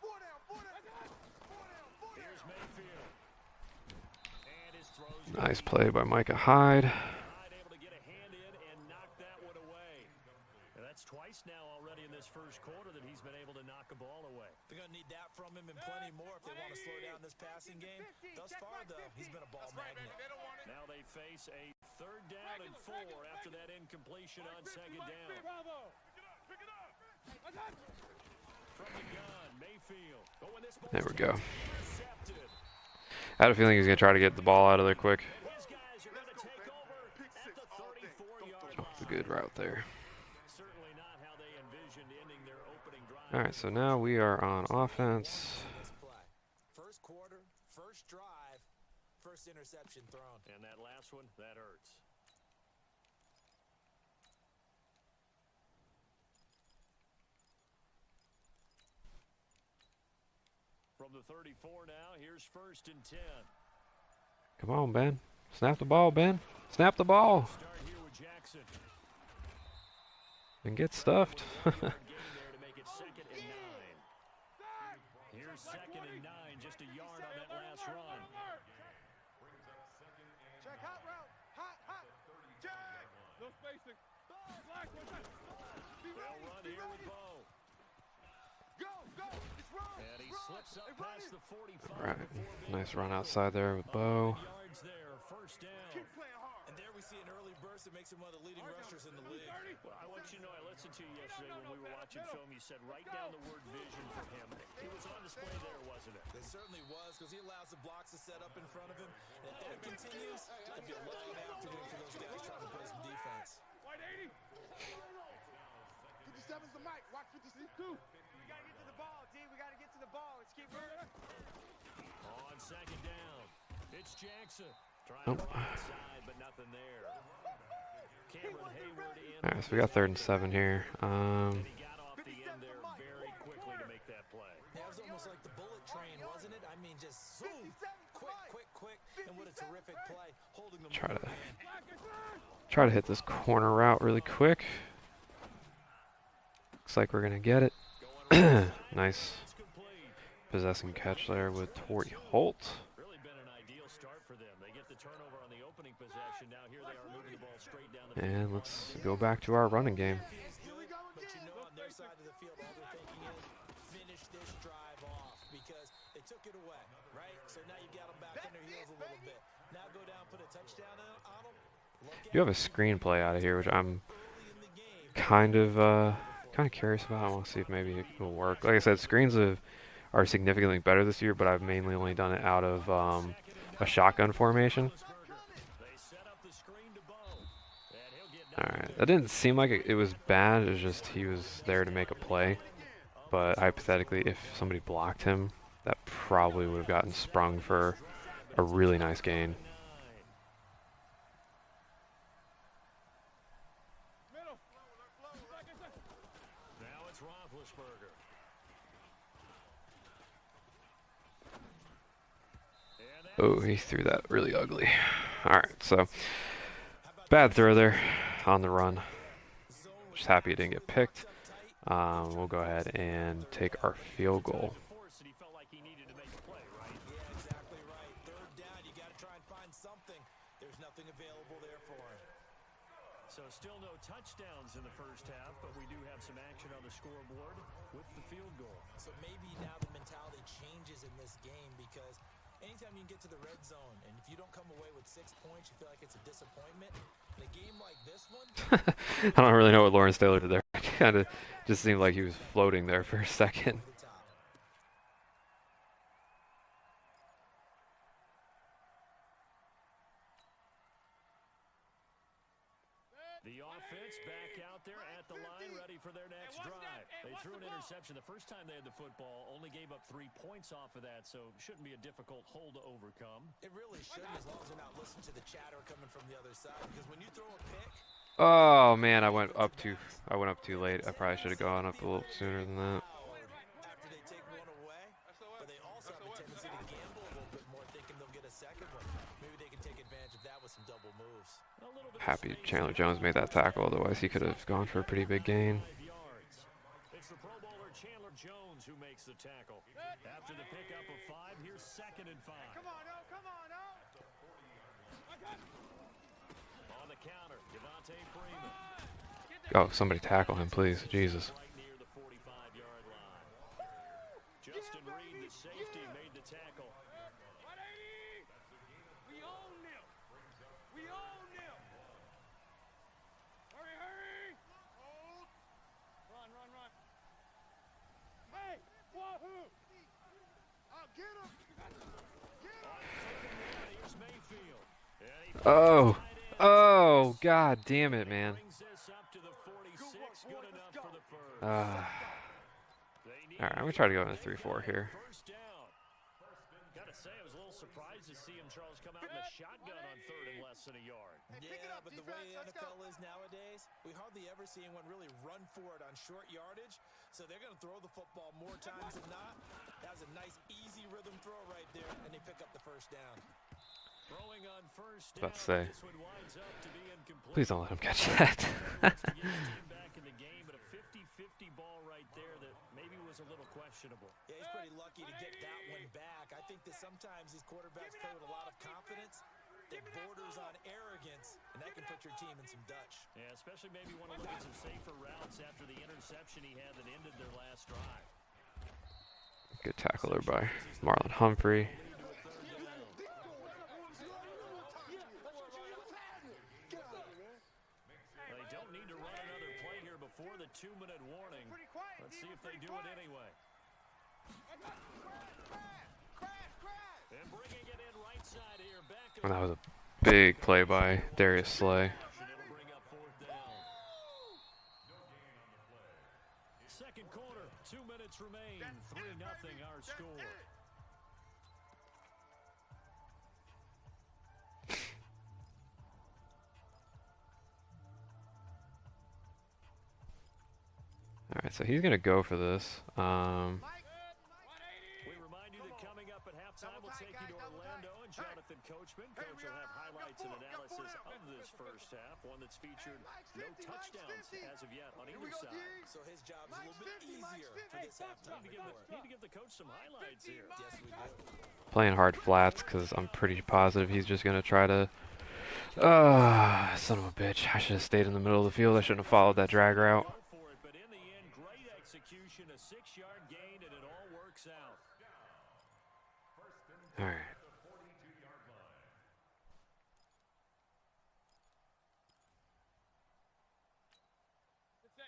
4 down. 4 down. 4 down. Here's Mayfield. And his throws. nice play by Micah Hyde. Hyde able to get a hand in and knock that one away. And that's twice now already in this first quarter that he's been able to knock a ball away. They're going to need that from him and plenty more if they want to slow down this passing game. Thus far, though, he's been a ball magnet. Now they face a 3rd down and 4 after that incompletion on 2nd down. Bravo. Pick it up. From the gun, Mayfield. Oh, and this ball There we go. intercepted. I had a feeling he was gonna try to get the ball out of there quick. His guys are going to take over at the 34-yard Oh, it's a good route there. Certainly not how they envisioned ending their opening drive. All right, so now we are on offense. This play. First quarter, first drive, first interception thrown. And that last one, that hurts. From the 34 now, here's 1st and 10. Come on, Ben. Snap the ball, Ben. Snap the ball Start here with Jackson. and get stuffed. Getting there to make it 2nd and 9. Here's 2nd and 9, just a yard on that last run. Check hot route. Hot. Check. No spacing. Black. Be They'll ready. run Be here with ready. Bo. Go. It's run. And he slips up past the 45. All right, before being nice run outside there with Bo. yards there, 1st down. Keep playing hard. And there we see an early burst that makes him one of the leading rushers in the league. Well, I want you to know, I listened to you yesterday when we were watching film. You said write down the word vision for him. He was on display there, wasn't it? It certainly was because he allows the blocks to set up in front of him. And if that continues, it'll be a long afternoon for those guys trying to play some defense. White 80. 57's the mic. Watch 56 too. We gotta get to the ball, D. We the ball. Let's keep moving. On second down, it's Jackson. Trying Nope. to run inside, but nothing there. Cameron Hayward in. All right, so we got 3rd and 7 here. And he got off the end there very quickly to make that play. That was almost like the bullet train, wasn't it? I mean, just zoom, quick, and what a terrific play. Holding them Try to hit this corner route really quick. Looks like we're gonna get it. Nice possessing catch there with Torrey Holt. Really been an ideal start for them. They get the turnover on the opening possession. Now here they are moving the ball straight down the field. And let's go back to our running game. But you know, on their side of the field, all they're thinking is finish this drive off because they took it away, right? So now you got them back on their heels a little bit. Now go down, put a touchdown on them. You have a screenplay out of here, which I'm kind of curious about. I want to see if maybe it will work. Like I said, screens are significantly better this year, but I've mainly only done it out of a shotgun formation. Alright, that didn't seem like it was bad. It was just he was there to make a play. But hypothetically, if somebody blocked him, that probably would have gotten sprung for a really nice gain. Now it's Roethlisberger. Oh, he threw that really ugly. Alright, so bad throw there on the run. Just happy it didn't get picked. We'll go ahead and take our field goal. He felt like he needed to make a play, right? Yeah, exactly right. 3rd down, you got to try and find something. There's nothing available there for him. So still no touchdowns in the first half, but we do have some action on the scoreboard with the field goal. So maybe now the mentality changes in this game because anytime you can get to the red zone and if you don't come away with 6 points, you feel like it's a disappointment. In a game like this one, I don't really know what Lawrence Taylor did there. Kind of just seemed like he was floating there for a second. the top. The offense back out there at the line, ready for their next drive. They threw an interception the first time they had the football, only gave up 3 points off of that, so shouldn't be a difficult hole to overcome. It really shouldn't as long as they're not listening to the chatter coming from the other side because when you throw a pick, Oh man, I went up too late. I probably should have gone up a little sooner than that. after they take one away, but they also have a tendency to gamble a little bit more thinking they'll get a second one. Maybe they can take advantage of that with some double moves. Happy Chandler Jones made that tackle, otherwise he could have gone for a pretty big gain. 5 yards. It's the Pro Bowler Chandler Jones who makes the tackle. After the pickup of 5, here's 2nd and 5. Come on, no, come on, no. On the counter, Devontae Freeman. Oh, somebody tackle him, please. Jesus. Right near the 45-yard line. Justin Reed, the safety, made the tackle. 180. We own them. We own them. Hurry, hurry. Hold. Run, run, run. Hey, wahoo. I'll get him. Get him. Here's Mayfield. And he Oh. Oh, god damn it, man. brings this up to the 46. Good enough for the first. They need Alright, I'm gonna try to go in a 3-4 here. first down. Gotta say, I was a little surprised to see him, Charles, come out in the shotgun on 3rd and less than a yard. Yeah, but the way the NFL is nowadays, we hardly ever see anyone really run for it on short yardage. So they're going to throw the football more times than not. That was a nice, easy rhythm throw right there, and they pick up the first down. Throwing on first About to down, say. this one winds up to be incomplete. Please don't let him catch that. Wants to get his team back in the game, but a 50-50 ball right there that maybe was a little questionable. Yeah, he's pretty lucky to get that one back. I think that sometimes these quarterbacks play with a lot of confidence that borders on arrogance, and that can put your team in some Dutch. Yeah, especially maybe want to look at some safer routes after the interception he had that ended their last drive. Good tackle there by Marlon Humphrey. They don't need to run another play here before the 2-minute warning. Let's see if they do it anyway. And bringing it in right side here, back And that was a big play by Darius Slay. it'll bring up 4th down. Second quarter, 2 minutes remain. 3-0 our score. All right, so he's gonna go for this. We remind you that coming up at halftime, we'll take you to Orlando and Jonathan Coachman. Coach will have highlights and analysis of this first half, one that's featured no touchdowns as of yet on either side. So his job's a little bit easier for this halftime report. Need to give the coach some highlights here. Yes, we do. Playing hard flats because I'm pretty positive he's just gonna try to. Son of a bitch! I should have stayed in the middle of the field. I shouldn't have followed that drag route. Go for it, but in the end, great execution, a 6-yard gain, and it all works out. All right.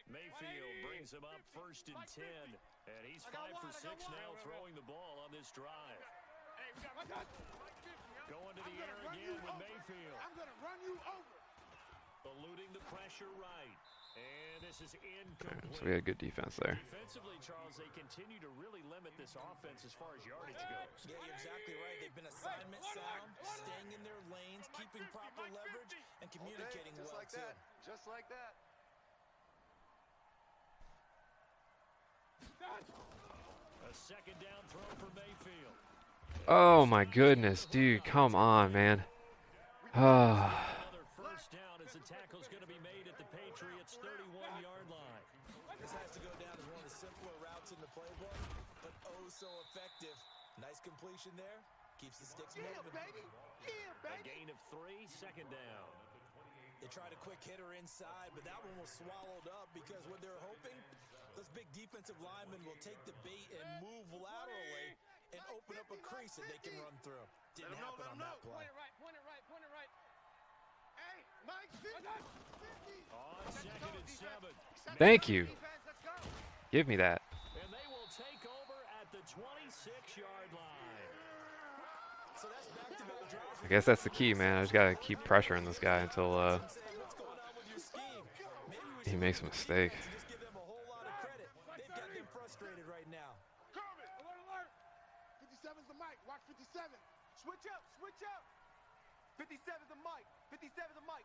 Mayfield brings him up 1st and 10, and he's 5 for 6 now throwing the ball on this drive. Going to the air again with Mayfield. I'm gonna run you over. Eluding the pressure right. And this is All right, incomplete. so we had good defense there. Defensively, Charles, they continue to really limit this offense as far as yardage goes. Yeah, you're exactly right. They've been assignment sound, staying in their lanes, keeping proper leverage, and communicating well, too. Just like that. A 2nd down throw for Mayfield. Oh my goodness, dude! Come on, man. Another 1st down as the tackle's going to be made at the Patriots' 31-yard line. This has to go down as one of the simpler routes in the playbook, but oh so effective. Nice completion there. Keeps the sticks moving. A gain of 3, 2nd down. They tried a quick hitter inside, but that one was swallowed up because what they're hoping, those big defensive linemen will take the bait and move laterally and open up a crease that they can run through. Didn't happen on that play. Point it right. Hey, Mike, 50. On 2nd and 7. Thank you. Let's go. Give me that. And they will take over at the 26-yard line. So that's back-to-back drives. I guess that's the key, man. I just gotta keep pressuring this guy until What's going on with your scheme? Maybe we he should makes a mistake. just give them a whole lot of credit. They've got them frustrated right now. Kermit, alert. 57's the mic. Watch 57. Switch up. 57's the mic. 57's the mic.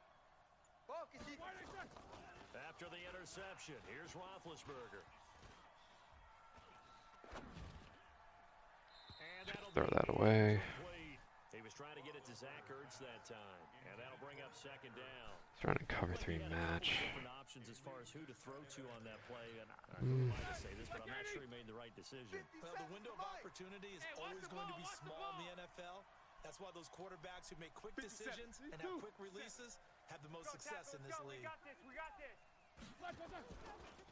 Focus. After the interception, here's Roethlisberger. And that'll Throw be that away. incomplete. He was trying to get it to Zach Ertz that time, and that'll bring up 2nd down. He's trying to cover 3 match. Different options as far as who to throw to on that play, and I would like to say this, but I'm not sure he made the right decision. Well, the window of opportunity is always going to be small in the NFL. That's why those quarterbacks who make quick decisions and have quick releases have the most success in this league. We got this.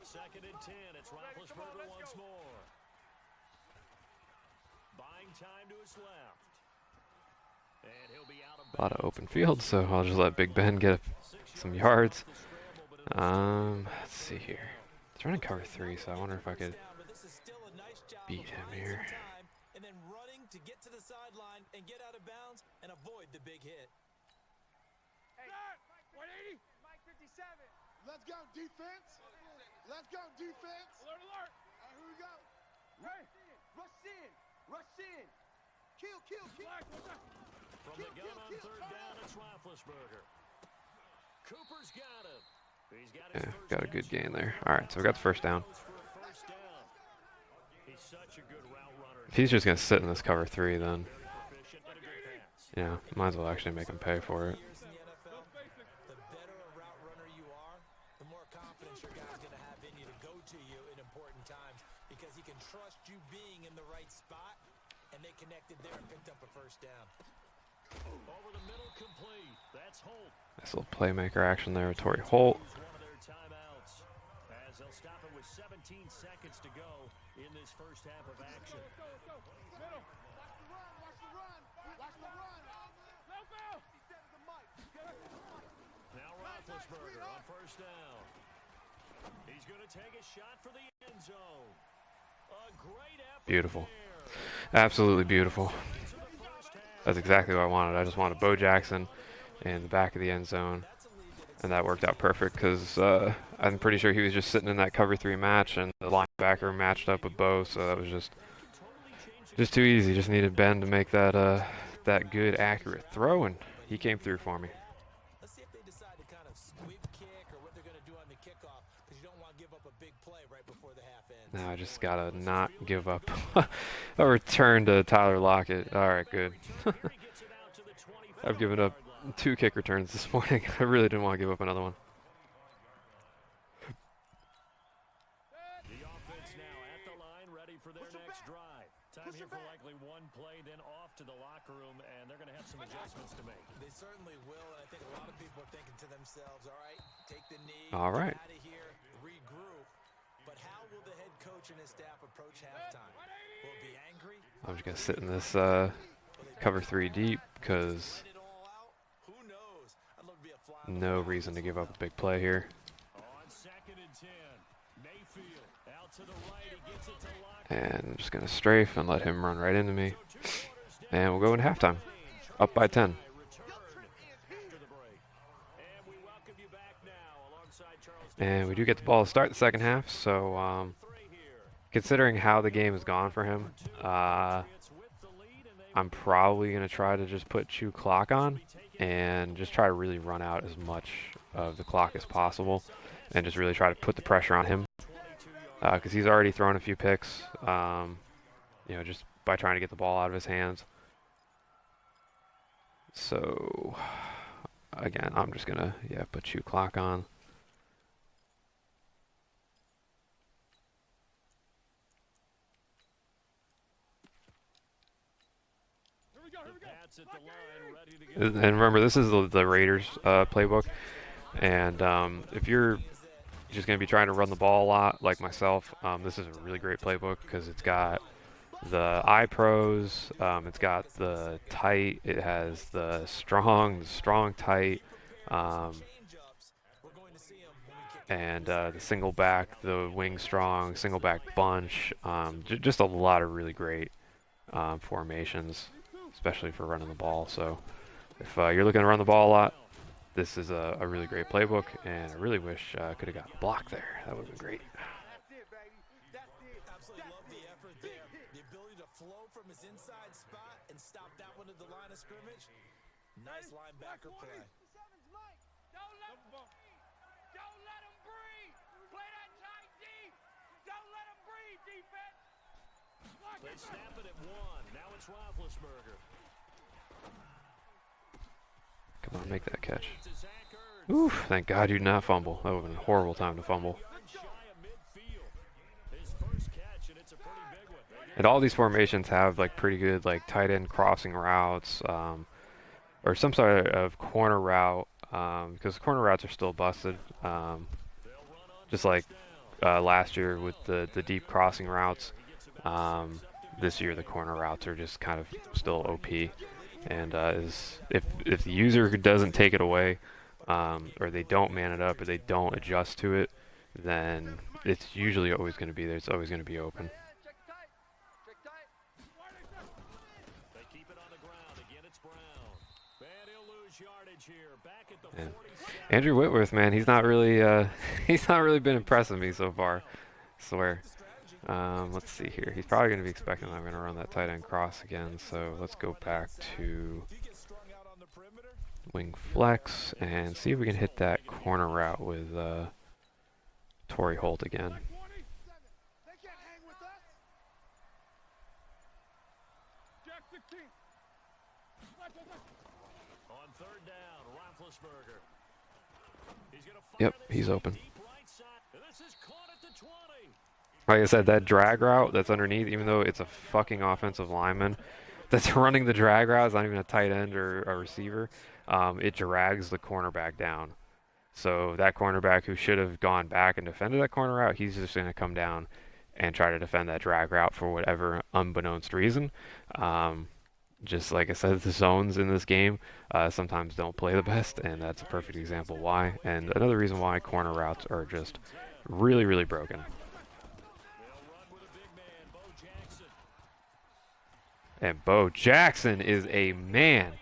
2nd and 10. It's Roethlisberger once more. Buying time to his left. And he'll be out of A lot of open field, so I'll just let Big Ben get some yards. Let's see here. He's trying to cover 3, so I wonder if I could beat him here. And then running to get to the sideline and get out of bounds and avoid the big hit. Hey, 180. Mike 57. Let's go, defense. Let's go, defense. Alert. All right, here we go. Rush in. Kill. From the gun on 3rd down, it's Roethlisberger. Cooper's got him. He's got his Yeah, first got a good catch. gain there. All right, so we got the 1st down. First down. He's such a good route runner. If he's just gonna sit in this cover 3, then Proficient and a good pass. yeah, might as well actually make him pay for it. Years in the NFL, the better a route runner you are, the more confidence your guy's going to have in you to go to you in important times because he can trust you being in the right spot, and they connected there and picked up a 1st down. Over the middle, complete. That's Holt. Nice little playmaker action there with Torrey Holt. One of their timeouts as they'll stop it with 17 seconds to go in this first half of action. Middle. Watch the run. Now Roethlisberger on 1st down. He's going to take a shot for the end zone. A great effort. Beautiful. there. Absolutely beautiful. Into the first half. That's exactly what I wanted. I just wanted Bo Jackson in the back of the end zone. And that worked out perfect because I'm pretty sure he was just sitting in that cover 3 match and the linebacker matched up with Bo. So that was just Just too easy. Just needed Ben to make that good accurate throw, and he came through for me. Let's see if they decide to kind of squib kick or what they're going to do on the kickoff, because you don't want to give up a big play right before the half ends. Now I just gotta not give up a return to Tyler Lockett. All right, good. I've given up 2 kick returns this morning. I really didn't want to give up another one. The offense now at the line, ready for their next drive. Time here for likely one play, then off to the locker room, and they're going to have some adjustments to make. They certainly will, and I think a lot of people are thinking to themselves, all right, take the knee, All right. get out of here, regroup. But how will the head coach and his staff approach halftime? Will it be angry? I'm just gonna sit in this cover 3 deep because Let it all out? Who knows? I'd love to be a fly on the no wall. reason to give up a big play here. On 2nd and 10, Mayfield out to the right. He gets it to Lockett. And I'm just gonna strafe and let him run right into me. And we'll go into halftime. Up by 10. And we do get the ball to start the second half, so considering how the game has gone for him, I'm probably going to try to just put chew clock on and just try to really run out as much of the clock as possible and just really try to put the pressure on him because he's already thrown a few picks, just by trying to get the ball out of his hands. So, again, I'm just going to, put chew clock on. And remember, this is the Raiders playbook, and if you're just going to be trying to run the ball a lot, like myself, this is a really great playbook because it's got the eye pros, it's got the tight, it has the strong, tight, and the single back, the wing strong, single back bunch, just a lot of really great formations, especially for running the ball. So if you're looking to run the ball a lot, this is a really great playbook, and I really wish I could have got a block there. That would have been great. Absolutely love the effort there. The ability to flow from his inside spot and stop that one at the line of scrimmage. Nice linebacker play. Don't let him breathe. Play that tight deep. Don't let him breathe, defense. They snap it at 1. Now it's Roethlisberger. Come on, make that catch. Oof, thank God you did not fumble. That would have been a horrible time to fumble. And all these formations have like pretty good like tight end crossing routes, or some sort of corner route, because corner routes are still busted. Just like last year with the deep crossing routes, this year the corner routes are just kind of still OP. And if the user doesn't take it away, or they don't man it up, or they don't adjust to it, then it's usually always going to be there. It's always going to be open. They keep it on the ground. Again, it's Brown. And he'll lose yardage here. Back at the Yeah. 47. Andrew Whitworth, man, he's not really been impressing me so far. I swear. Let's see here. He's probably going to be expecting I'm going to run that tight end cross again. So let's go back to wing flex and see if we can hit that corner route with Torrey Holt again. They can't hang with us. Jack 16. On 3rd down, Roethlisberger. He's gonna fire Yep, this he's open. deep right side. And this is caught at the 20. Like I said, that drag route that's underneath, even though it's a fucking offensive lineman that's running the drag route, it's not even a tight end or a receiver, it drags the cornerback down. So that cornerback who should have gone back and defended that corner route, he's just going to come down and try to defend that drag route for whatever unbeknownst reason. Just like I said, the zones in this game sometimes don't play the best, and that's a perfect example why. And another reason why corner routes are just really, really broken. And Bo Jackson is a man.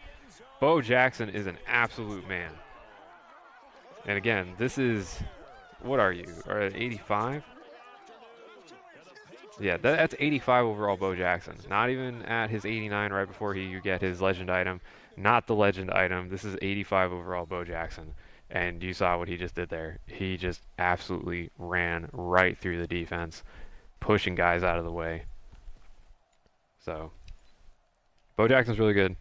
Bo Jackson is an absolute man. And again, this is, what are you? Are at 85? Yeah, that's 85 overall Bo Jackson. Not even at his 89 right before you get his legend item. Not the legend item. This is 85 overall Bo Jackson. And you saw what he just did there. He just absolutely ran right through the defense, pushing guys out of the way. So, Bo Jackson's really good.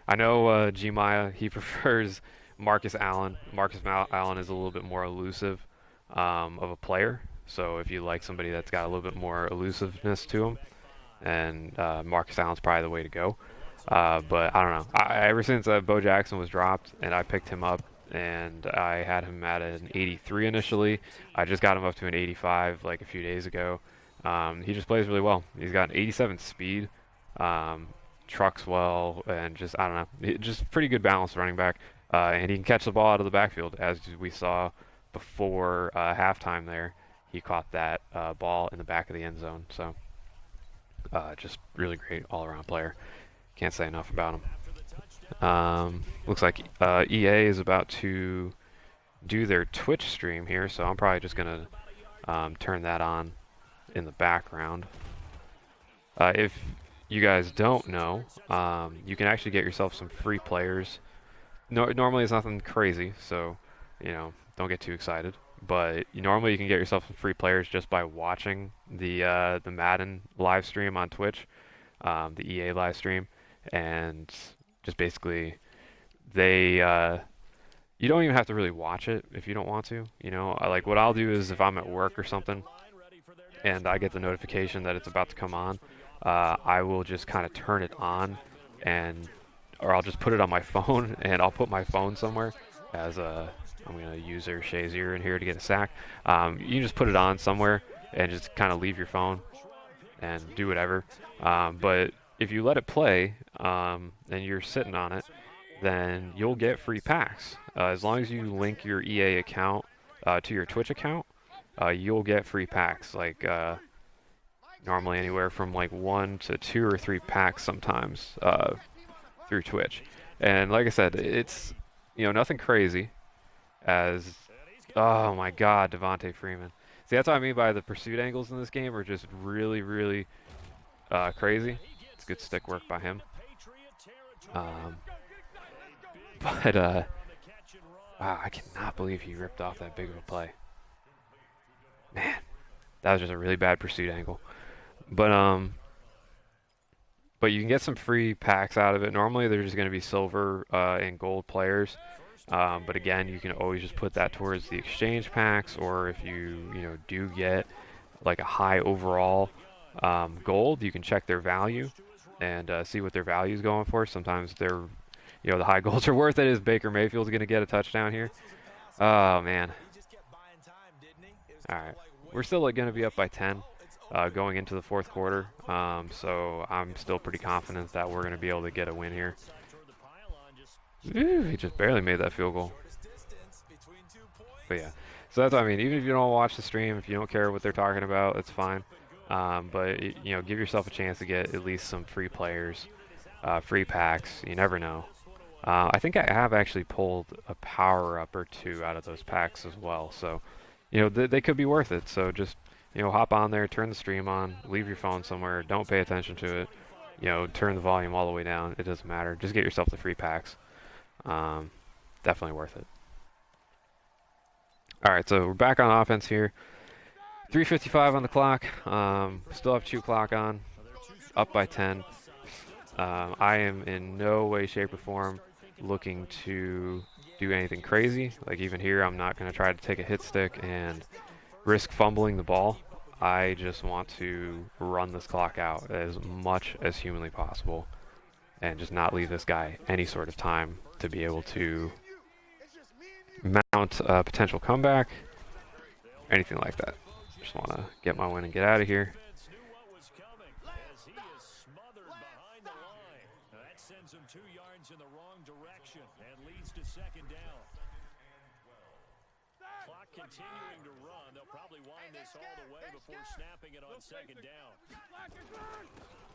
I know G Maya, he prefers Marcus Allen. Allen is a little bit more elusive of a player. So if you like somebody that's got a little bit more elusiveness to him, and Marcus Allen's probably the way to go. But I don't know. Ever since Bo Jackson was dropped and I picked him up and I had him at an 83 initially, I just got him up to an 85 like a few days ago. He just plays really well. He's got an 87 speed, trucks well, and just I don't know, just pretty good balance running back. And he can catch the ball out of the backfield, as we saw before halftime there. He caught that ball in the back of the end zone. So just really great all-around player. Can't say enough about him. Looks like EA is about to do their Twitch stream here, so I'm probably just going to turn that on in the background. If you guys don't know, you can actually get yourself some free players. Normally it's nothing crazy, so don't get too excited. But normally you can get yourself some free players just by watching the Madden live stream on Twitch, the EA live stream, and just basically they you don't even have to really watch it if you don't want to. Like what I'll do is if I'm at work or something and I get the notification that it's about to come on, I will just kind of turn it on, or I'll just put it on my phone, and I'll put my phone somewhere as I'm going to use Shay's ear in here to get a sack. You can just put it on somewhere and just kind of leave your phone and do whatever. But if you let it play and you're sitting on it, then you'll get free packs. As long as you link your EA account to your Twitch account, you'll get free packs. Like normally anywhere from like 1 to 2 or 3 packs sometimes through Twitch. And like I said, it's nothing crazy. Oh my God, Devontae Freeman. See, that's what I mean by the pursuit angles in this game are just really, really crazy. It's good stick work by him. But wow, I cannot believe he ripped off that big of a play. Man, that was just a really bad pursuit angle. But you can get some free packs out of it. Normally, they're just going to be silver and gold players. But again, you can always just put that towards the exchange packs, or if you do get like a high overall gold, you can check their value and see what their value is going for. Sometimes they're the high golds are worth it. Is Baker Mayfield's going to get a touchdown here? Oh man! All right, we're still going to be up by 10 going into the fourth quarter. So I'm still pretty confident that we're going to be able to get a win here. Ooh, he just barely made that field goal. But yeah, so that's what I mean. Even if you don't watch the stream, if you don't care what they're talking about, it's fine. But give yourself a chance to get at least some free players, free packs. You never know. I think I have actually pulled a power up or 2 out of those packs as well. So, they could be worth it. So just hop on there, turn the stream on, leave your phone somewhere, don't pay attention to it. Turn the volume all the way down. It doesn't matter. Just get yourself the free packs. Definitely worth it. All right, so we're back on offense here. 3:55 on the clock. Still have 2 clock on. Up by 10. I am in no way, shape, or form looking to do anything crazy. Like even here, I'm not going to try to take a hit stick and risk fumbling the ball. I just want to run this clock out as much as humanly possible and just not leave this guy any sort of time to be able to mount a potential comeback, anything like that. Just want to get my win and get out of here. Sends him 2 yards in the wrong direction and leads to second down. Clock continuing to run. They'll probably wind this all the way before snapping it on second down.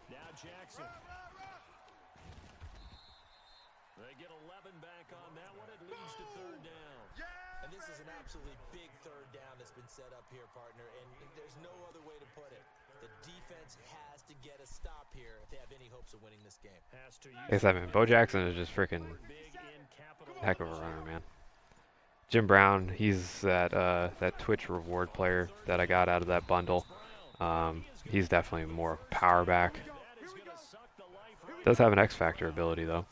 Now Jackson. They get 11 back on that one. It leads to third down. And this This is an absolutely big third down that's been set up here, partner, and there's no other way to put it. The defense has to get a stop here if they have any hopes of winning this game. Like I said, man, Bo Jackson is just freaking heck of a runner, man. Jim Brown, he's that Twitch reward player that I got out of that bundle. He's definitely more power back. Does have an X Factor ability though.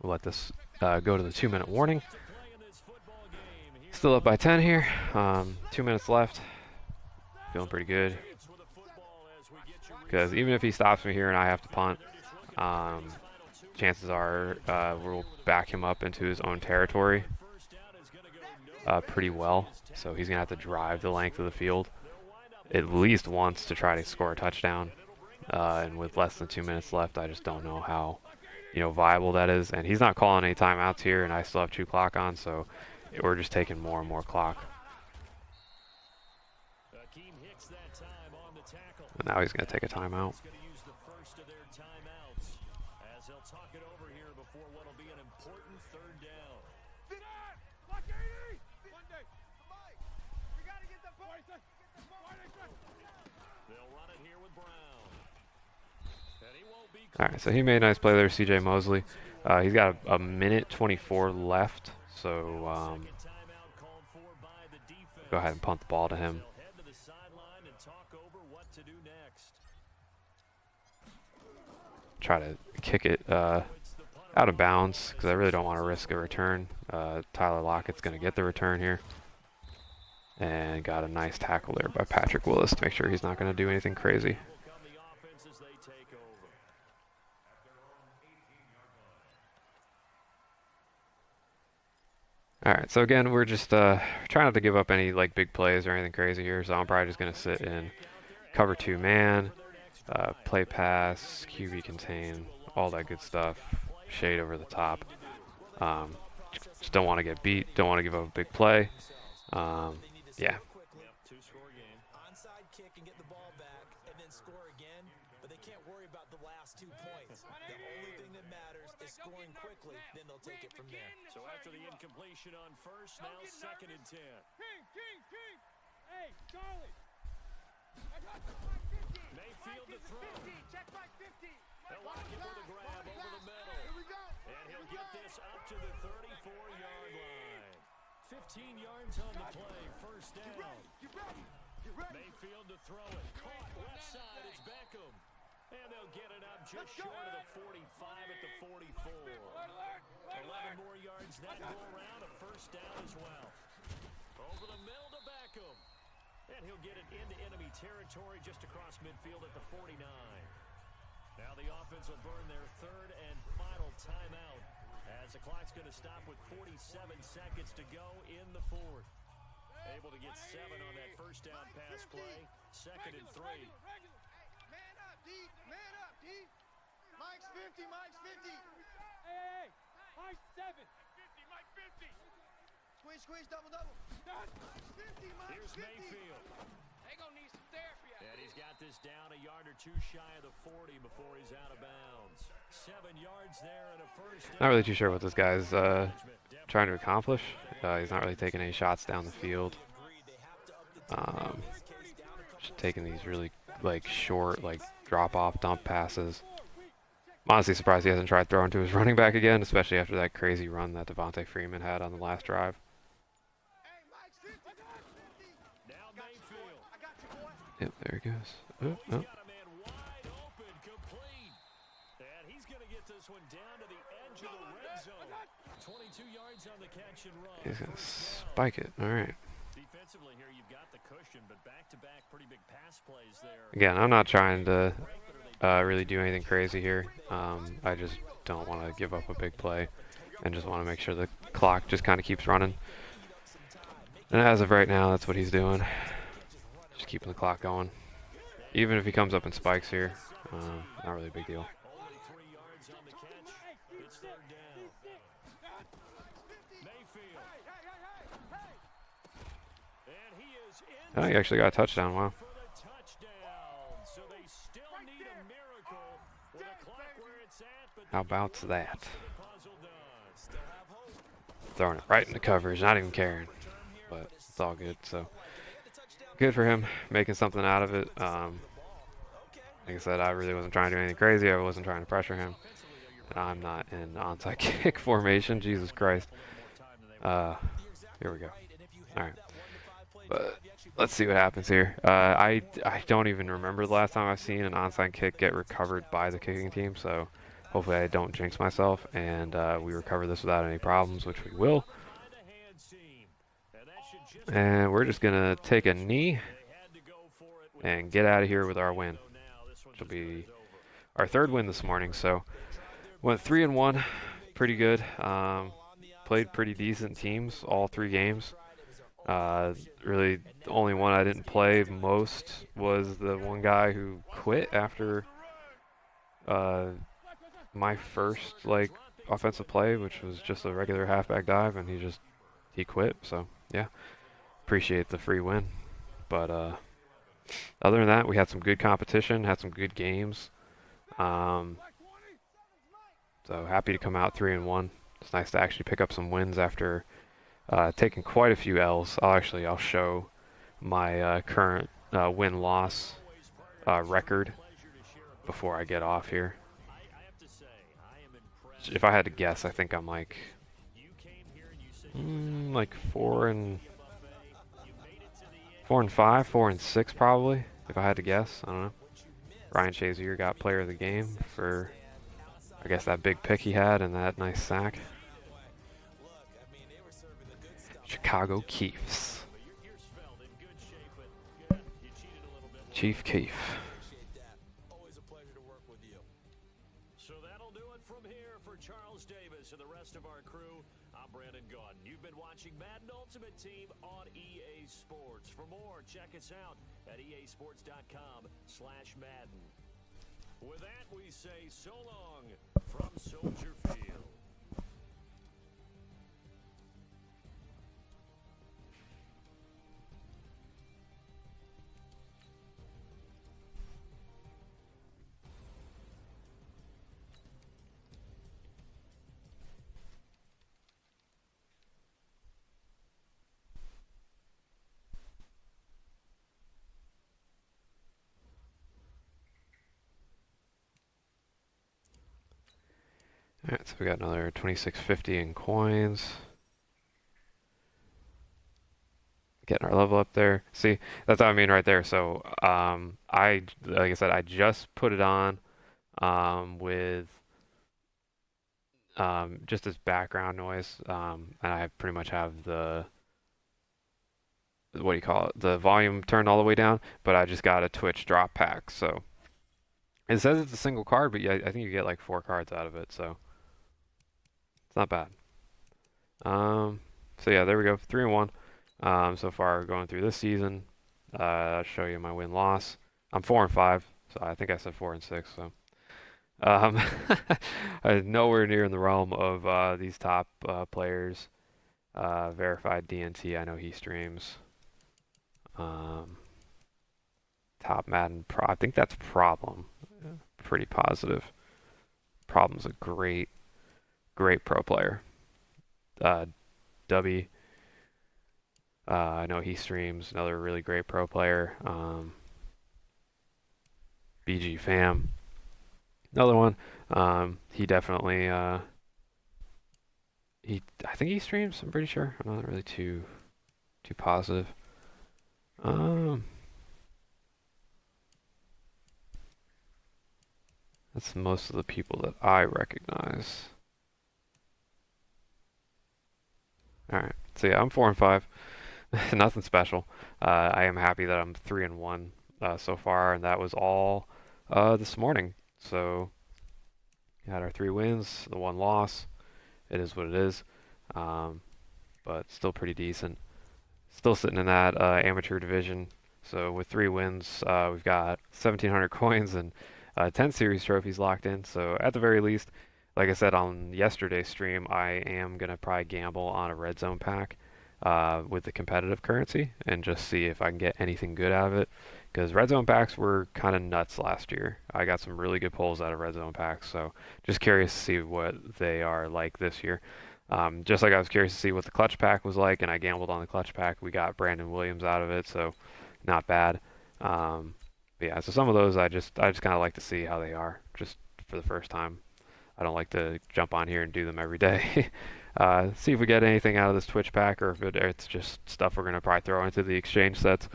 We'll let this go to the 2-minute warning. Still up by 10 here. 2 minutes left. Feeling pretty good. Because even if he stops me here and I have to punt, chances are we'll back him up into his own territory pretty well. So he's going to have to drive the length of the field at least once to try to score a touchdown. And with less than 2 minutes left, I just don't know how viable that is. And he's not calling any timeouts here, and I still have 2 clock on, so we're just taking more and more clock. And now he's going to take a timeout. Alright, so he made a nice play there, CJ Mosley. He's got a minute 24 left, so go ahead and punt the ball to him. Try to kick it out of bounds because I really don't want to risk a return. Tyler Lockett's going to get the return here. And got a nice tackle there by Patrick Willis to make sure he's not going to do anything crazy. Alright, so again, we're just trying not to give up any big plays or anything crazy here, so I'm probably just going to sit in cover 2 man, play pass, QB contain, all that good stuff, shade over the top. Just don't want to get beat, don't want to give up a big play. Yeah. Onside kick and get the ball back and then score again, but they can't worry about the last 2 points. The only thing that matters is scoring quickly, then they'll take it from there. So after the incompletion on first, now 2nd and 10. King. Hey, Charlie. Mayfield to throw. Check my 50. They'll lock it with a grab over the middle. Here we go. And he'll get this up to the 34-yard line. 15 yards on the play, first down. Get ready. Mayfield to throw it. Caught left side, it's Beckham. And they'll get it up just short of the 45 at the 44. 11 more yards that go around, a first down as well. Over the middle to Beckham. And he'll get it into enemy territory just across midfield at the 49. Now the offense will burn their 3rd and final timeout as the clock's going to stop with 47 seconds to go in the 4th. Able to get 7 on that first down pass play. 2nd and 3. Man up, D. Man up, D. Mike's 50. Hey. Mike's 7. Mike 50. Squeeze, double. Mike's 50, Here's Mayfield. They gonna need some therapy. And he's got this down a yard or 2 shy of the 40 before he's out of bounds. 7 yards there and a first down. Not really too sure what this guy's trying to accomplish. He's not really taking any shots down the field. Just taking these really short drop-off dump passes. I'm honestly surprised he hasn't tried throwing to his running back again, especially after that crazy run that Devontae Freeman had on the last drive. Hey, Mike's 50. Now Mayfield. I got you, boy. Yep, there he goes. Oh. Got a man wide open, complete. And he's going to get this one down to the edge of the red zone. 22 yards on the catch and run. He's going to spike it. All right. Defensively here, you've got the cushion, but back-to-back pretty big pass plays there. Again, I'm not trying to really do anything crazy here. I just don't want to give up a big play and just want to make sure the clock just kind of keeps running. And as of right now, that's what he's doing. Just keeping the clock going. Even if he comes up and spikes here, not really a big deal. Only 3 yards on the catch. It's 3rd down. Mayfield. And he is in Oh, he actually got a touchdown. Wow. for the touchdown. So they still need a miracle with a clock where it's at, but How about's that? The puzzle done. Still have hope. Throwing it right in the coverage, not even caring. Return here, But it's it's all good. So felt like if they had the touchdown good for pass, him, making something out of it. Like I said, I really wasn't trying to do anything crazy. I wasn't trying to pressure him. And I'm not in onside kick formation. Jesus Christ. Here we go. All right. But let's see what happens here. I don't even remember the last time I've seen an onside kick get recovered by the kicking team. So hopefully I don't jinx myself and we recover this without any problems, which we will. And we're just gonna take a knee and get out of here with our win, which will be our third win this morning. So went 3-1, pretty good. Played pretty decent teams all 3 games. Really, the only one I didn't play most was the one guy who quit after my first offensive play, which was just a regular halfback dive, and he quit. So yeah, appreciate the free win. But other than that, we had some good competition, had some good games. So happy to come out 3-1. It's nice to actually pick up some wins after taking quite a few L's. I'll show my current win-loss record before I get off here. If I had to guess, I think I'm like 4-5, 4-6 probably. If I had to guess, I don't know. Ryan Shazier got player of the game for, I guess, that big pick he had and that nice sack. Chicago Chiefs. Chief Keef. Always a pleasure to work with you. So that'll do it from here for Charles Davis and the rest of our crew. I'm Brandon Gunn. You've been watching Madden Ultimate Team on EA Sports. For more, check us out at easports.com/Madden. With that, we say so long from Soldier Field. Alright, so we got another 2650 in coins. Getting our level up there. See, that's what I mean right there. So, like I said, I just put it on with just as background noise, and I pretty much have the, what do you call it, the volume turned all the way down, but I just got a Twitch drop pack. So it says it's a single card, but yeah, I think you get like 4 cards out of it, so it's not bad. So yeah, there we go, 3-1 so far going through this season. I'll show you my win-loss. I'm 4-5, so I think I said 4-6. So I'm nowhere near in the realm of these top players. Verified DNT, I know he streams. Top Madden Pro, I think that's Problem. Pretty positive. Problem's a great pro player. Dubby, I know he streams, another really great pro player. BG Fam, another one. He definitely, I think he streams, I'm pretty sure. I'm not really too positive. That's most of the people that I recognize. Alright, so yeah, I'm 4-5. Nothing special. I am happy that I'm 3-1 so far, and that was all this morning. So, we had our 3 wins, the 1 loss. It is what it is, but still pretty decent. Still sitting in that amateur division. So with 3 wins, we've got 1,700 coins and 10 series trophies locked in. So at the very least, like I said on yesterday's stream, I am going to probably gamble on a red zone pack with the competitive currency and just see if I can get anything good out of it. Because red zone packs were kind of nuts last year. I got some really good pulls out of red zone packs, so just curious to see what they are like this year. Just like I was curious to see what the clutch pack was like, and I gambled on the clutch pack. We got Brandon Williams out of it, so not bad. But yeah, so some of those I just kind of like to see how they are, just for the first time. I don't like to jump on here and do them every day. See if we get anything out of this Twitch pack, or if it's just stuff we're gonna probably throw into the exchange sets,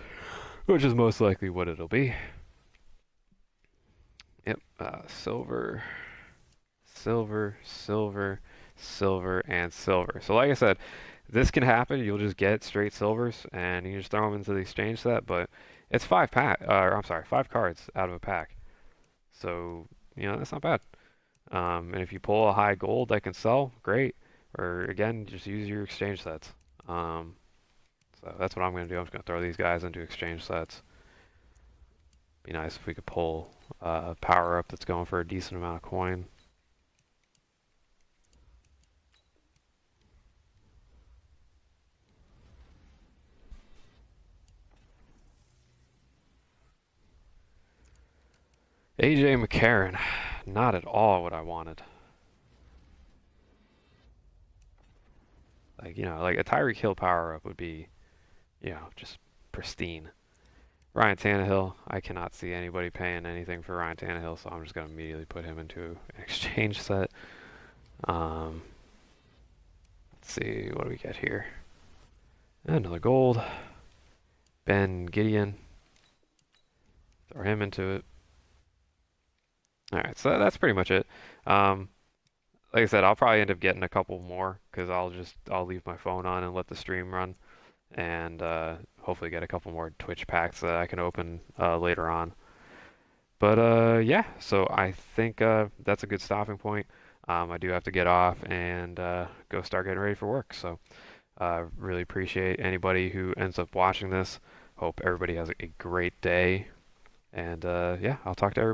which is most likely what it'll be. Yep, silver, silver, silver, silver, and silver. So like I said, this can happen. You'll just get straight silvers, and you can just throw them into the exchange set. But it's 5 cards out of a pack. So that's not bad. And if you pull a high gold that can sell, great. Or again, just use your exchange sets. So that's what I'm going to do. I'm just going to throw these guys into exchange sets. Be nice if we could pull a power up that's going for a decent amount of coin. AJ McCarron, not at all what I wanted. Like a Tyreek Hill power up would be, just pristine. Ryan Tannehill, I cannot see anybody paying anything for Ryan Tannehill, so I'm just going to immediately put him into an exchange set. Let's see, what do we get here? Another gold. Ben Gideon. Throw him into it. Alright, so that's pretty much it. Like I said, I'll probably end up getting a couple more because I'll leave my phone on and let the stream run, and hopefully get a couple more Twitch packs that I can open later on. But yeah, so I think that's a good stopping point. I do have to get off and go start getting ready for work. So really appreciate anybody who ends up watching this. Hope everybody has a great day, and yeah, I'll talk to everybody.